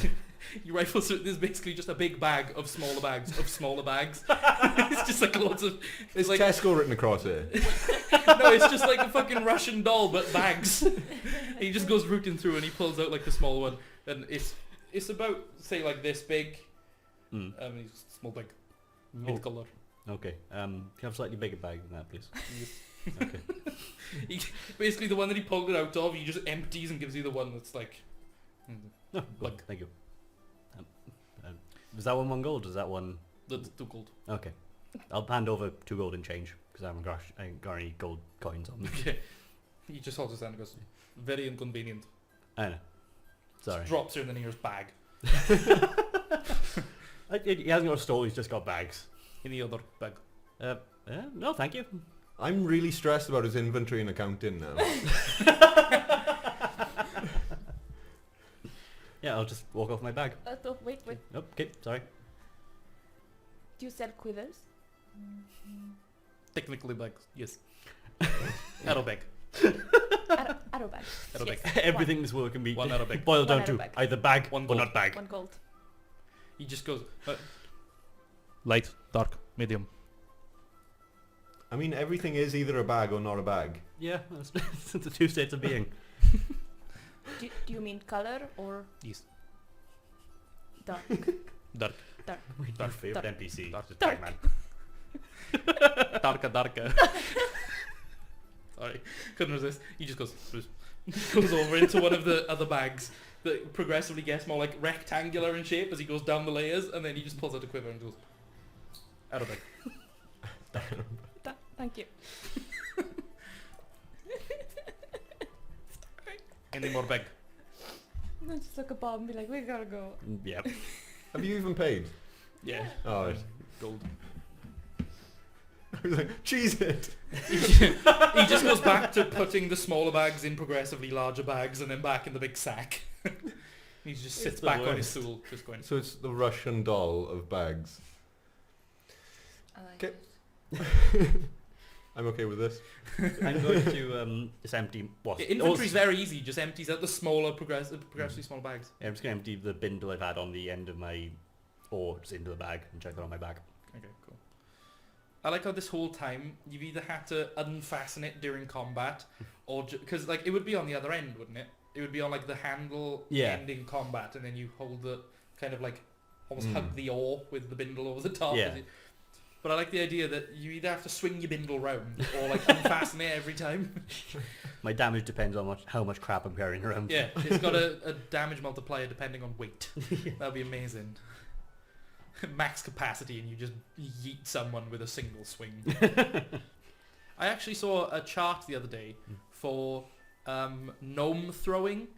you rifle through. There's basically just a big bag of smaller bags of smaller bags. It's just like lots of. Is like Tesco written across here? no, it's just like a fucking Russian doll, but bags. He just goes rooting through and he pulls out like the small one, and it's about say like this big. It's small bag, mid color. Okay. Can you have a slightly bigger bag than that, please? Okay. Basically, the one that he pulled it out of, he just empties and gives you the one that's like. No, cool. Like- Thank you. Was that one gold? Or is that one? That's 2 gold. Okay. I'll hand over 2 gold in change because I ain't got any gold coins on me. Okay. He just holds his hand and goes, very inconvenient. I know. Sorry. Just drops her in the nearest bag. He hasn't got a stall. He's just got bags. In the other bag. No, thank you. I'm really stressed about his inventory and accounting now. Yeah, I'll just walk off my bag. Wait. Oh, okay, sorry. Do you sell quivers? Technically bag, yes. Arrow bag. Arrow bag. Arrow Yes. bag. Everything in this world can be 1 arrow bag. boiled One down arrow to bag. either bag One or gold. not bag. 1 gold. He just goes, light, dark, medium. I mean, everything is either a bag or not a bag. Yeah, that's the 2 states of being. Do you mean color or Yes. dark? Dark. Our favourite Dark. NPC. Dark. Just Tag Man. Darker. Sorry, couldn't resist. He just goes over into one of the other bags that progressively gets more like rectangular in shape as he goes down the layers, and then he just pulls out a quiver and goes, arrow bag. Thank you. Any more bag? No, just look at Bob and be like, we gotta go. Yeah. Have you even paid? Yeah. Oh, right. Gold. I was like, cheese it! He just goes back to putting the smaller bags in progressively larger bags and then back in the big sack. He just sits It's the back on his worst. stool, just going. So it's the Russian doll of bags. I like Okay. it. I'm okay with this. I'm going to just empty. What? Inventory's very easy, just empties out the smaller, progressively smaller bags. Yeah, I'm just going to empty the bindle I've had on the end of my ore just into the bag and check that on my bag. Okay, cool. I like how this whole time you've either had to unfasten it during combat, or because like it would be on the other end, wouldn't it? It would be on like the handle Yeah. ending combat, and then you hold the kind of like almost hug the ore with the bindle over the top. Yeah. But I like the idea that you either have to swing your bindle round or like unfasten it every time. My damage depends on how much crap I'm carrying around. Yeah, it's got a damage multiplier depending on weight. That'd be amazing. Max capacity and you just yeet someone with a single swing. I actually saw a chart the other day for gnome throwing,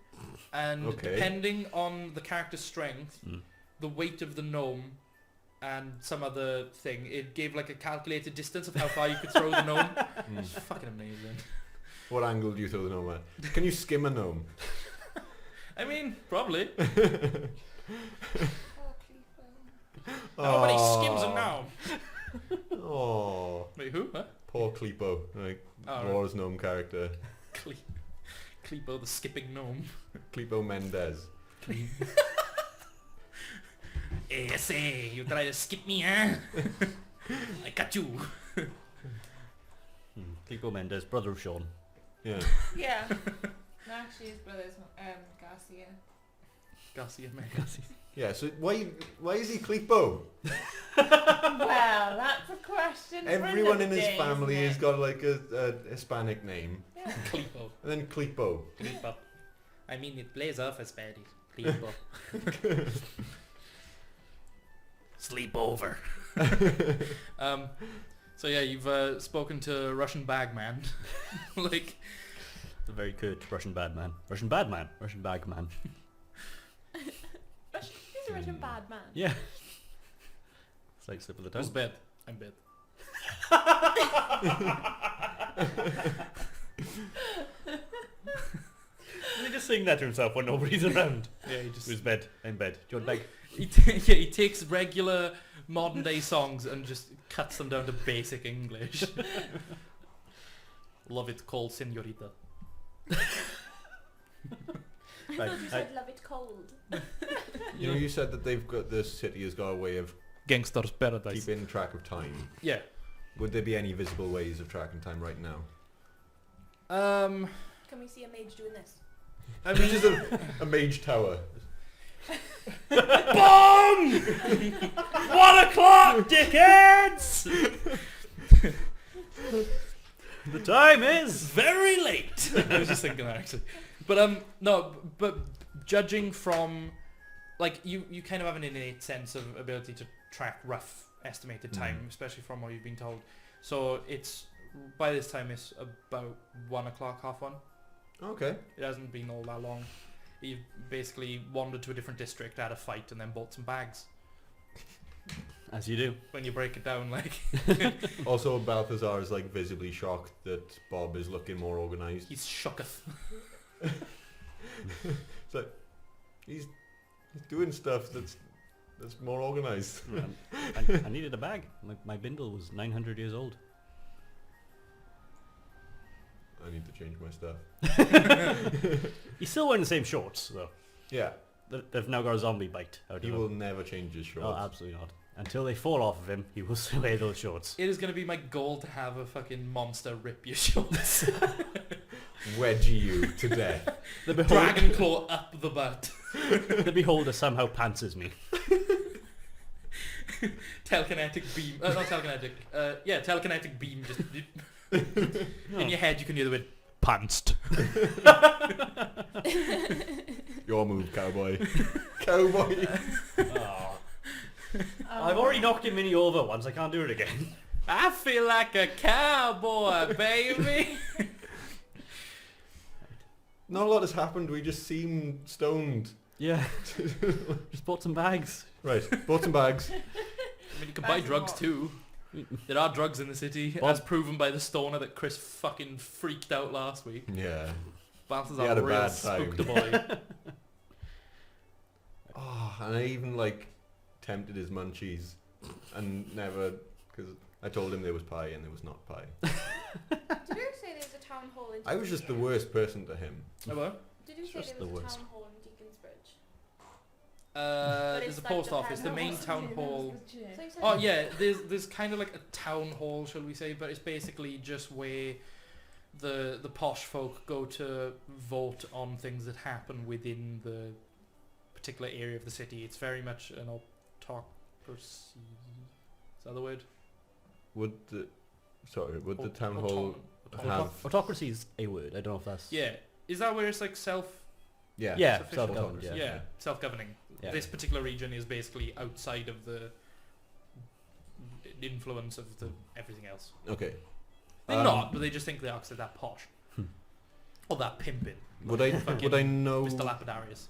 and Okay. depending on the character's strength, the weight of the gnome and some other thing, it gave like a calculated distance of how far you could throw the gnome. It's fucking amazing. What angle do you throw the gnome at? Can you skim a gnome? I mean, probably. Oh, Nobody skims a gnome. Oh, Wait, who? Huh? poor Kleepo, like Oh, right. Laura's gnome character, Kleepo the skipping gnome. Kleepo Mendez. Hey, say, you try to skip me, huh? I got you. Kiko Mendes, brother of Sean. Yeah. yeah. No, actually his brother's Garcia. Garcia Mendes. Yeah, so why is he Cleepo? Well, that's a question. for Everyone in another his day, family isn't has it? got like a Hispanic name. Yeah. Cleepo. And then Cleepo. Cleepo. I mean, it plays off as Spanish. Cleepo. Sleepover. So yeah, you've spoken to Russian Bagman. Like, It's a very good Russian bad man. Russian bad man. Russian bag man. He's a Russian bad man. Yeah. It's like slip of the who's tongue. bad? I'm bad. He just saying that to himself when nobody's around. Yeah, he just Who's bed? I'm bed. Do you want bag? he takes regular modern day songs and just cuts them down to basic English. Love it cold, señorita. I Right, thought you said love it cold. You know, you said that they've got this city has got a way of Gangster's Paradise. keeping track of time. Yeah. Would there be any visible ways of tracking time right now? Can we see a mage doing this? I Which mean, is a mage tower. Bong! 1 o'clock, dickheads! The time is very late. I was just thinking that actually, but no, but judging from, like, you kind of have an innate sense of ability to track rough estimated time, especially from what you've been told. So it's by this time it's about 1 o'clock, 1:30. Okay. It hasn't been all that long. You've basically wandered to a different district, had a fight, and then bought some bags. as you do. When you break it down, like, Also, Balthazar is like visibly shocked that Bob is looking more organised. he's shooketh. It's like he's doing stuff that's more organised. I needed a bag. My bindle was 900 years old. I need to change my stuff. He's still wearing the same shorts though. Yeah, They've now got a zombie bite out he of will them. never change his shorts. Oh, absolutely not. Until they fall off of him, he will still wear those shorts. It is going to be my goal to have a fucking monster rip your shorts. Wedgie you to death. The beholder, Dragon claw up the butt. the beholder somehow pantses me. Telekinetic beam. Not telekinetic. Yeah, telekinetic beam just... In your head you can hear the word pantsed. Your move, cowboy. Cowboy. Oh. I've already knocked him mini over once. I can't do it again. I feel like a cowboy, baby. Not a lot has happened. We just seem stoned. Yeah. Just bought some bags. Right, bought some bags. I mean, you can buy drugs too. There are drugs in the city, as proven by the stoner that Chris fucking freaked out last week. Yeah. Balthazar He had a real bad time. spooked a boy. Oh, and I even like tempted his munchies and never, because I told him there was pie and there was not pie. Did you say there's a town hall in? I was just the worst person to him. Oh, what? Did you say Just there was the a worst. town hall in Deaconsbridge? There's a it's like post the office, the town main hall. town hall. So you said Oh yeah, there's kind of like a town hall, shall we say, but it's basically just where the posh folk go to vote on things that happen within the particular area of the city. It's very much an autocracy. Is that the word? Would the Aut- town auton- hall auton- have? Autocracy is a word. I don't know if that's... Yeah. Is that where it's like self? Yeah. Yeah, It's official. self-governed, Yeah, yeah. self-governing. Yeah. This particular region is basically outside of the influence of the everything else. Okay. They're not, but they just think they are because they're that posh. Or that pimping. Would I know? Mr. Lapidarius.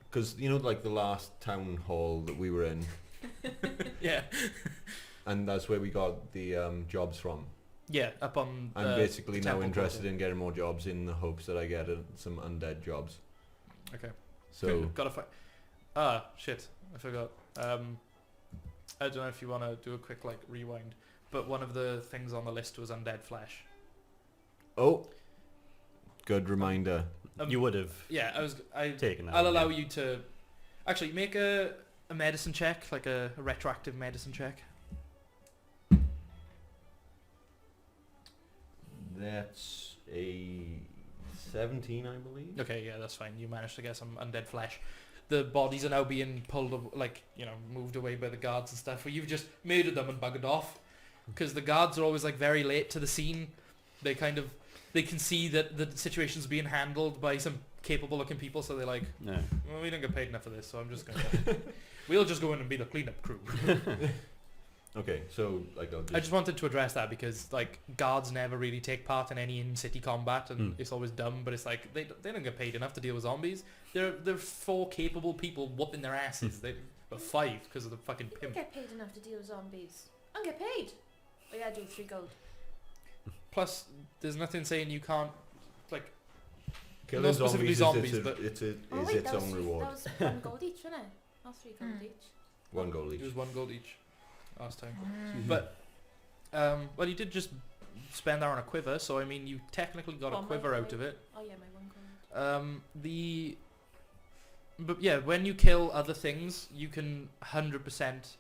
Because you know, like the last town hall that we were in, Yeah. and that's where we got the jobs from. Yeah, up on I'm basically now Temple interested Portal. in getting more jobs in the hopes that I get some undead jobs. Okay. So Gotta find... Ah, shit. I forgot. I don't know if you want to do a quick, like, rewind. But one of the things on the list was undead flesh. good reminder. You would have Yeah, taken that. I'll one, allow yeah. you to... Actually, make a medicine check, like a retroactive medicine check. That's a 17, I believe. Okay, yeah, that's fine. You managed to get some undead flesh. The bodies are now being pulled, moved away by the guards and stuff. Where you've just murdered them and buggered off, because the guards are always like very late to the scene. They can see that the situation's being handled by some capable-looking people, so they're like, No. well, we don't get paid enough for this, so I'm just gonna. We'll just go in and be the cleanup crew. Okay, so like I just wanted to address that because like guards never really take part in any in-city combat, and it's always dumb. But it's like they don't get paid enough to deal with zombies. They're 4 capable people whooping their asses. But 5 because of the fucking You pimp. get paid enough to deal with zombies. I get paid. Oh yeah, I do 3 gold. Plus, there's nothing saying you can't like. killing not specifically zombies, zombies, it's Oh is wait, its that was own 3, reward. that was 1 gold each, wasn't it? Not 3 gold Mm. each. 1 gold It was each. 1 gold each last time. Mm. But well, you did just spend that on a quiver, so I mean, you technically got Oh, a my quiver out gold. of it. Oh yeah, my 1 gold. But yeah, when you kill other things, you can 100%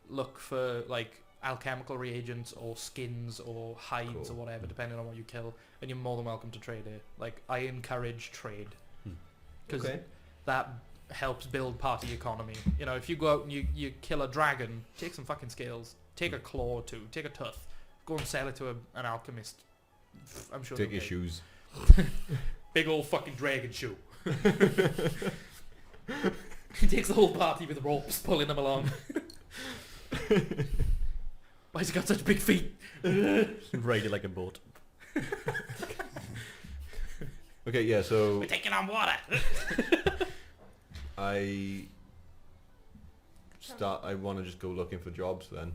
look for like alchemical reagents or skins or hides or Cool. whatever, depending on what you kill, and you're more than welcome to trade it. Like, I encourage trade because Okay. that helps build party economy. You know, if you go out and you kill a dragon, take some fucking scales, take a claw or 2, take a tooth, go and sell it to an alchemist. I'm sure. Take they'll your pay. shoes. Big old fucking dragon shoe. He takes the whole party with ropes, pulling them along. Why's he got such big feet? Ride it like a boat. Okay, yeah. So We're taking on water. I want to just go looking for jobs then.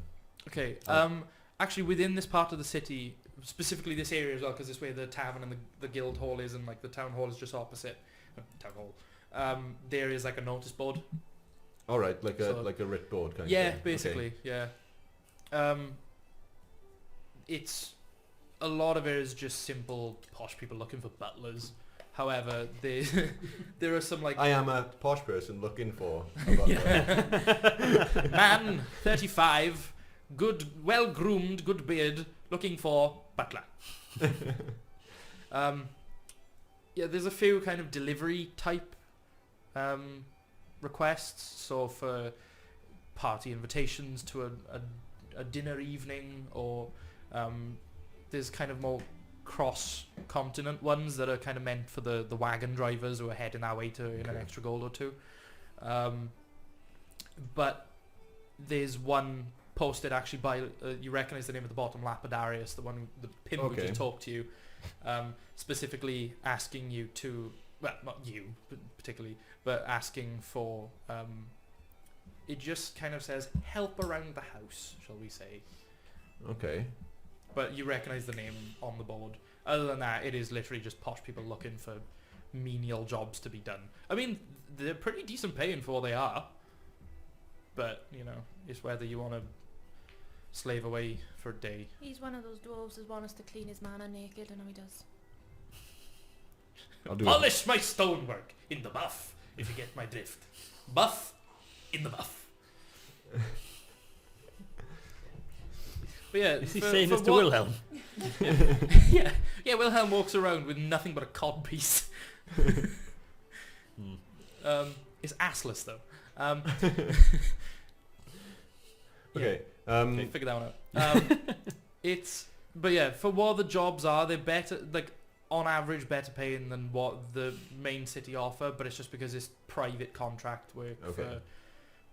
Okay. Oh. Actually, within this part of the city, specifically this area as well, because this way the tavern and the guild hall is, and like the town hall is just opposite. Town hall. There is like a notice board. All right, like So- a writ board kind of Yeah, thing. basically, yeah. It's a lot of it is just simple posh people looking for butlers. However, there are some like I am a posh person looking for a butler. man, 35, good, well groomed, good beard, looking for butler. Yeah, there's a few kind of delivery type requests. So for party invitations to a dinner evening, or there's kind of more cross-continent ones that are kind of meant for the wagon drivers who are heading our way to earn an Okay. extra gold or 2. But there's one posted actually by, you recognise the name at the bottom, Lapidarius, the pimp who Okay. just talked to you, specifically asking you to, well, not you particularly, but asking for, it just kind of says, help around the house, shall we say. Okay. But you recognise the name on the board. Other than that, it is literally just posh people looking for menial jobs to be done. I mean, they're pretty decent paying for what they are. But, you know, it's whether you want to slave away for a day. He's one of those dwarves who want us to clean his mana naked, and he does. I'll do Polish my stonework in the buff, if you get my drift. Buff in the buff. But yeah, Is he for- saying for this to what- Wilhelm? yeah, Wilhelm walks around with nothing but a cod piece. It's assless though. Okay. Okay, figure that one out. But yeah, for what the jobs are, they're better, like on average better paying than what the main city offer, but it's just because it's private contract work Okay. for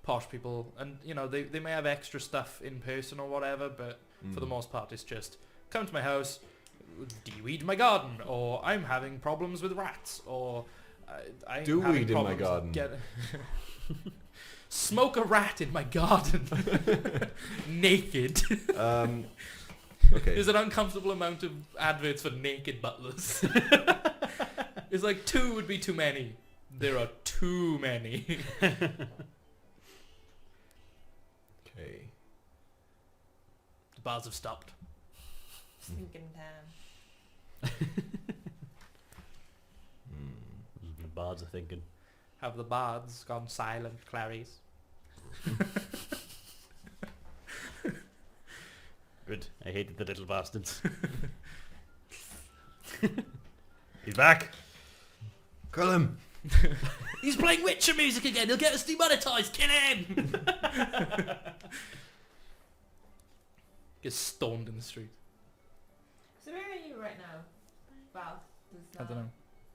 posh people, and you know, they may have extra stuff in person or whatever, but for the most part it's just come to my house, de-weed my garden, or I'm having problems with rats, or I'm Do having weed in my problems garden. smoke a rat in my garden naked. Okay. There's an uncomfortable amount of adverts for naked butlers. It's like 2 would be too many. There are too many. Okay. The bars have stopped. Stinking time. The bards are thinking. Have the bards gone silent, Clarice? Good. I hated the little bastards. He's back. Kill him. He's playing Witcher music again. He'll get us demonetized. Kill him. Gets stoned in the street. So where are you right now? Wow. I don't know.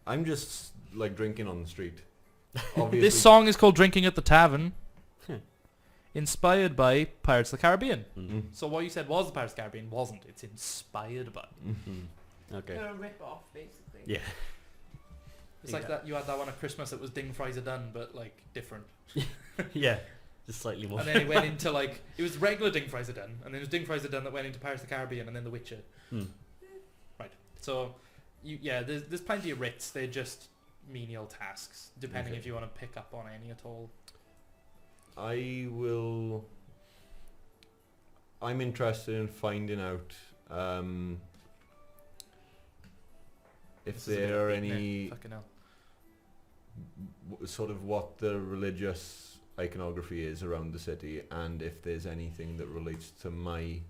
I'm just like drinking on the street. Obviously. This song is called "Drinking at the Tavern," inspired by Pirates of the Caribbean. Mm. So what you said was the Pirates of the Caribbean wasn't. It's inspired by. Okay. They're a rip-off, basically. Yeah. It's like that. You had that one at Christmas that was Ding Fries Are Done, but like different. Yeah. Just slightly more. And then it went into like it was regular Ding Fries Are Done, and then it was Ding Fries Are Done that went into Pirates of the Caribbean, and then The Witcher. Right. So, there's plenty of writs. They're just menial tasks, depending Okay. if you want to pick up on any at all. I'm interested in finding out if This is a bit there are of beating it. any Fucking hell. sort of what the religious iconography is around the city, and if there's anything that relates to my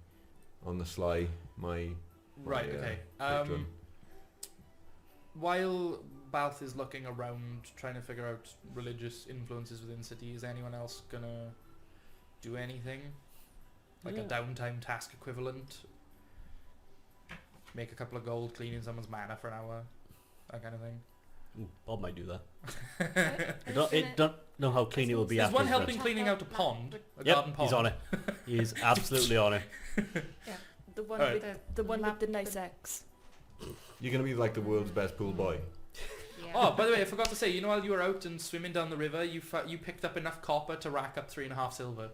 Right. Okay. patron. While Balth is looking around trying to figure out religious influences within the city, is anyone else gonna do anything? Like a downtime task equivalent? Make a couple of gold cleaning someone's mana for an hour? That kind of thing? Ooh, Bob might do that. Are you I don't know how clean it will be There's after. one his helping rest. cleaning out a pond. A Yep, garden pond. he's on it. He's absolutely on it. The one Alright. with the one with the nice X. You're gonna be like the world's best pool boy. Yeah. Oh, by the way, I forgot to say, you know, while you were out and swimming down the river, you picked up enough copper to rack up 3.5 silver.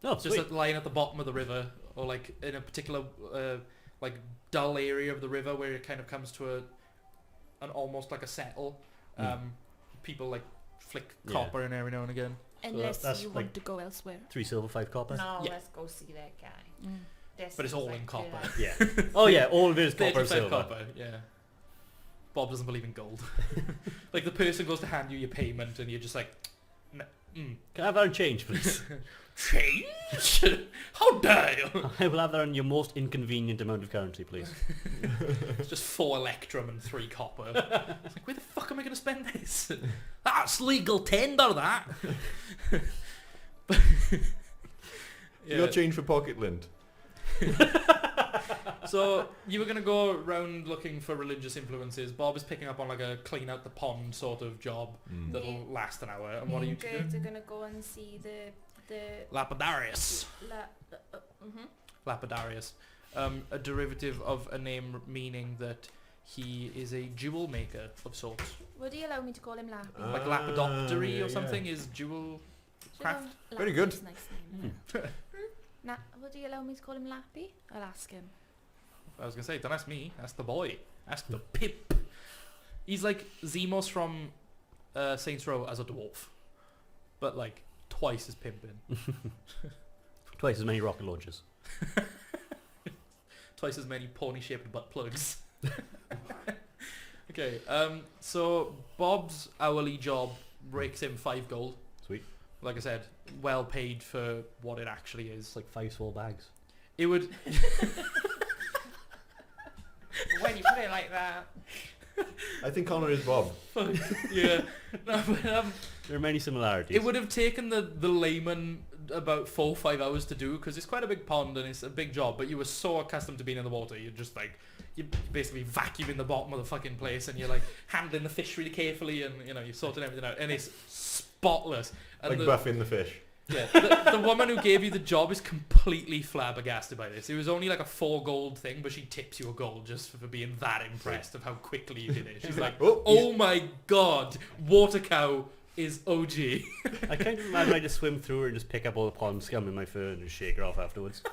Oh, Just sweet. lying at the bottom of the river, or like in a particular like dull area of the river where it kind of comes to an almost like a settle. People like flick Yeah. copper in every now and again. Unless that's you like- want to go elsewhere. 3 silver, 5 copper. No, Yeah. let's go see that guy. This But it's seems all like in good copper. idea. Yeah. Oh yeah, all of it is copper and 35 silver. copper, yeah. Bob doesn't believe in gold. Like the person goes to hand you your payment and you're just like, Can I have that on change, please? change? How dare you? I will have that on your most inconvenient amount of currency, please. It's just 4 electrum and 3 copper. It's like, where the fuck am I going to spend this? That's legal tender, that. You got change for pocket lint. So you were going to go around looking for religious influences. Bob is picking up on like a clean out the pond sort of job that'll last an hour. And what are you Guys doing? are gonna go and see the Lapidarius. mhm. Lapidarius. A derivative of a name meaning that he is a jewel maker of sorts. Would you allow me to call him Lappy? Like Ah, lapidoptery yeah, or something yeah. is jewel Should craft. I- Very Lappy good. is a nice name. Would you allow me to call him Lappy? I'll ask him. I was going to say, don't ask me, ask the boy. Ask the pip. He's like Zemos from Saints Row as a dwarf. But like twice as pimping. Twice as many rocket launchers. Twice as many pony-shaped butt plugs. Okay, so Bob's hourly job rakes in 5 gold. Sweet. Like I said, well paid for what it actually is. It's like 5 small bags. It would... When you put it like that. I think Connor is Bob. Yeah. No, but, There are many similarities. it would have taken the layman about 4 or 5 hours to do because it's quite a big pond and it's a big job, but you were so accustomed to being in the water, you're just like, you're basically vacuuming the bottom of the fucking place and you're like handling the fish really carefully and you know, you're sorting everything out and it's spotless. And Like the, buffing the fish. yeah, the woman who gave you the job is completely flabbergasted by this. It was only like a 4 gold thing, but she tips you a gold just for being that impressed of how quickly you did it. She's like, oh my god, water cow is OG. I kind of imagine I just swim through her and just pick up all the pond scum in my fur and just shake her off afterwards.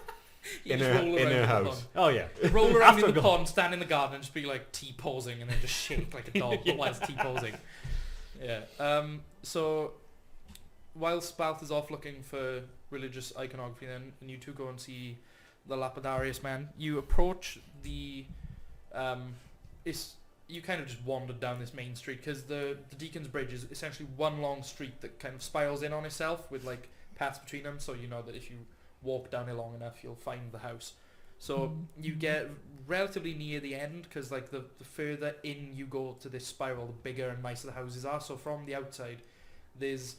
You In just her- roll in around her the house. pond. Oh yeah. You roll around in After the gold. pond, stand in the garden and just be like T-posing and then just shake like a dog but whilst T-posing. Yeah. So whilst Balth is off looking for religious iconography then, and you two go and see the Lapidarius man, you approach the you kind of just wandered down this main street because the Deacon's Bridge is essentially one long street that kind of spirals in on itself with like paths between them, so you know that if you walk down it long enough you'll find the house. So you get relatively near the end because like the further in you go to this spiral, the bigger and nicer the houses are. So from the outside, there's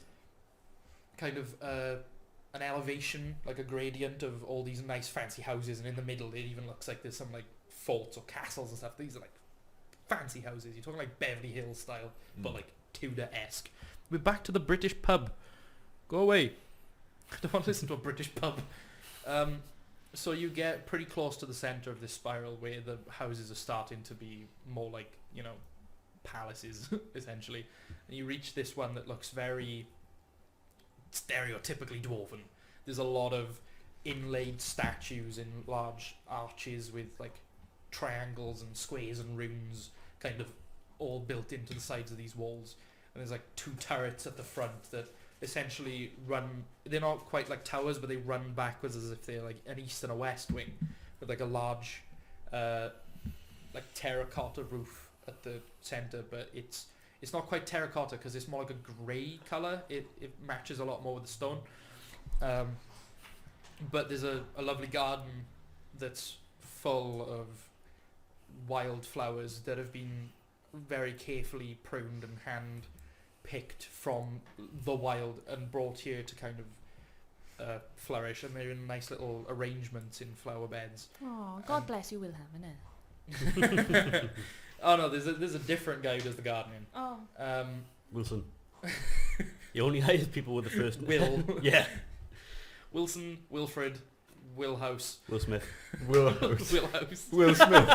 kind of an elevation, like a gradient of all these nice fancy houses, and in the middle it even looks like there's some like forts or castles and stuff. These are like fancy houses. You're talking like Beverly Hills style, but like Tudor-esque. We're back to the British pub. Go away. I don't want to listen to a British pub. So you get pretty close to the centre of this spiral where the houses are starting to be more like, you know, palaces, essentially. And you reach this one that looks very stereotypically dwarven. There's a lot of inlaid statues in large arches with like triangles and squares and runes kind of all built into the sides of these walls. And there's like 2 turrets at the front that essentially run, they're not quite like towers, but they run backwards as if they're like an east and a west wing with like a large like terracotta roof at the center, but it's not quite terracotta because it's more like a grey colour. It matches a lot more with the stone. But there's a lovely garden that's full of wild flowers that have been very carefully pruned and hand picked from the wild and brought here to kind of flourish, and they're in nice little arrangements in flower beds. Oh, God bless you, Wilhelm, innit? Oh no, there's a different guy who does the gardening. Oh. Wilson. He only hires people with the first Will. Yeah. Wilson, Wilfred, Willhouse. Will Smith. Will Willhouse. Will Smith.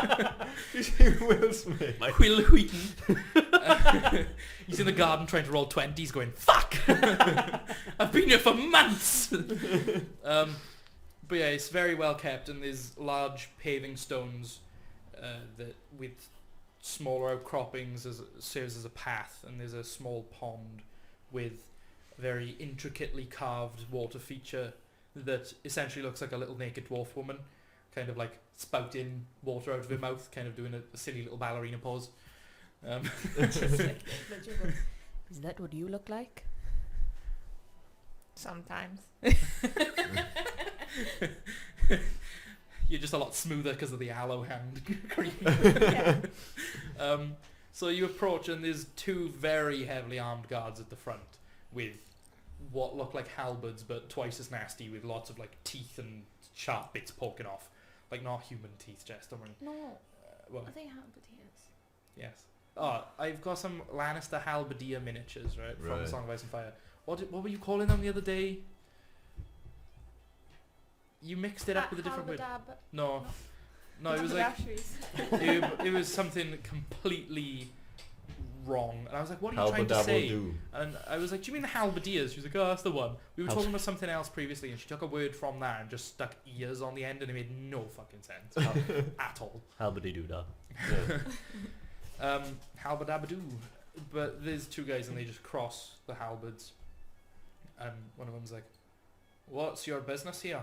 You say Will Smith. Will Wheaton. He's in the garden trying to roll 20s going, fuck! I've been here for months! But yeah, it's very well kept, and there's large paving stones that with smaller outcroppings serves as a path, and there's a small pond with a very intricately carved water feature that essentially looks like a little naked dwarf woman, kind of like spouting water out of her mouth, kind of doing a silly little ballerina pose. Is that what you look like? Sometimes. You're just a lot smoother because of the aloe hand cream. Yeah. So you approach, and there's 2 very heavily armed guards at the front with what look like halberds, but twice as nasty, with lots of like teeth and sharp bits poking off. Like not human teeth, Jess, don't worry. No, Well, I think halberdiers. yes. Oh, I've got some Lannister halberdier miniatures, right, from Right. Song of Ice and Fire. What were you calling them the other day? You mixed it up with a different word. No, it was like it was something completely wrong, and I was like, "What are you trying to say?" Do. And I was like, "Do you mean the halberdiers?" She was like, "Oh, that's the one." We were talking about something else previously, and she took a word from that and just stuck ears on the end, and it made no fucking sense at all. Halberdy-doo-dah. Halberdabadoo. But there's 2 guys, and they just cross the halberds, and one of them's like, "What's your business here?"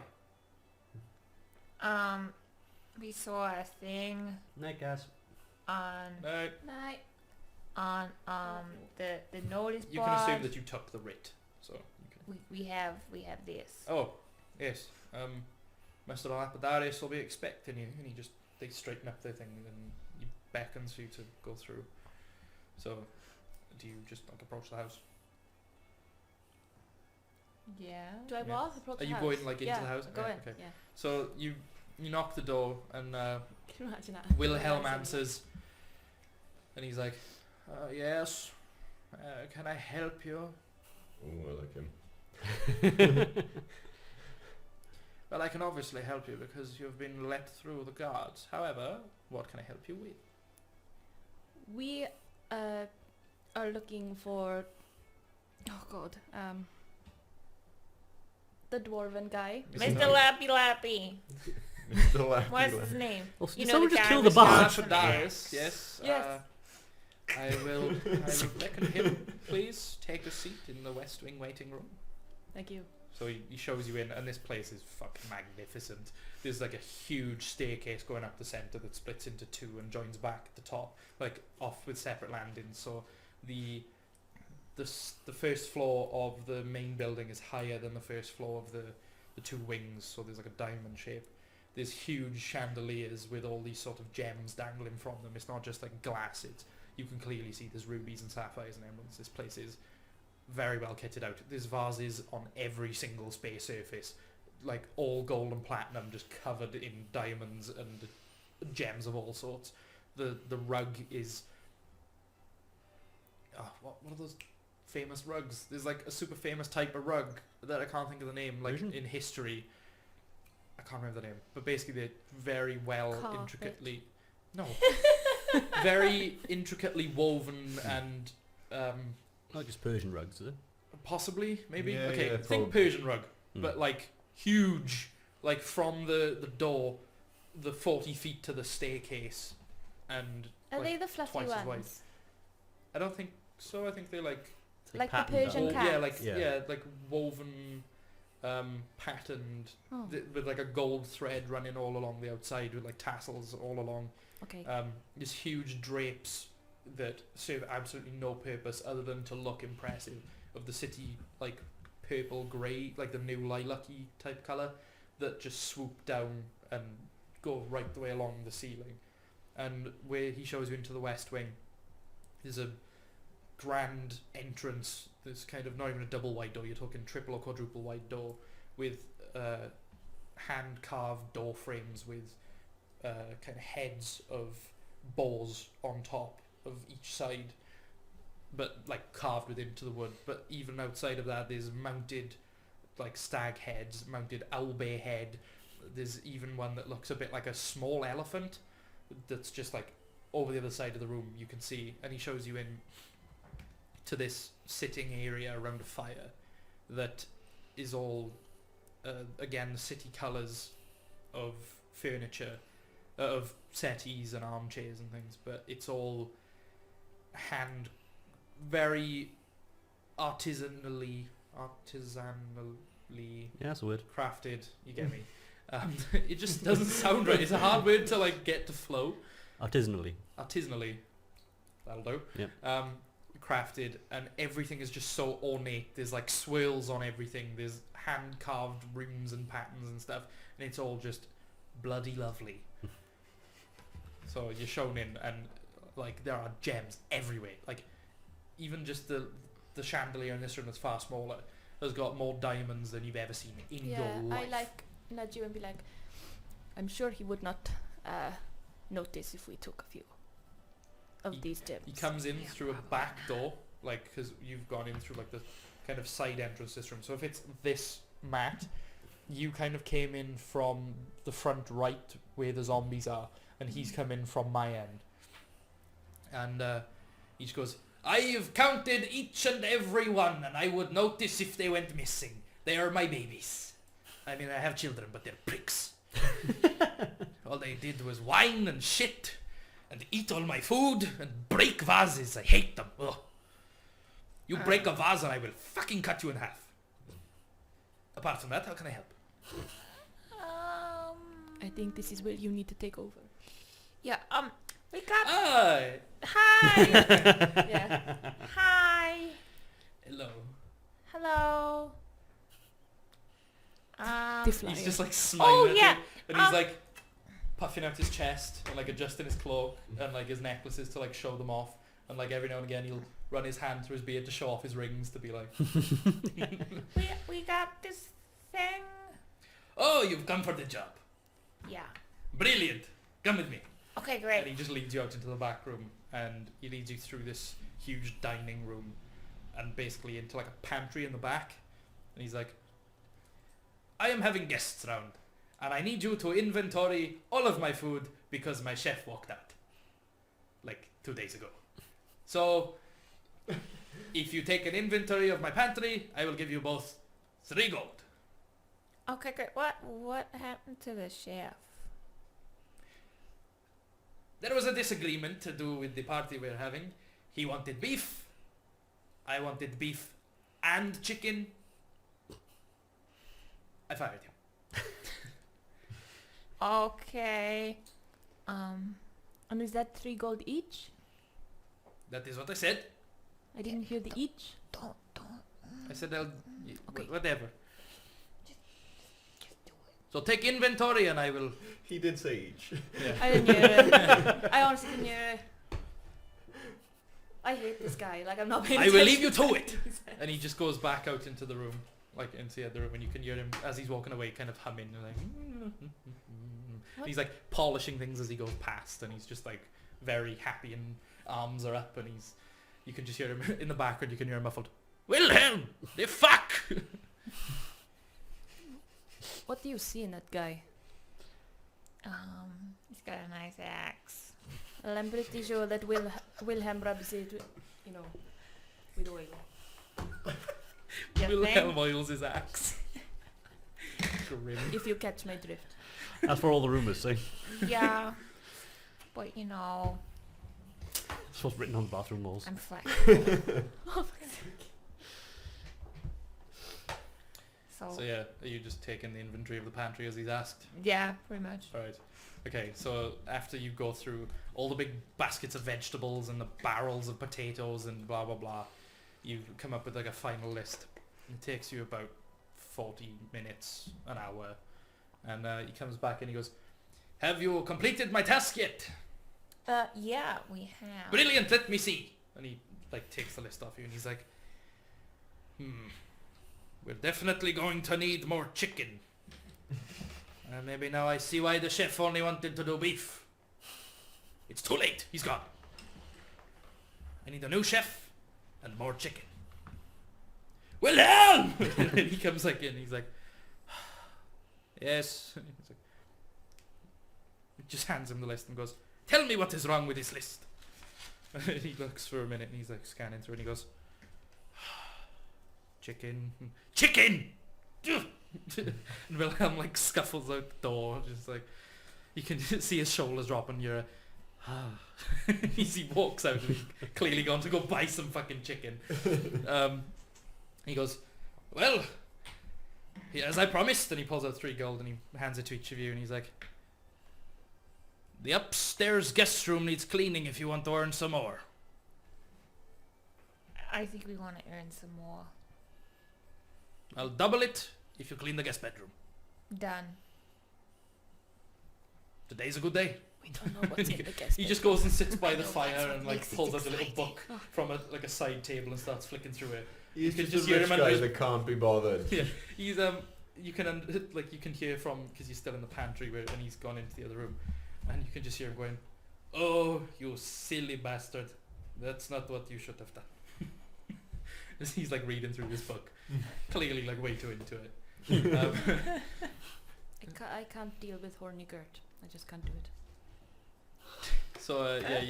We saw a thing Night, guys. on No, Night. on the notice you board. can assume that you took the writ, so you can. we have this. Oh, yes. Mr. Lapidaris will be expecting you, and they straighten up their thing, and he beckons for you to go through. So, do you just like approach the house? Yeah. Do I Yeah. walk? Approach Are the you house? going like into Yeah, the house? Go Yeah, in. okay. Yeah. So you knock the door, and Can you imagine that? Wilhelm answers, and he's like, "Yes, can I help you?" Oh, I like him. Well, I can obviously help you because you've been let through the guards. However, what can I help you with? We are looking for. Oh God. The dwarven guy. Mr. Lappy Lappy. Mr. Lappy What's Lappy. his name? Well, You know someone the just guy kill the with bard. Lapidaris, yes. Yes. I will beckon him. Please take a seat in the West Wing waiting room. Thank you. So he shows you in, and this place is fucking magnificent. There's like a huge staircase going up the centre that splits into 2 and joins back at the top, like off with separate landings. So the first floor of the main building is higher than the first floor of the 2 wings. So there's like a diamond shape. there's huge chandeliers with all these sort of gems dangling from them. It's not just like glass. You can clearly see there's rubies and sapphires and emeralds. This place is very well kitted out. There's vases on every single space surface, like all gold and platinum, just covered in diamonds and gems of all sorts. The rug is what are those famous rugs? There's like a super famous type of rug that I can't think of the name, like Persian? in history. I can't remember the name, but basically they're very well Carpet. intricately very intricately woven and Not just Persian rugs, is it? possibly maybe Yeah, okay yeah, think probably. Persian rug, but like huge, like from the door, the 40 feet to the staircase, and Are like, they the fluffy twice as ones? wide. I don't think so. I think they're like It's Like the patterned Persian on. cat. yeah, like Yeah. like woven, patterned Oh, with like a gold thread running all along the outside with like tassels all along. okay. These huge drapes that serve absolutely no purpose other than to look impressive, of the city like purple grey, like the new lilac-y type colour, that just swoop down and go right the way along the ceiling. And where he shows you into the west wing, there's a grand entrance. There's kind of not even a double wide door, you're talking triple or quadruple wide door with hand carved door frames with kind of heads of boars on top of each side, but like carved into the wood. But even outside of that, there's mounted like stag heads, mounted owlbear head. There's even one that looks a bit like a small elephant that's just like over the other side of the room, you can see. And he shows you in to this sitting area around a fire that is all again the city colours of furniture, of settees and armchairs and things, but it's all very artisanally Yeah, that's a word. crafted. You get me? It just doesn't sound right. It's a hard word to like get to flow. Artisanally. Artisanally, that'll do. Yep. Crafted, and everything is just so ornate. There's like swirls on everything. There's hand carved runes and patterns and stuff, and it's all just bloody lovely. So you're shown in, and like there are gems everywhere. Like even just the chandelier in this room that's far smaller has got more diamonds than you've ever seen in Yeah, your life. I like nudge you and be like, I'm sure he would not notice if we took a few of these gems. He comes in through a back door, like, because you've gone in through like the kind of side entrance to this room. So if it's this mat, you kind of came in from the front right where the zombies are, and he's come in from my end. And he just goes, I have counted each and every one, and I would notice if they went missing. They are my babies. I mean, I have children, but they're pricks. All they did was whine and shit and eat all my food and break vases. I hate them. Ugh. You break a vase and I will fucking cut you in half. Apart from that, how can I help? I think this is where you need to take over. Yeah, we got... Hi! Hi! Yeah. Hi! Hello. Hello! The He's flyer. just like smiling at yeah, you, and he's like puffing out his chest and like adjusting his cloak and like his necklaces to like show them off, and like every now and again he'll run his hand through his beard to show off his rings to be like, we got this thing. oh, you've come for the job. Yeah. Brilliant. Come with me. Okay, And great. he just leads you out into the back room, and he leads you through this huge dining room and basically into like a pantry in the back. And he's like, I am having guests round, and I need you to inventory all of my food because my chef walked out like 2 days ago. So if you take an inventory of my pantry, I will give you both 3 gold. Okay, great. What happened to the chef? There was a disagreement to do with the party we're having. He wanted beef. I wanted beef and chicken. I fired him. Okay. And is that 3 gold each? That is what I said. I didn't hear the each. Don't. I said I'll... Okay. Whatever. Just do it. So take inventory and I will... He did say each. Yeah. I didn't hear it. I honestly didn't hear it. I hate this guy. Like I'm not paying I attention. will leave you to it. And he just goes back out into the room, like into the other room, and you can hear him as he's walking away, kind of humming, like. What? He's like polishing things as he goes past, and he's just like very happy, and arms are up, and you can just hear him in the background. You can hear him muffled. Wilhelm, the fuck. What do you see in that guy? He's got a nice axe. Well, I'm pretty sure that Wilhelm rubs it, with oil. You Wilhelm think? oils his axe. Grim. If you catch my drift. That's for all the rumours say. Yeah. But you know, That's what's written on the bathroom walls. I'm flexible. So yeah, are you just taking the inventory of the pantry as he's asked? Yeah, pretty much. Alright. Okay, so after you go through all the big baskets of vegetables and the barrels of potatoes and blah blah blah, you come up with like a final list. It takes you about 40 minutes, an hour. And he comes back and he goes, "Have you completed my task yet?" Yeah, we have. "Brilliant, let me see." And he like takes the list off you and he's like, "We're definitely going to need more chicken. Maybe now I see why the chef only wanted to do beef. It's too late, he's gone. I need a new chef and more chicken." "Wilhelm!" And he comes like in, he's like, "Yes." He's like, he just hands him the list and goes, "Tell me what is wrong with this list." And he looks for a minute and he's like scanning through and he goes, "Chicken, chicken!" And Wilhelm like scuffles out the door, just like you can see his shoulders drop and you're as he walks out and he's clearly gone to go buy some fucking chicken. He goes, "Well, as I promised," and he pulls out 3 gold and he hands it to each of you and he's like, "The upstairs guest room needs cleaning if you want to earn some more." I think we want to earn some more. "I'll double it if you clean the guest bedroom. Done. Today's a good day." We don't know what's in the guest He just goes and sits by I the know, fire that's what and like makes it pulls out a little exciting. book from a side table and starts flicking through it. He's can just just a hear rich him under guy his- that can't be bothered. Yeah, he's you can hear from, because he's still in the pantry where, and he's gone into the other room, and you can just hear him going, "Oh, you silly bastard, that's not what you should have done." As he's like reading through this book, clearly like way too into it. I can't deal with horny Gert. I just can't do it. So yeah,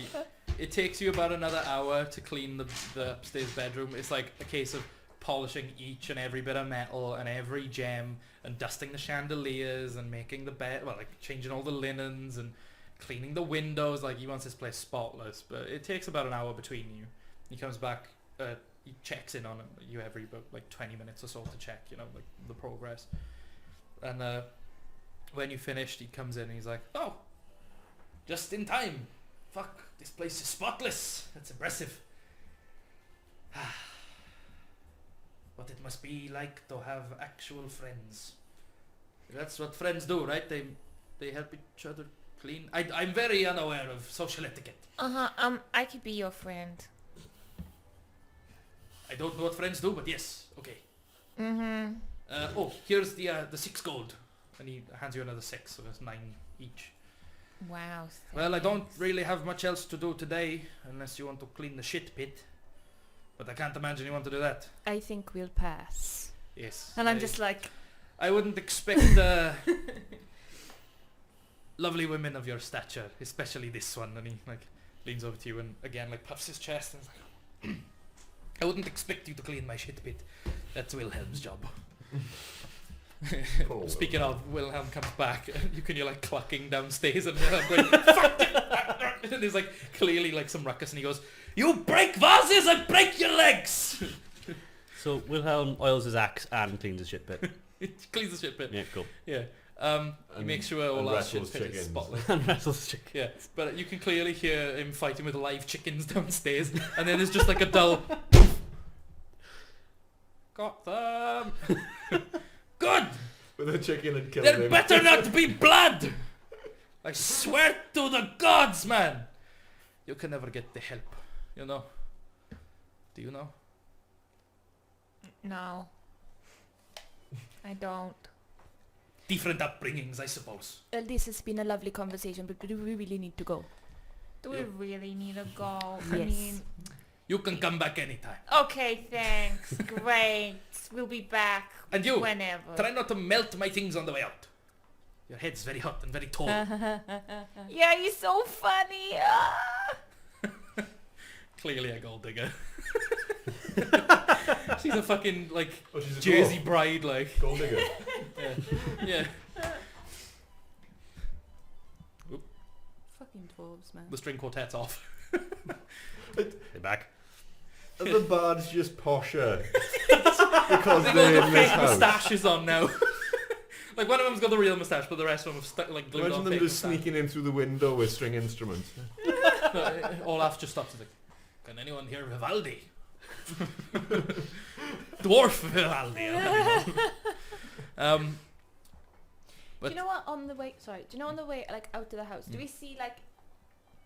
it takes you about another hour to clean the upstairs bedroom. It's like a case of polishing each and every bit of metal and every gem and dusting the chandeliers and making the bed, well, like changing all the linens and cleaning the windows. Like he wants this place spotless, but it takes about an hour between you. He comes back, he checks in on you every about like 20 minutes or so to check, like the progress. And when you finished, he comes in and he's like, "Oh, just in time. Fuck, this place is spotless. That's impressive. What it must be like to have actual friends. That's what friends do, right? They help each other clean. I'm very unaware of social etiquette. I could be your friend. I don't know what friends do, but yes, okay. Mm-hmm. Oh, here's the 6 gold." And he hands you another 6, so that's 9 each. Wow. "Well, I don't really have much else to do today, unless you want to clean the shit pit. But I can't imagine you want to do that." I think we'll pass. Yes. And I'm just like, I wouldn't expect lovely women of your stature, especially this one. And he like leans over to you and again like puffs his chest and is like, "I wouldn't expect you to clean my shit pit. That's Wilhelm's job." Poor Speaking of, Wilhelm comes back and you can hear like clucking downstairs and Wilhelm going, "Fuck you!" And there's like clearly like some ruckus and he goes, "You break vases, I break your legs!" So Wilhelm oils his axe and cleans his shit pit. He cleans the shit pit. Yeah, cool. Yeah. He And- makes sure all and that shit wrestles pit is chickens. spotless. And wrestles chicken. Yeah, but you can clearly hear him fighting with live chickens downstairs, and then there's just like a dull. Got them. Good. With a chicken had killed There him. better not be blood! I swear to the gods, man! You can never get the help, you know? Do you know? No. I don't. Different upbringings, I suppose. Well, this has been a lovely conversation, but we really need to go. Do we really need to go? I Yes. mean, You can come back anytime. okay, thanks. Great. We'll be back And you, whenever. try not to melt my things on the way out. Your head's very hot and very tall. Yeah, you're so funny. Ah. Clearly a gold digger. She's a fucking, like, Oh, she's a Jersey dwarf. bride, like. Gold digger. Yeah. Fucking dwarves, man. The string quartet's off. They're back. Are the bards just posher? Because They've they're got in the this fake house. moustaches on now. Like, one of them's got the real moustache, but the rest of them have stuck, like, glued Imagine on them fake just moustache. sneaking in through the window with string instruments. Olaf just stops and is like, can anyone hear Vivaldi? Dwarf Vivaldi. But- Do you know what? On the way, sorry. Do you know on the way, like out to the house, do we see like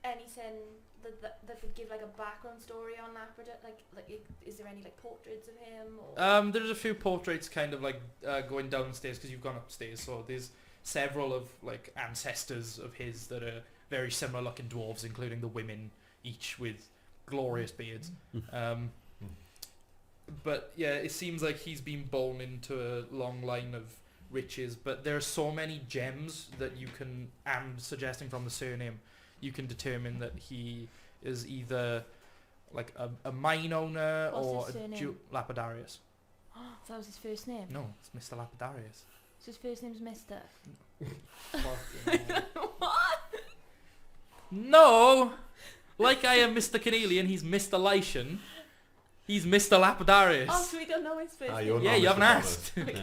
anything that could give like a background story on Lapperdale? Like, is there any like portraits of him? Or? There's a few portraits kind of like going downstairs because you've gone upstairs. So there's several of like ancestors of his that are very similar looking dwarves, including the women, each with glorious beards. But yeah, it seems like he's been born into a long line of riches, but there are so many gems that you can, and suggesting from the surname, you can determine that he is either like a mine owner What's or his a surname? Lapidarius. So that was his first name. No, it's Mr. Lapidarius. So his first name's Mister. No! Like I am Mr. Cornelian, he's Mr. Lycian. He's Mr. Lapidarius. Oh, so we don't know his first Ah, name. you're Yeah, not you Mr. haven't Thomas. asked.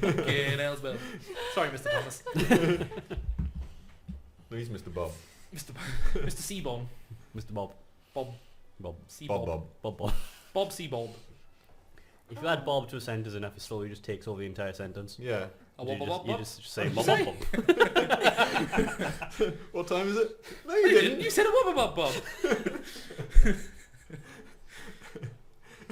Yeah. Okay, Elsbeth. Sorry, Mr. Thomas. No, he's Mr. Bob. Mr. Seaborn. Mr. Bob. Bob. Bob. Seabob. Bob. Bob. Bob. Bob Seabob. If you add Bob to a sentence enough, it slowly just takes over the entire sentence. Yeah. A You wobble wobble. just say Bob Sorry. Bob Bob. What time is it? No, You you didn't. didn't. You said a wobble bob bob.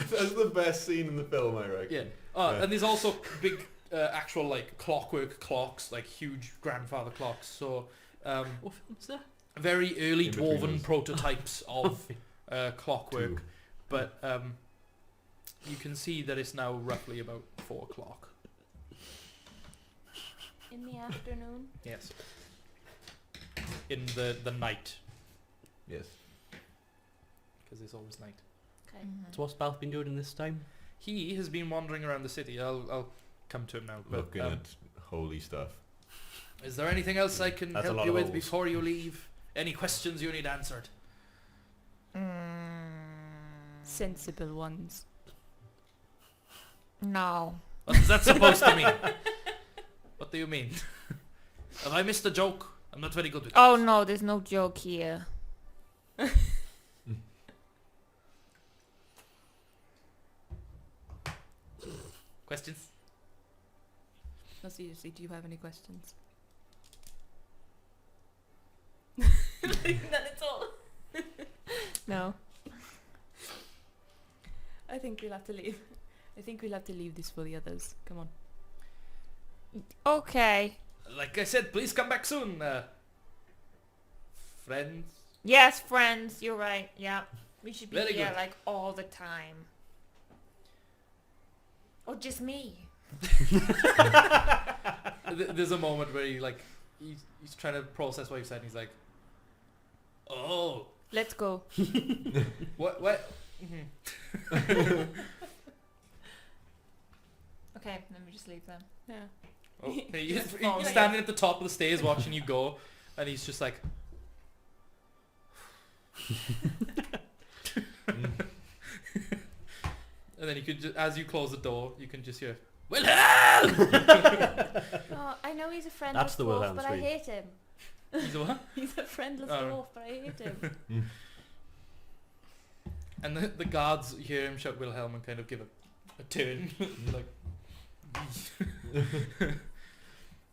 That's the best scene in the film, I reckon. Yeah. Yeah. And there's also big actual like clockwork clocks, like huge grandfather clocks. So What film's that? very early In between dwarven us. prototypes of clockwork. Two. But you can see that it's now roughly about 4 o'clock. In the afternoon. Yes. In the night, Yes. because it's always night. Okay. So what's Balth been doing in this time? He has been wandering around the city. I'll come to him now. But Looking at holy stuff. is there anything else I can That's a help lot you of with holes. before you leave? Any questions you need answered? Sensible ones. No. What is that supposed to mean? What do you mean? Have I missed a joke? I'm not very good with Oh jokes. no, there's no joke here. Questions? No, seriously, do you have any questions? None at all. No. I think we'll have to leave. I think we'll have to leave this for the others. Come on. Okay. Like I said, please come back soon. Friends? Yes, friends, you're right. Yeah. We should be Very here good. like all the time. Or just me. There's a moment where he like he's trying to process what you said and he's like, oh, Let's go. what? Mhm. Okay, let me just leave them. Yeah. Oh, he's Just he's falling. standing at the top of the stairs watching you go, and he's just like, and then you could just, as you close the door, you can just hear, Wilhelm! Oh, I know he's a friendless That's the dwarf, Wilhelm but I scream. hate him. He's a what? He's a friendless Oh. dwarf, but I hate him. And the guards hear him shout Wilhelm and kind of give a turn, like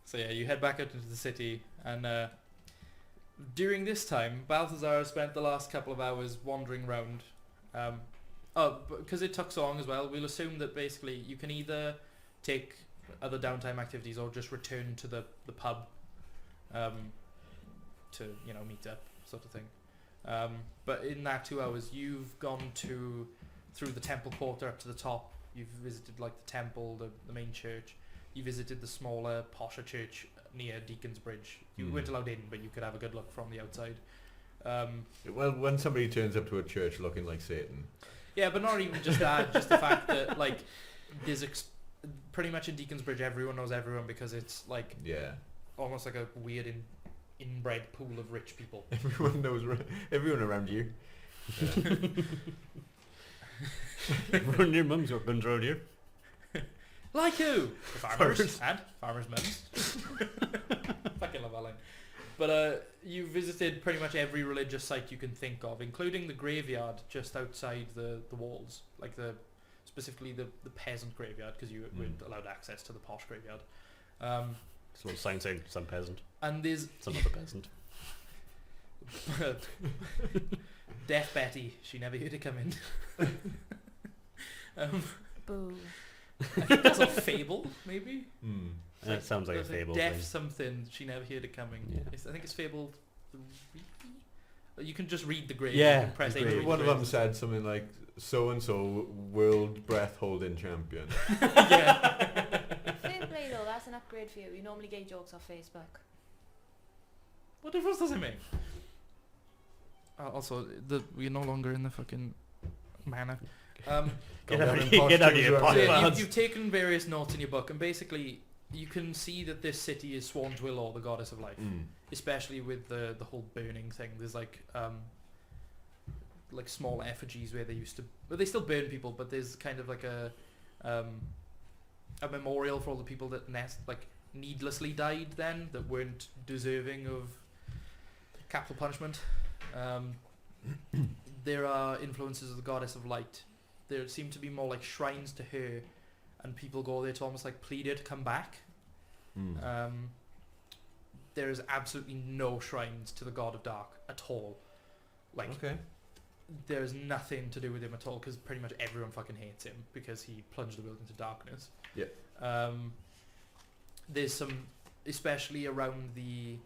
So yeah, you head back out into the city, and during this time, Balthazar spent the last couple of hours wandering around. Because it took so long as well, we'll assume that basically you can either take other downtime activities or just return to the pub to, you know, meet up, sort of thing. But in that 2 hours, you've gone through the temple quarter up to the top. You've visited like the temple, the main church. You visited the smaller, posher church near Deacon's Bridge. You weren't allowed in, but you could have a good look from the outside. Well, when somebody turns up to a church looking like Satan. Yeah, but not even just that. Just the fact that like there's pretty much in Deacon's Bridge, everyone knows everyone because it's like almost like a weird inbred pool of rich people. Everyone knows everyone around you. Yeah. Everyone in your mum's got guns around here. Like who? The farmers and farmers' mums. Fucking love that line. But you visited pretty much every religious site you can think of, including the graveyard just outside the walls, like specifically the peasant graveyard, because you weren't allowed access to the posh graveyard. So a sign saying some peasant, and there's some other peasant. Deaf Betty, she never heard it come in. Boo. I think that's a fable, maybe. That sounds like a fable deaf thing. something, she never heard it coming. Yeah. I think it's fable 3. You can just read the grave. Yeah, you can press the A to grave. read One the of them grave. said something like, so and so world breath holding champion. Yeah. Fair play though, that's an upgrade for you. You normally get jokes off Facebook. What difference does it make? Also, we're no longer in the fucking manor. Get Go out down of in here, posh get out of shoes here, around pot here. lads. You've taken various notes in your book, and basically you can see that this city is sworn to Willow, the goddess of life, especially with the whole burning thing. There's like small effigies where they used to, well, they still burn people, but there's kind of like a memorial for all the people that needlessly died then, that weren't deserving of capital punishment. There are influences of the goddess of light. There seem to be more like shrines to her, and people go there to almost like plead her to come back. There is absolutely no shrines to the god of dark at all. Like, Okay. there's nothing to do with him at all, because pretty much everyone fucking hates him because he plunged the world into darkness. Yeah. There's some, especially around the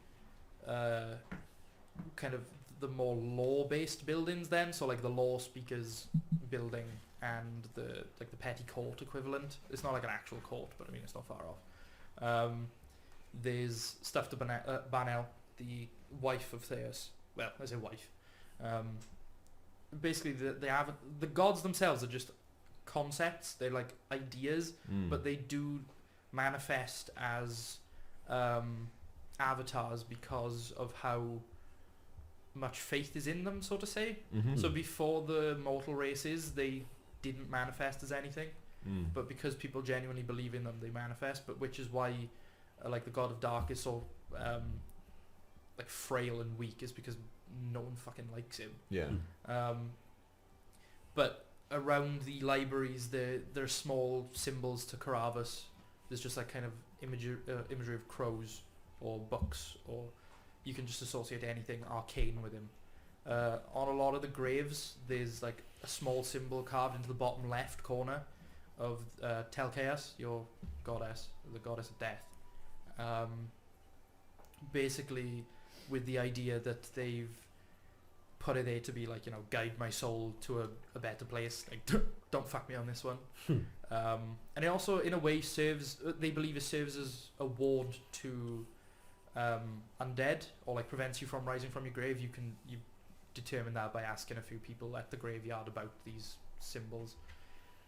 kind of the more law-based buildings then, so like the law speakers building and the petty court equivalent. It's not like an actual court, but I mean it's not far off. There's stuff to Banel, the wife of Theus. Well, I say wife. Basically, the gods themselves are just concepts. They're like ideas, but they do manifest as avatars because of how much faith is in them, so to say. So before the mortal races, they didn't manifest as anything, but because people genuinely believe in them, they manifest. But which is why, like the god of dark is so like frail and weak, is because no one fucking likes him. Yeah. But around the libraries, there are small symbols to Caravas. There's just like kind of imagery of crows or books, or you can just associate anything arcane with him. On a lot of the graves, there's like a small symbol carved into the bottom left corner of Telchaos, your goddess, the goddess of death. Basically, with the idea that they've put it there to be like, you know, guide my soul to a better place. Like, don't fuck me on this one. And it also, in a way, they believe it serves as a ward to undead, or like prevents you from rising from your grave. You determine that by asking a few people at the graveyard about these symbols.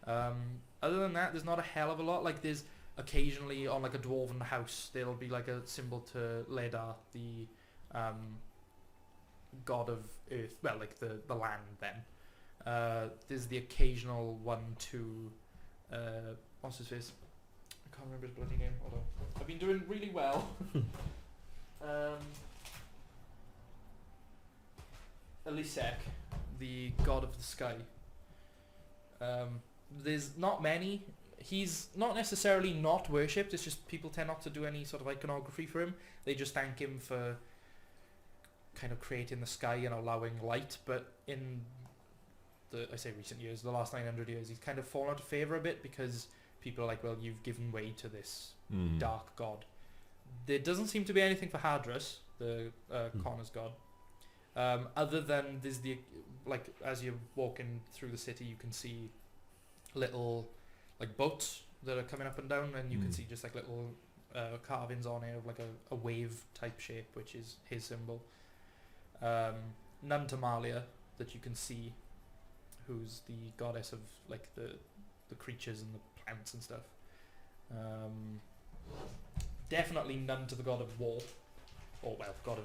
Other than that, there's not a hell of a lot. Like, there's occasionally on like a dwarven house, there'll be like a symbol to Ledar, the god of earth, well, like the land then. There's the occasional one to what's his face? I can't remember his bloody name. Hold on. I've been doing really well. Elisek, the god of the sky. There's not many he's not necessarily not worshipped. It's just people tend not to do any sort of iconography for him. They just thank him for kind of creating the sky and allowing light. But in I say recent years, the last 900 years, he's kind of fallen out of favour a bit because people are like, well, you've given way to this dark god. There doesn't seem to be anything for Hadrus, the Connor's god. Other than there's as you're walking through the city, you can see little boats that are coming up and down, and you can see just little carvings on it of a wave type shape, which is his symbol. Nun Tamalia, that you can see, who's the goddess of the creatures and the plants and stuff. Definitely none to the god of war, or god of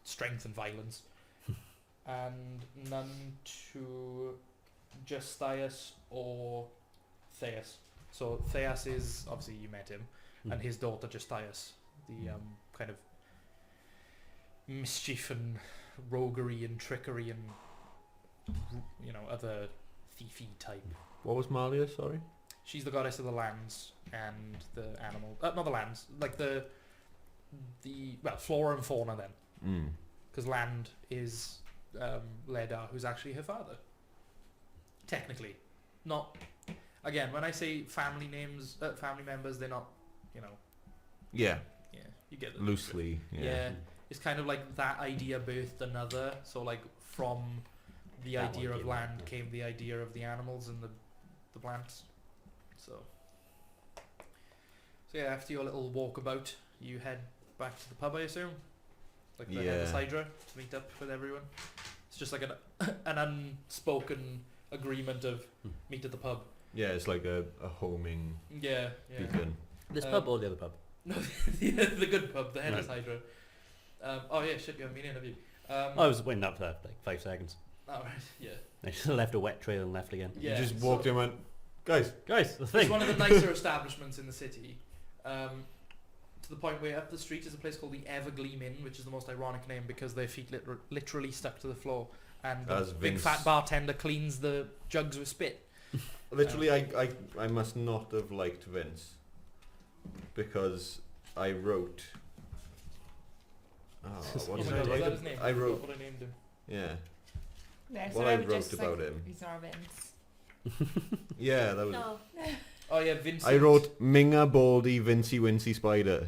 strength and violence, and none to Justius or Theus. So Theus is, obviously you met him, and his daughter Justius, the kind of mischief and roguery and trickery and other thiefy type. What was Malia? Sorry. She's the goddess of the lands and the animal. Not the lands, the flora and fauna then. Because land is Ledar, who's actually her father. Technically, not. Again, when I say family names, family members, they're not. Yeah. Yeah, you get it. Loosely. Yeah, it's kind of like that idea birthed another. So from the That idea one of came land out, came the idea of the animals and the plants. So yeah, after your little walkabout, you head back to the pub, I assume, the Headless Hydra, to meet up with everyone. It's just an unspoken agreement of meet at the pub. Yeah, it's like a homing Yeah. beacon. This pub or the other pub? No, the good pub, the Headless Hydra. Oh yeah, shit, you haven't been in, have you? I was waiting up for that 5 seconds. Oh right, yeah. I just left a wet trail and left again. Yeah. You just walked in and went, guys. The It's thing. one of the nicer establishments in the city. To the point where up the street is a place called the Evergleam Inn, which is the most ironic name because their feet literally stuck to the floor, and the As big Vince- fat bartender cleans the jugs with spit. Literally, I must not have liked Vince because I wrote. Oh, what Oh did my I god, was write? that his name? I wrote. What I named him. Yeah, Yeah, What I wrote about him. He's our Vince. yeah, that was. No. Oh yeah, Vincent. I wrote Minga Baldy Vincey Wincy Spider.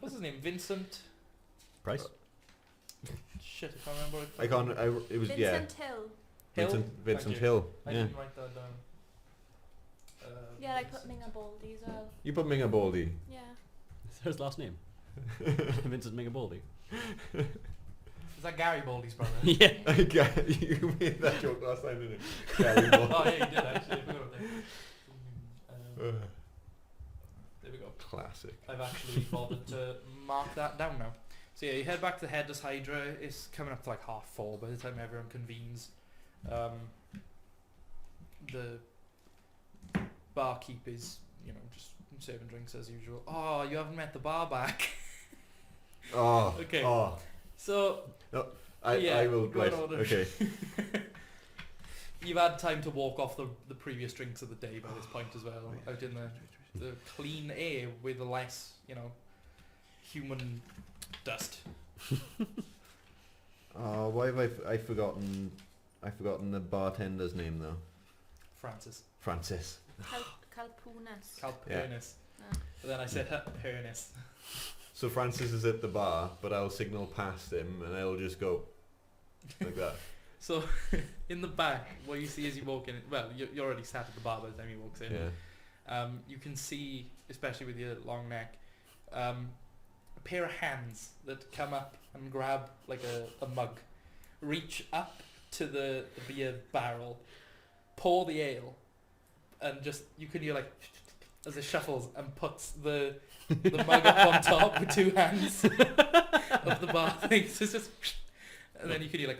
What's his name? Vincent. Price? Shit, I can't remember. I can't. It was Vincent Hill. Hill? Vincent Thank you. Hill. I Yeah, didn't write that down. Yeah, I put Minga Baldy as well. you put Minga Baldy. Yeah. Is that his last name? Vincent Megabaldi. Is that Gary Baldy's brother? Yeah. You made that joke last time, didn't you? Gary Baldy. Oh yeah, you did actually. I forgot about that. There we go. Classic. I've actually bothered to mark that down now. So yeah, you head back to the Headless Hydra. It's coming up to 4:30 by the time everyone convenes. The barkeep is, just serving drinks as usual. Oh, you haven't met the bar back. Oh. Okay. Oh. So I will. go in Right. order. Okay. You've had time to walk off the previous drinks of the day by this point as well, out in the clean air with less, human dust. Oh, why have I forgotten? I've forgotten the bartender's name though. Francis. Francis. Calpunas. Calpurnis. Ah. But then I said Hernus. So Francis is at the bar, but I'll signal past him and I'll just go like that. So, in the back, what you see as you walk in, well, you're already sat at the bar by the time he walks in. Yeah. You can see, especially with your long neck, a pair of hands that come up and grab a mug, reach up to the beer barrel, pour the ale, and just, you can hear as it shuffles and puts the mug up on top with two hands of the bar thing. So it's just, and then you can hear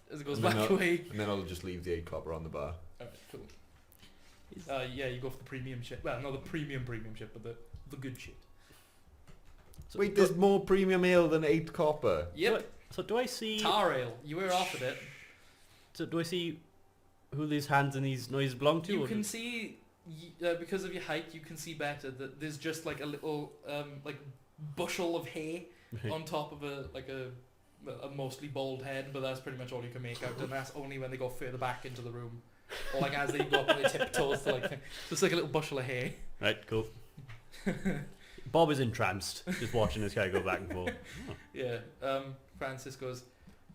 as it goes And then back away. And then I'll just leave the 8 copper on the bar. Alright, cool. Yeah, you go for the premium shit. Well, not the premium shit, but the good shit. So Wait, there's more premium ale than 8 copper. Yep. So do I see? Tar ale. You were offered it. So do I see who these hands and these noises belong to? You or can do- see because of your height, you can see better that there's just like a little like bushel of hay on top of a mostly bald head, but that's pretty much all you can make out, and that's only when they go further back into the room, or like as they go up on their tiptoes to like just like a little bushel of hay. Right, cool. Bob is entranced, just watching this guy go back and forth. Yeah. Francis goes,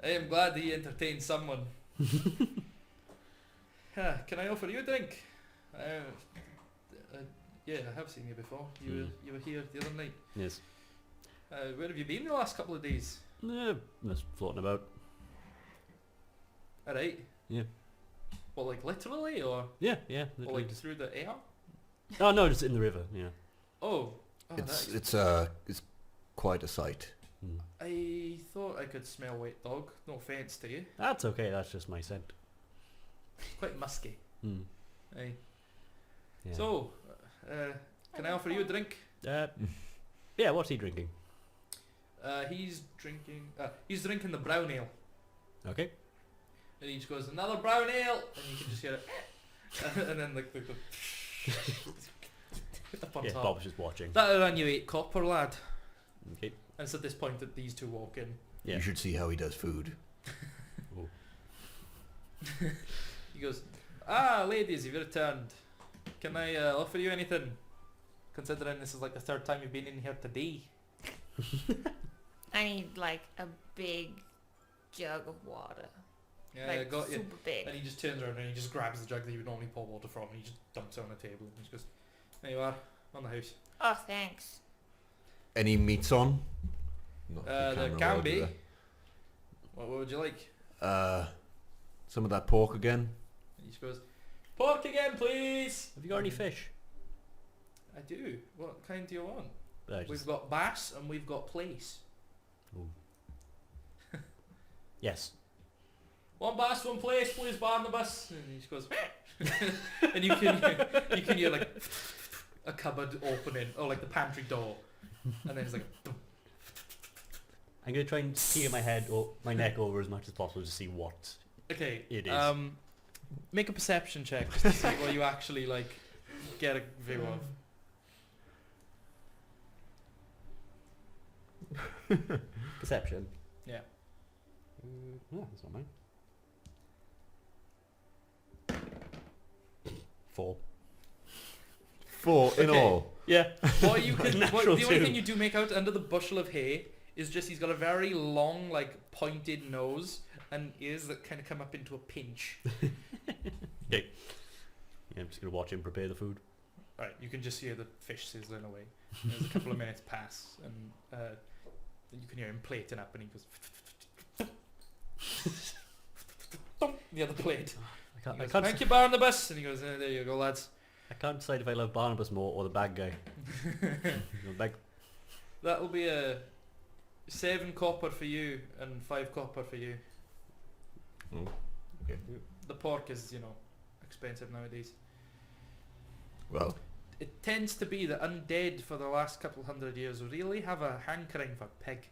I am glad he entertained someone. Can I offer you a drink? Yeah, I have seen you before. You were here the other night. Yes. Where have you been the last couple of days? Just floating about. Alright. Yeah. Well, like literally, or Yeah. or Literally. like through the air? Oh no, just in the river. Yeah. Oh. It's quite a sight. Hmm. I thought I could smell wet dog. No offence to you. That's okay. That's just my scent. It's quite musky. Hmm. Aye. Yeah. So, can I offer you a drink? Yeah. What's he drinking? He's drinking the brown ale. Okay. And he just goes, another brown ale, and you can just hear it. And then like the up on Yeah. top. Bob's just watching. That'll run you 8 copper, lad. Okay. And it's at this point that these two walk in. Yeah. You should see how he does food. He goes, ladies, you've returned. Can I offer you anything? Considering this is like the 3rd time you've been in here today. I need like a big jug of water. Yeah, like I got you. super big. And he just turns around and he just grabs the jug that you would normally pour water from and he just dumps it on the table and he just goes, there you are, on the house. Oh, thanks. Any meats on? Not There camera can will do be. What would you like? that. Some of that pork again. And he just goes, pork again, please. Have you got any fish? I do. What kind do you want? Just- We've got bass and we've got plaice. Yes. One bass, one plaice, please, Barnabas. And he just goes, and you can hear like a cupboard opening or like the pantry door, and then it's like, I'm gonna try and peer my head or my neck over as much as possible to see what okay, it is. Make a perception check just to see what you actually like get a view of. Perception. Yeah. No, that's not mine. 4. 4 in Okay. all. Yeah. What you can, the Natural only 2. thing you do make out under the bushel of hay is just he's got a very long, like pointed nose and ears that kind of come up into a pinch. Yeah, I'm just gonna watch him prepare the food. Right, you can just hear the fish sizzling away. There's a couple of minutes pass, and you can hear him plating up, and he goes the other plate. I He can't. goes, I can't. thank you, Barnabas, and he goes, there you go, lads. I can't decide if I love Barnabas more or the bad guy. The bad. That'll be a 7 copper for you and 5 copper for you. Oh, okay. The pork is, expensive nowadays. Well, It tends to be that undead for the last couple 100 years really have a hankering for pig.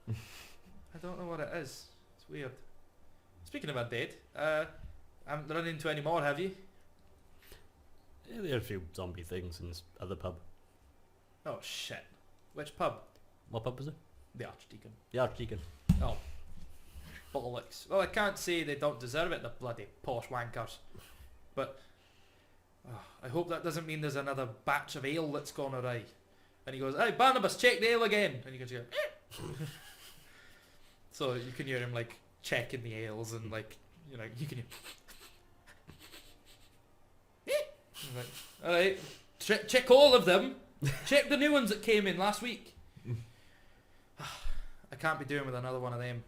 I don't know what it is. It's weird. Speaking of undead, haven't run into any more, have you? Yeah, there are a few zombie things in this other pub. Oh shit. Which pub? What pub was it? The Archdeacon. The Archdeacon. Oh. Bollocks. Well, I can't say they don't deserve it, the bloody posh wankers. But I hope that doesn't mean there's another batch of ale that's gone awry. And he goes, hey Barnabas, check the ale again. And you can hear so you can hear him like checking the ales and like, you can hear like, alright, check all of them. Check the new ones that came in last week. I can't be doing with another one of them.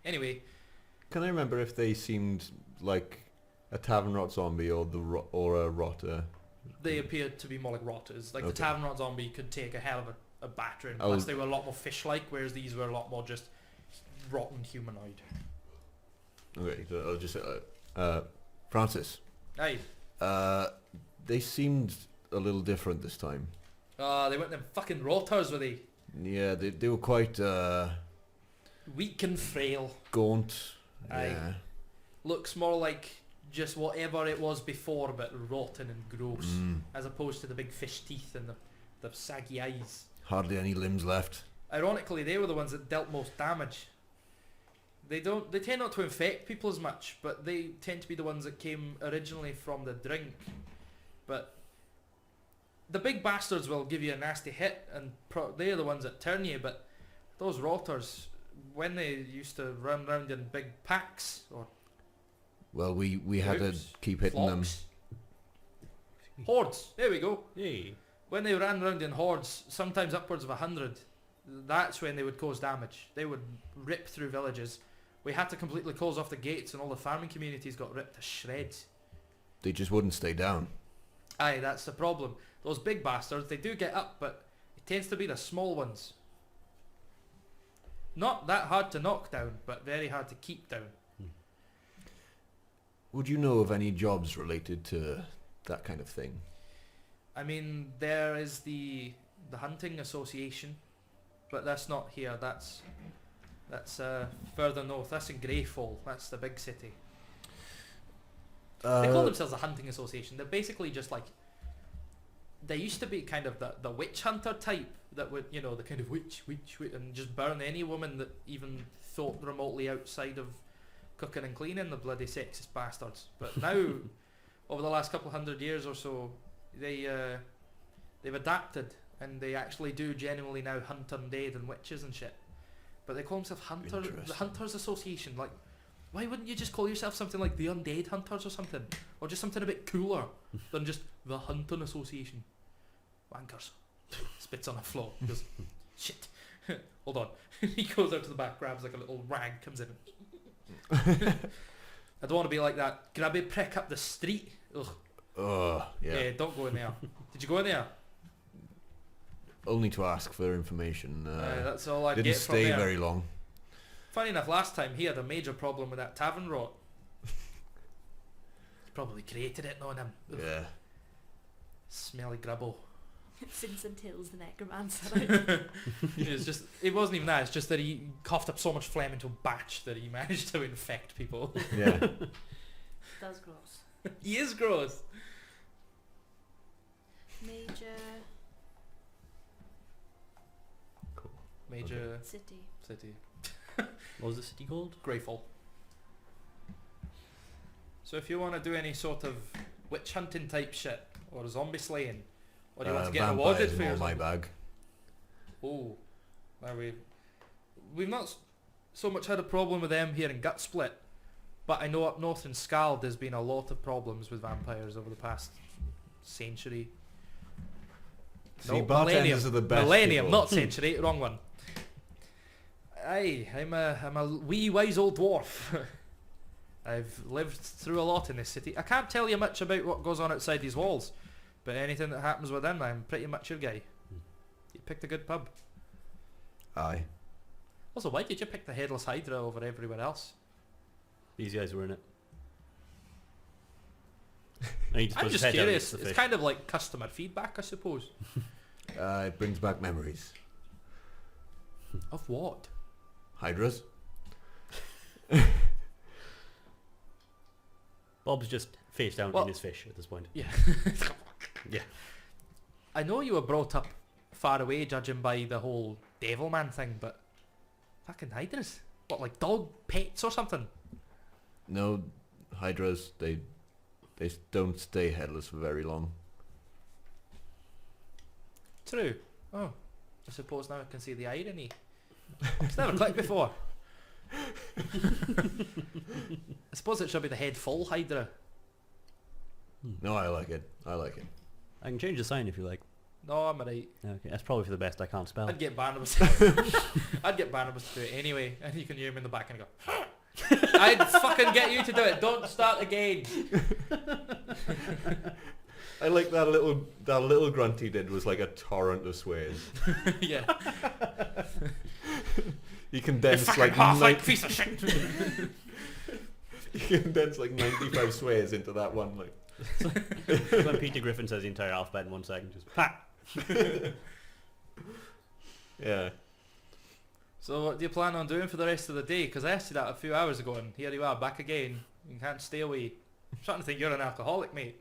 Anyway, can I remember if they seemed like a tavern rot zombie or or a rotter? they appeared to be more like rotters. Like the Okay. tavern rot zombie could take a hell of a battering. Oh. Plus they were a lot more fish-like, whereas these were a lot more just rotten humanoid. Okay, so I'll just say, Francis. Aye. They seemed a little different this time. They went them fucking rotters, were they? Yeah, they were quite Weak and frail. gaunt. Aye. Yeah. Looks more like just whatever it was before, but rotten and gross, as opposed to the big fish teeth and the saggy eyes. Hardly any limbs left. Ironically, they were the ones that dealt most damage. They tend not to infect people as much, but they tend to be the ones that came originally from the drink. But the big bastards will give you a nasty hit, and they're the ones that turn you. But those rotters, when they used to run around in big packs or Well, we had to groups, keep hitting them. flocks, hordes. There we go. Hey. When they ran around in hordes, sometimes upwards of 100, that's when they would cause damage. They would rip through villages. We had to completely close off the gates, and all the farming communities got ripped to shreds. They just wouldn't stay down. Aye, that's the problem. Those big bastards, they do get up, but it tends to be the small ones. Not that hard to knock down, but very hard to keep down. Would you know of any jobs related to that kind of thing? I mean, there is the hunting association, but that's not here. That's further north. That's in Greyfall. That's the big city. They call themselves a hunting association. They're basically just like, they used to be kind of the witch hunter type that would, you know, the kind of witch, and just burn any woman that even thought remotely outside of cooking and cleaning, the bloody sexist bastards. But now, over the last couple 100 years or so, they've adapted, and they actually do genuinely now hunt undead and witches and shit. But they call themselves the Interesting. Hunters Association. Like, why wouldn't you just call yourself something like the Undead Hunters or something? Or just something a bit cooler than just the Hunting Association? Wankers. Spits on the floor. He goes, shit. Hold on. He goes out to the back, grabs like a little rag, comes in. I don't want to be like that grabby prick up the street. Ugh. Yeah. Don't go in there. Did you go in there? Only to ask for information. That's all I Didn't get from stay there. very long. Funny enough, last time he had a major problem with that tavern rot. He probably created it, knowing him. Ugh. Yeah. Smelly grubble. Vincent Hill's the necromancer. It wasn't even that, it's just that he coughed up so much phlegm into a batch that he managed to infect people. Yeah. That's gross. He is gross. Major Major city. city. What was the city called? Greyfall. So if you want to do any sort of witch hunting type shit, or zombie slaying, or do you want to get rewarded for all your my zombies? bag. Oh, are we've not so much had a problem with them here in Gutsplit, but I know up north in Scald there's been a lot of problems with vampires over the past century. See, bartenders are the best Millennium, people. not century, wrong one. Aye, I'm a wee wise old dwarf. I've lived through a lot in this city. I can't tell you much about what goes on outside these walls, but anything that happens within, I'm pretty much your guy. You picked a good pub. Aye. Also, why did you pick the Headless Hydra over everywhere else? These guys were in it. I need to I'm put just his head down curious. against the It's fish. kind of like customer feedback, I suppose. It brings back memories. Of what? Hydras? Bob's just face down Well- in his fish at this point. Yeah. Yeah. I know you were brought up far away, judging by the whole Devilman thing, but fucking Hydras? What, like dog pets or something? No, Hydras, they don't stay headless for very long. True. Oh, I suppose now I can see the irony. It's never clicked before. I suppose it should be the head full Hydra. No, I like it. I like it. I can change the sign if you like. No, I'm alright. Okay, that's probably for the best. I can't spell. I'd get Barnabas. I'd get Barnabas to do it anyway, and you can hear him in the back and go. I'd fucking get you to do it. Don't start again. I like that little grunt he did was like a torrent of swears. Yeah. He You condensed fucking like half-like piece of shit. he condensed like 95 swears into that one. Like When Peter Griffin says the entire alphabet in 1 second, just ha! yeah. So what do you plan on doing for the rest of the day? Because I asked you that a few hours ago, and here you are back again. You can't stay away. I'm starting to think you're an alcoholic, mate.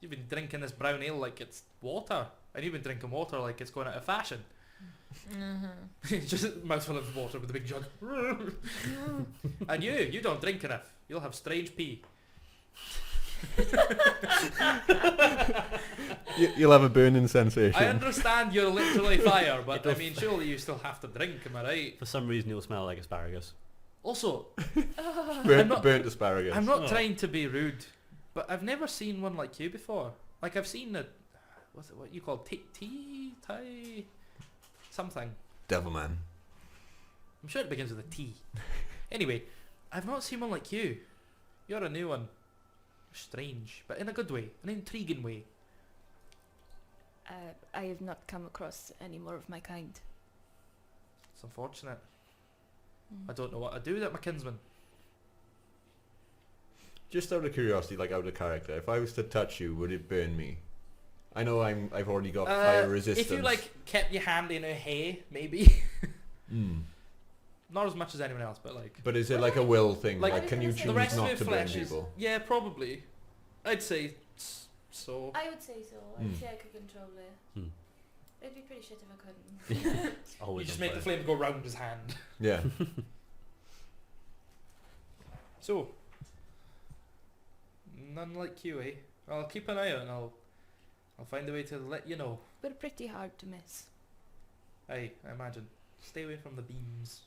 You've been drinking this brown ale like it's water, and you've been drinking water like it's going out of fashion. Just a mouthful of water with a big jug. And you don't drink enough. You'll have strange pee. You'll have a burning sensation. I understand you're literally fire, but I mean, surely you still have to drink, am I right? For some reason, you'll smell like asparagus. Also, Burnt asparagus. I'm not trying to be rude, but I've never seen one like you before. Like, I've seen a, what you call Thai something. Devilman. I'm sure it begins with a T. Anyway, I've not seen one like you. You're a new one. Strange, but in a good way, an intriguing way. I have not come across any more of my kind. It's unfortunate. I don't know what to do with it, my kinsman. Just out of curiosity, like out of character, if I was to touch you, would it burn me? I know I've already got fire resistance. If you like kept your hand in her hair, maybe. Not as much as anyone else, but like. But is it like a will thing? Like, Like, can you the choose rest not of to her burn flesh is, people? yeah, probably. I'd say so. I would say so. I'd say I could control it. Hmm. It'd be pretty shit if I couldn't. It's You always just on make the fire. flame go round his hand. Yeah. So, none like you, eh? I'll keep an eye out and I'll find a way to let you know. But pretty hard to miss. Aye, I imagine. Stay away from the beams.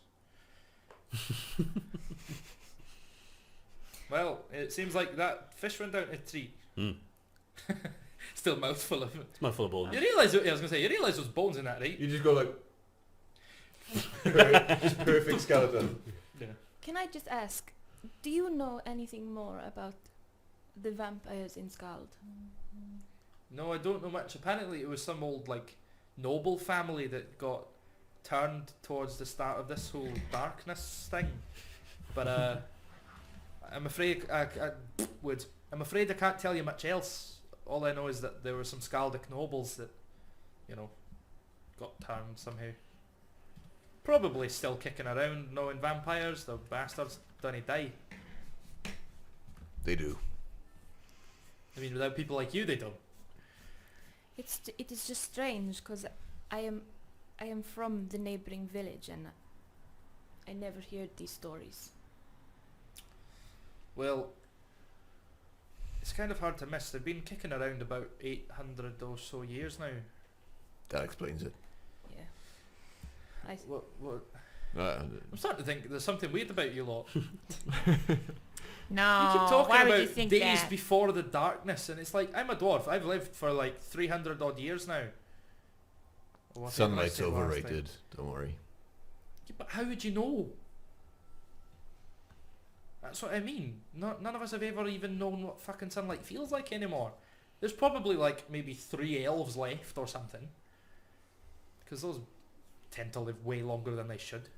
Well, it seems like that fish went down a tree. Still mouthful of it. It's mouthful of bones. You realise, I was going to say, you realise there's bones in that, right? You just go like... just perfect skeleton. Yeah. Can I just ask, do you know anything more about the vampires in Skald? No, I don't know much. Apparently it was some old, like, noble family that got turned towards the start of this whole darkness thing. But, I'm afraid I'm afraid I can't tell you much else. All I know is that there were some Skaldic nobles that, you know, got turned somehow. Probably still kicking around, knowing vampires. The bastards don't die. They do. I mean, without people like you, they don't. It is just strange because I am from the neighboring village and I never heard these stories. Well, it's kind of hard to miss. They've been kicking around about 800 or so years now. That explains it. Yeah. What? Uh, I'm starting to think there's something weird about you lot. No, You keep talking why would about you think days that? before the darkness, and it's like, I'm a dwarf. I've lived for like 300 odd years now. Or whatever I sunlig's said last time. overrated. Don't worry. Yeah, but how would you know? That's what I mean. None of us have ever even known what fucking sunlight feels like anymore. There's probably like maybe 3 elves left or something. Because those tend to live way longer than they should.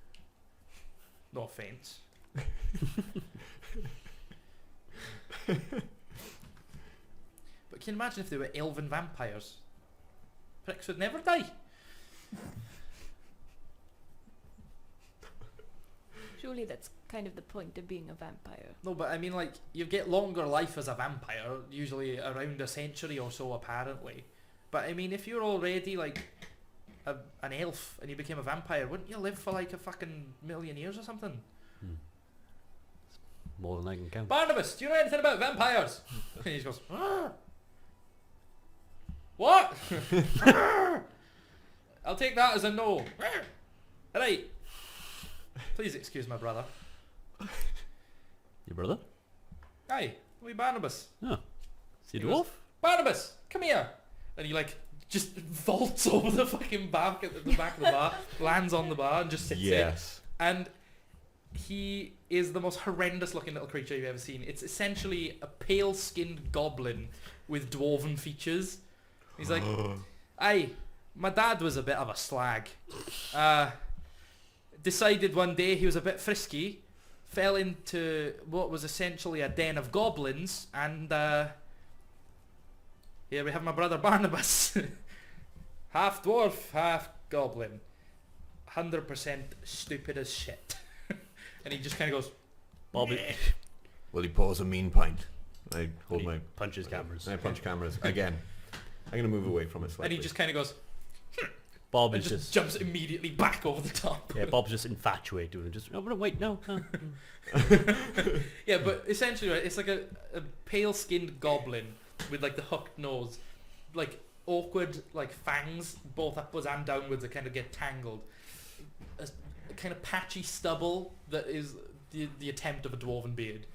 No offence. But can you imagine if they were elven vampires? Pricks would never die. Surely that's kind of the point of being a vampire. No, but I mean, like, you get longer life as a vampire, usually around a century or so, apparently. But I mean, if you're already like an elf and you became a vampire, wouldn't you live for like a fucking million years or something? More than I can count. Barnabas, do you know anything about vampires? And he just goes, "Ah." What? I'll take that as a no. Right. Please excuse my brother. Your brother? Aye, we Barnabas. Oh. Is he a He goes, dwarf? Barnabas, come here. And he like just vaults over the fucking back at the back of the bar, lands on the bar and just sits there. Yes. And he is the most horrendous looking little creature you've ever seen. It's essentially a pale skinned goblin with dwarven features. He's like, aye, my dad was a bit of a slag. Decided one day he was a bit frisky, fell into what was essentially a den of goblins, and here we have my brother Barnabas. Half dwarf, half goblin. 100% stupid as shit. And he just kind of goes, Bobby. Will he pause a mean pint? I hold He my... punches cameras. I punch cameras again. I'm going to move away from it And slightly. he just kind of goes Bob and is just just jumps immediately back over the top. yeah. Bob's just infatuated with him. Just no, wait, no. Yeah, but essentially, right, it's like a pale-skinned goblin with like the hooked nose, like awkward like fangs both upwards and downwards that kind of get tangled. A kind of patchy stubble that is the attempt of a dwarven beard.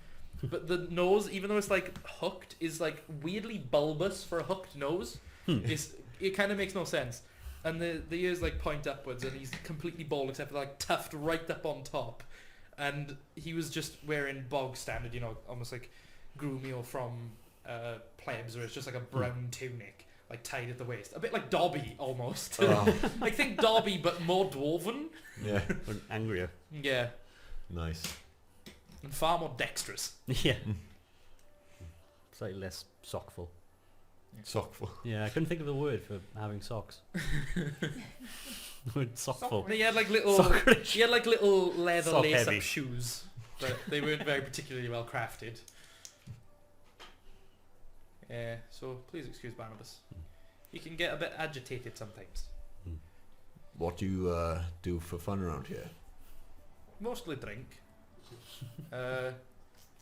But the nose, even though it's like hooked, is like weirdly bulbous for a hooked nose. It kind of makes no sense. And the ears like point upwards, and he's completely bald except for like tuft right up on top. And he was just wearing bog standard, you know, almost like Grumio from Plebs, where it's just like a brown tunic, like tied at the waist, a bit like Dobby almost. Oh, Like think Dobby but more dwarven. yeah. Or angrier. Yeah, Nice. and far more dexterous. Yeah. Slightly less sockful. Sockful. Yeah, I couldn't think of the word for having socks. The word sockful. And he had like little, Sockerish. he had like little leather Sock lace-up heavy. shoes, but they weren't very particularly well crafted. Yeah, so please excuse Barnabas. He can get a bit agitated sometimes. What do you do for fun around here? Mostly drink.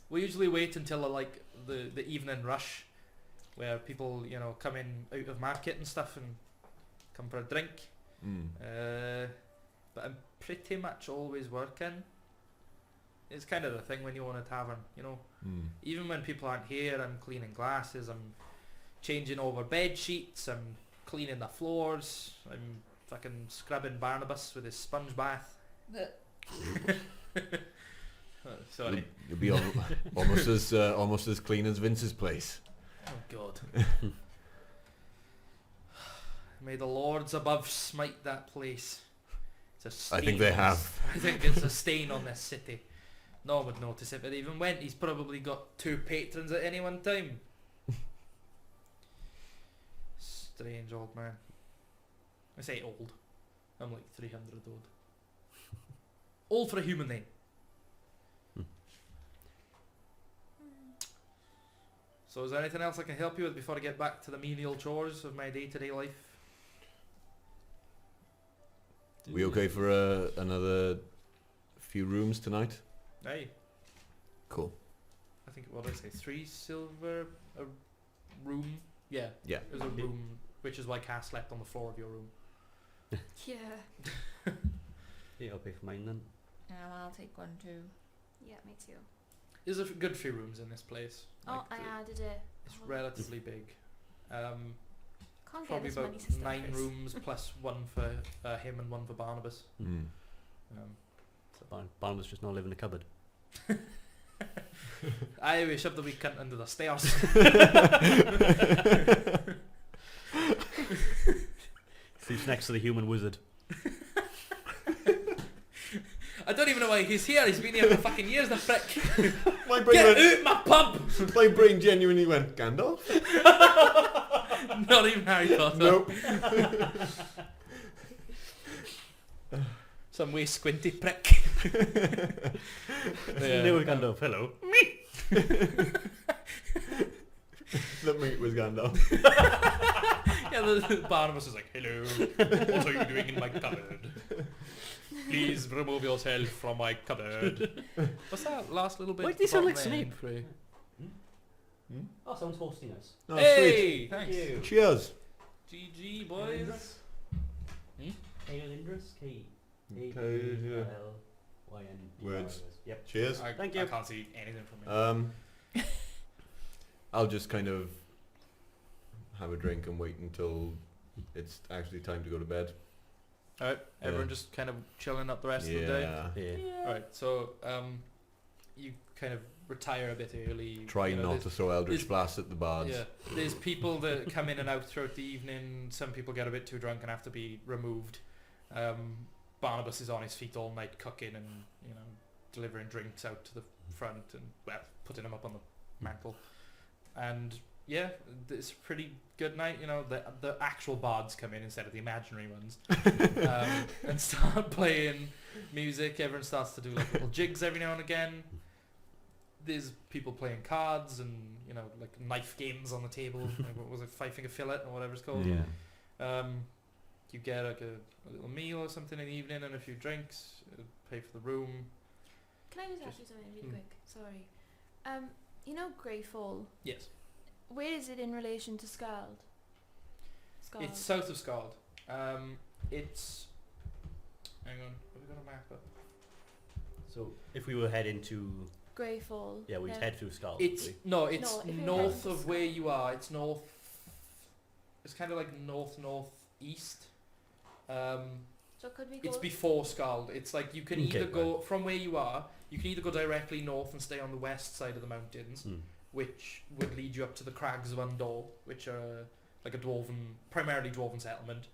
We usually wait until like the evening rush, where people, you know, come in out of market and stuff and come for a drink. But I'm pretty much always working. It's kind of the thing when you own a tavern, you know. Even when people aren't here, I'm cleaning glasses, I'm changing over bed sheets, I'm cleaning the floors, I'm fucking scrubbing Barnabas with his sponge bath. Sorry. You'll be almost as clean as Vince's place. Oh God. May the lords above smite that place. It's a stain I think they on have. I think it's a stain on this city. No one would notice it, but even when he's probably got 2 patrons at any one time. Strange old man. I say old. I'm like 300 old. Old for a human name. So is there anything else I can help you with before I get back to the menial chores of my day-to-day life? We okay for another few rooms tonight? Aye. Cool. I think, what did I say, 3 silver a room? Yeah, Yeah. there's a room, which is why Cass slept on the floor of your room. Yeah. Yeah, I'll pay for mine then. I'll take one too. Yeah, me too. There's a good few rooms in this place. Oh, Like, I added it. it's relatively big. Can't get Probably as about many sisters. 9 rooms plus one for him and one for Barnabas. So Barnabas just not live in a cupboard. I shoved the wee cunt under the stairs. Sleeps next to the human wizard. I don't even know why he's here. He's been here for fucking years, the frick. My brain, Get went, out my pub! my brain genuinely went, Gandalf? Not even Harry Potter. Nope. Some way squinty prick. Yeah. New Gandalf, hello. Let me, it was Gandalf. Yeah, the Barnabas is like, hello, what are you doing in my cupboard? Please remove yourself from my cupboard. What's that last little bit? Why did he sound like bottom there, Snape? Frey? Oh, someone's hosting us. Oh, Hey, thanks. sweet. Cheers. GG, boys. Lindris? yeah. Words. Yep. Cheers. Thank I you. can't see anything from it. I'll just kind of have a drink and wait until it's actually time to go to bed. Alright, everyone Yeah. just kind of chilling up the rest of the day. Yeah. Alright, so you kind of retire a bit early. Try you know, not there's- to throw Eldritch is- Blast at the bards. Yeah, there's people that come in and out throughout the evening. Some people get a bit too drunk and have to be removed. Barnabas is on his feet all night cooking and, you know, delivering drinks out to the front and, well, putting them up on the mantle. And yeah, it's a pretty good night. You know, the actual bards come in instead of the imaginary ones, and start playing music. Everyone starts to do like little jigs every now and again. there's people playing cards and like knife games on the table. Like, what was it, 5-finger fillet or whatever it's called. Yeah. You get like a little meal or something in the evening and a few drinks. Pay for the room. Can I just ask you something really Mm. quick? Sorry. You know Greyfall. Yes. Where is it in relation to Scald? Scald. It's south of Scald. It's. Hang on, have we got a map up? So if we were heading to, Greyfall. we'd head through Skull. It's wouldn't no, it's No, if you're north heading to of where you are. It's north. It's kind of like northeast. So could we go? It's before Scald. It's like you can Okay, either go from where you are. You can either go directly north and stay on the west side of the mountains, we? which would lead you up to the Crags of Undor, which are like a primarily dwarven settlement.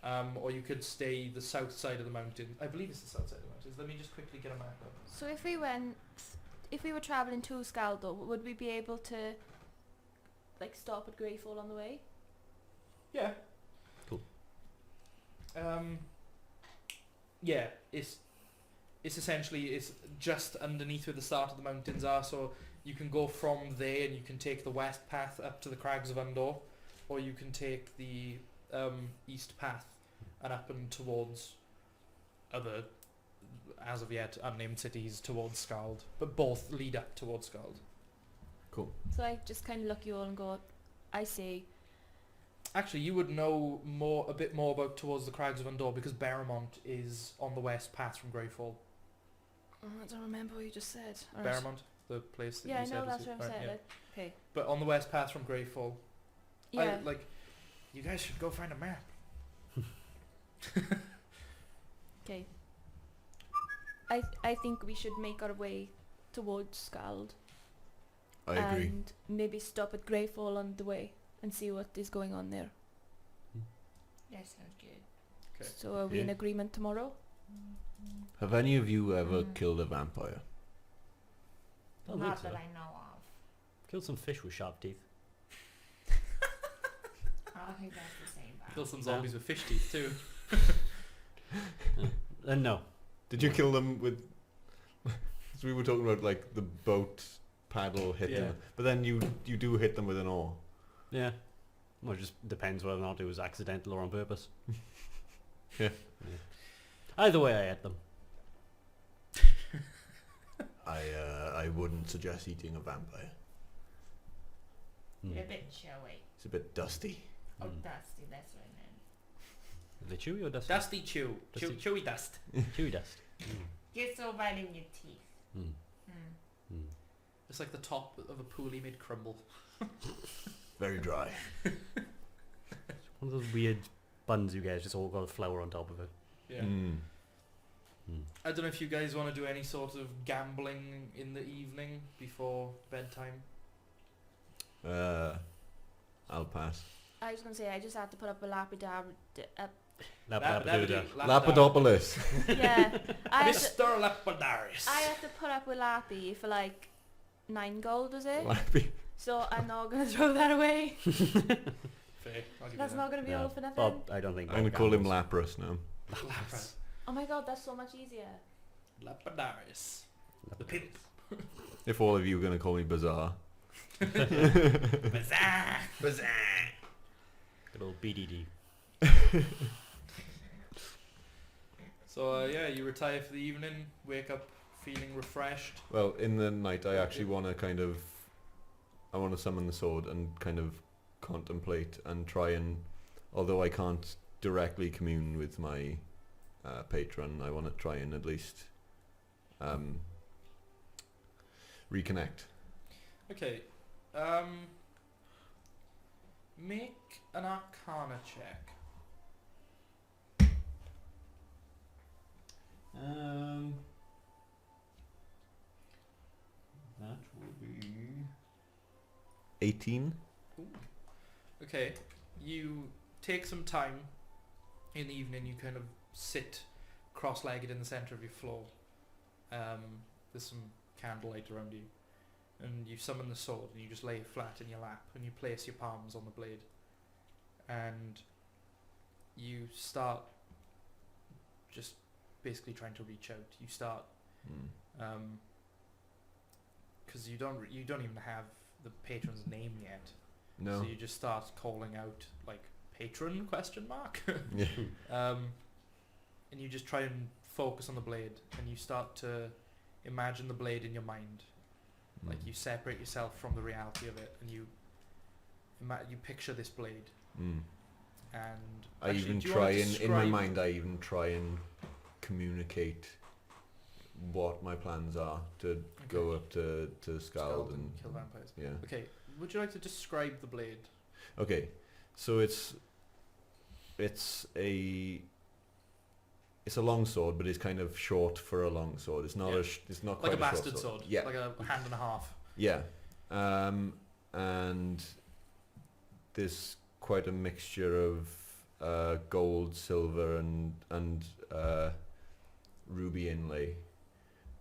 Or you could stay the south side of the mountain. I believe it's the south side of the mountains. Let me just quickly get a map up. So if we were travelling to Scald though, would we be able to like stop at Greyfall on the way? Yeah. Cool. Yeah, it's essentially it's just underneath where the start of the mountains are, so you can go from there and you can take the west path up to the Crags of Undor, or you can take the east path and up and towards other, as of yet, unnamed cities towards Scald, but both lead up towards Scald. Cool. So I just kind of look you all and go, I see. Actually, you would know a bit more about towards the Crags of Undor because Barrowmont is on the west path from Greyfall. Oh, I don't remember what you just said. Barrowmont, the place that Yeah, I you know said. that's what I'm right, saying. yeah. Okay. But on the west path from Greyfall. Yeah. You guys should go find a map. Okay. I think we should make our way towards Scald. I agree. And maybe stop at Greyfall on the way and see what is going on there. That sounds good. Okay. So are we in Yeah. agreement tomorrow? Have any of you ever Mm. killed a vampire? Don't Not think that so. I know of. Killed some fish with sharp teeth. I don't think that's the same. Kill some No. zombies with fish teeth too. No. Did you kill them with? So we were talking about like the boat paddle hit Yeah. them, but then you do hit them with an oar. Yeah. Well, it just depends whether or not it was accidental or on purpose. Yeah. Either way, I ate them. I wouldn't suggest eating a vampire. Mm. They're a bit chewy. It's a bit dusty. Oh, Mm. dusty, that's what I meant. Are they chewy or dusty? Dusty chew. Dusty. Chewy dust. Chewy dust. Gets all right in your teeth. Mm. Mm. Mm. It's like the top of a poorly made crumble. Very dry. One of those weird buns you guys just all got flour on top of it. Yeah. Mm. Mm. I don't know if you guys want to do any sort of gambling in the evening before bedtime. I'll pass. I was going to say, I just had to put up a lapidar. Labradoodle. Lapidopolis. Yeah. I had, to, Mr. Lapidarius. I had to put up with Lappy for like 9 gold, was it? Lappy. So I'm not going to throw that away. Fair, I'll give That's you not going to be No. all for nothing. Bob, I don't think. I'm gonna Bob call him gambles. Lapras now. that. Oh my god, that's so much easier. Lapidarius. The pimp. If all of you are gonna call me Bizarre. Bazaar. Bazaar. Good old BDD. So yeah, you retire for the evening, wake up feeling refreshed. Well, in the night, I actually want to I want to summon the sword and kind of contemplate and try and, although I can't directly commune with my patron, I want to try and at least reconnect. Okay. Make an Arcana check. That will be 18. Okay. You take some time in the evening. You kind of sit cross-legged in the center of your floor. There's some candlelight around you, and you summon the sword and you just lay it flat in your lap and you place your palms on the blade, and you start just basically trying to reach out. You start Mm. because you don't even have the patron's name yet. No. So you just start calling out like patron ? Yeah. And you just try and focus on the blade, and you start to imagine the blade in your mind. Like you separate yourself from the reality of it, and you picture this blade. And I actually, even do you try wanna and in my describe- mind I even try and communicate what my plans are to go up to Skald Skald and and kill vampires. yeah. Okay, would you like to describe the blade? Okay, so it's a long sword, but it's kind of short for a long sword. It's not Yeah. it's not Like quite a bastard short sword. Yeah, Like a hand and a half. yeah, and there's quite a mixture of gold, silver, and ruby inlay,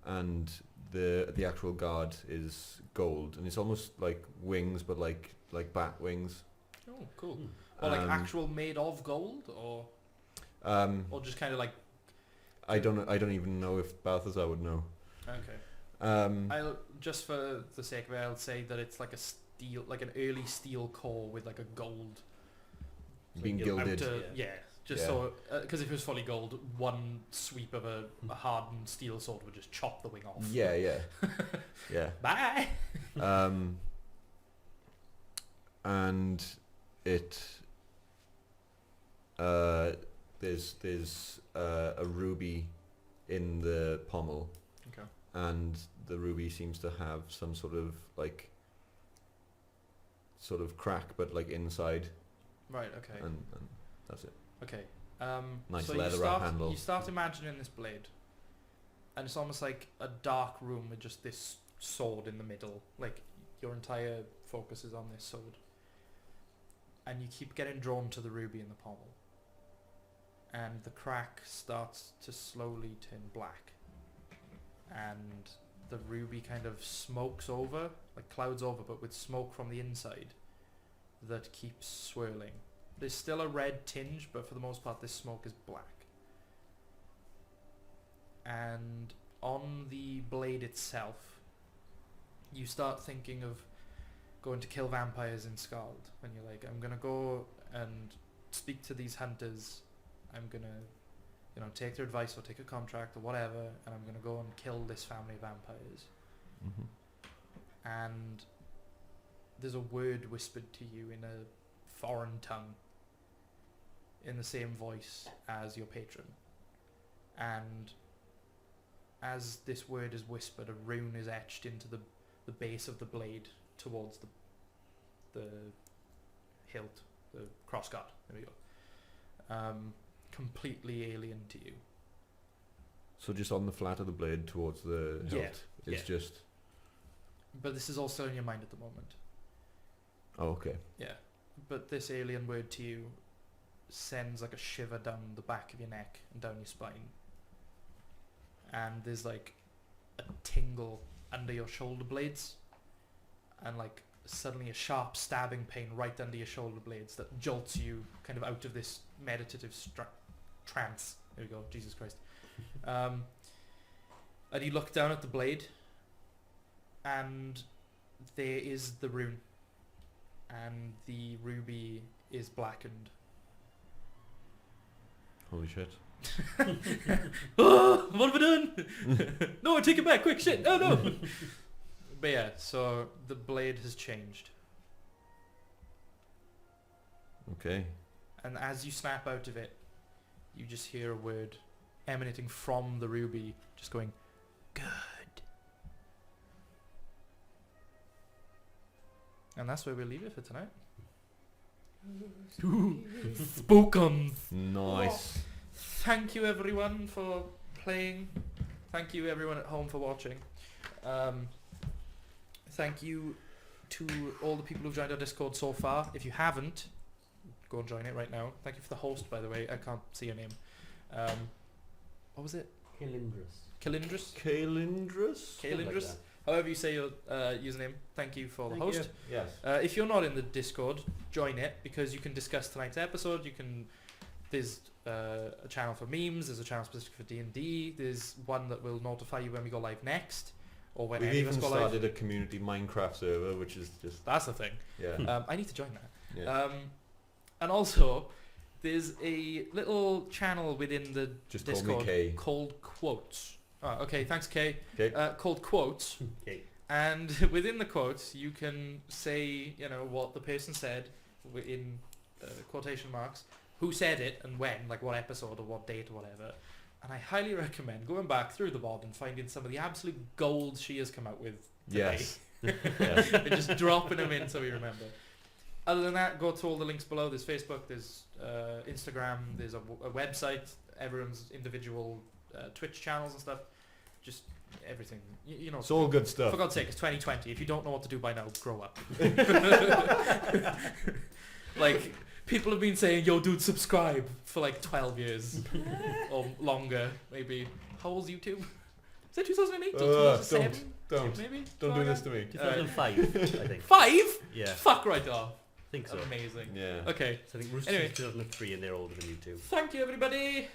and the actual guard is gold, and it's almost like wings, but like bat wings. Oh, cool. Or like actual made of gold, or just kind of like. I don't even know if Balthazar would know. Okay. Um, I'll just for the sake of it, I'll say that it's like a steel, like an early steel core with like a gold. being Like gilded. Just Yeah. so because if it was fully gold, one sweep of a hardened steel sword would just chop the wing off. Yeah, yeah. Bye. And it there's a ruby in the pommel. Okay. And the ruby seems to have some sort of crack, but like inside, Right. Okay. and that's it. Okay. Nice so leather you start, handle. You start imagining this blade, and it's almost like a dark room with just this sword in the middle. Like your entire focus is on this sword, and you keep getting drawn to the ruby in the pommel, and the crack starts to slowly turn black, and the ruby kind of smokes over, like clouds over, but with smoke from the inside that keeps swirling. There's still a red tinge, but for the most part this smoke is black. And on the blade itself, you start thinking of going to kill vampires in Skald. And you're like, I'm going to go and speak to these hunters. I'm going to, take their advice or take a contract or whatever, and I'm going to go and kill this family of vampires. And there's a word whispered to you in a foreign tongue, in the same voice as your patron, and as this word is whispered, a rune is etched into the base of the blade towards the hilt, the crossguard. There we go. Completely alien to you. So just on the flat of the blade towards the hilt. Yeah, It's just. But this is also in your mind at the moment. Oh, okay. Yeah. But this alien word to you sends like a shiver down the back of your neck and down your spine. And there's like a tingle under your shoulder blades. And like suddenly a sharp stabbing pain right under your shoulder blades that jolts you kind of out of this meditative trance. There we go, Jesus Christ. And you look down at the blade, and there is the rune, and the ruby is blackened. Holy shit. Oh, what have I done? No, take it back, quick, shit, oh no. But yeah, so the blade has changed. Okay. And as you snap out of it, you just hear a word emanating from the ruby, just going, good. And that's where we'll leave it for tonight. Spoken. Nice. Thank you everyone for playing. Thank you everyone at home for watching. Thank you to all the people who've joined our Discord so far. If you haven't, go and join it right now. Thank you for the host, by the way. I can't see your name. What was it? Kilindrus. Kalindrus? Kalindrus? However you say your username. Thank you for the Thank host. you. Yes. If you're not in the Discord, join it, because you can discuss tonight's episode. There's a channel for memes. There's a channel specific for D&D. There's one that will notify you when we go live next. or when We've any of us even go live. started a community Minecraft server, which is just That's the thing. yeah. I need to join that. yeah. And also, there's a little channel within the Just call Discord me Kay. called Quotes. Oh, okay, thanks, Kay. Okay. Called Quotes. Okay. And within the quotes, you can say, what the person said in quotation marks, who said it and when, like what episode or what date or whatever. And I highly recommend going back through the VOD and finding some of the absolute gold she has come out with today. Yes. Yeah. And just dropping them in so we remember. Other than that, go to all the links below. There's Facebook, there's Instagram, there's a website, everyone's individual Twitch channels and stuff. Just everything. It's all good stuff. For God's sake, it's 2020. If you don't know what to do by now, grow up. Like, people have been saying, yo, dude, subscribe for like 12 years. Or longer, maybe. How old's YouTube? Is it 2008 or 2007? Don't Maybe? do this to me. 2005, I think. 5? Yeah, Fuck right off. I think so. Amazing. Yeah. Okay. So I think Rooster Anyway. 2003 and they're older than you two. Thank you, everybody.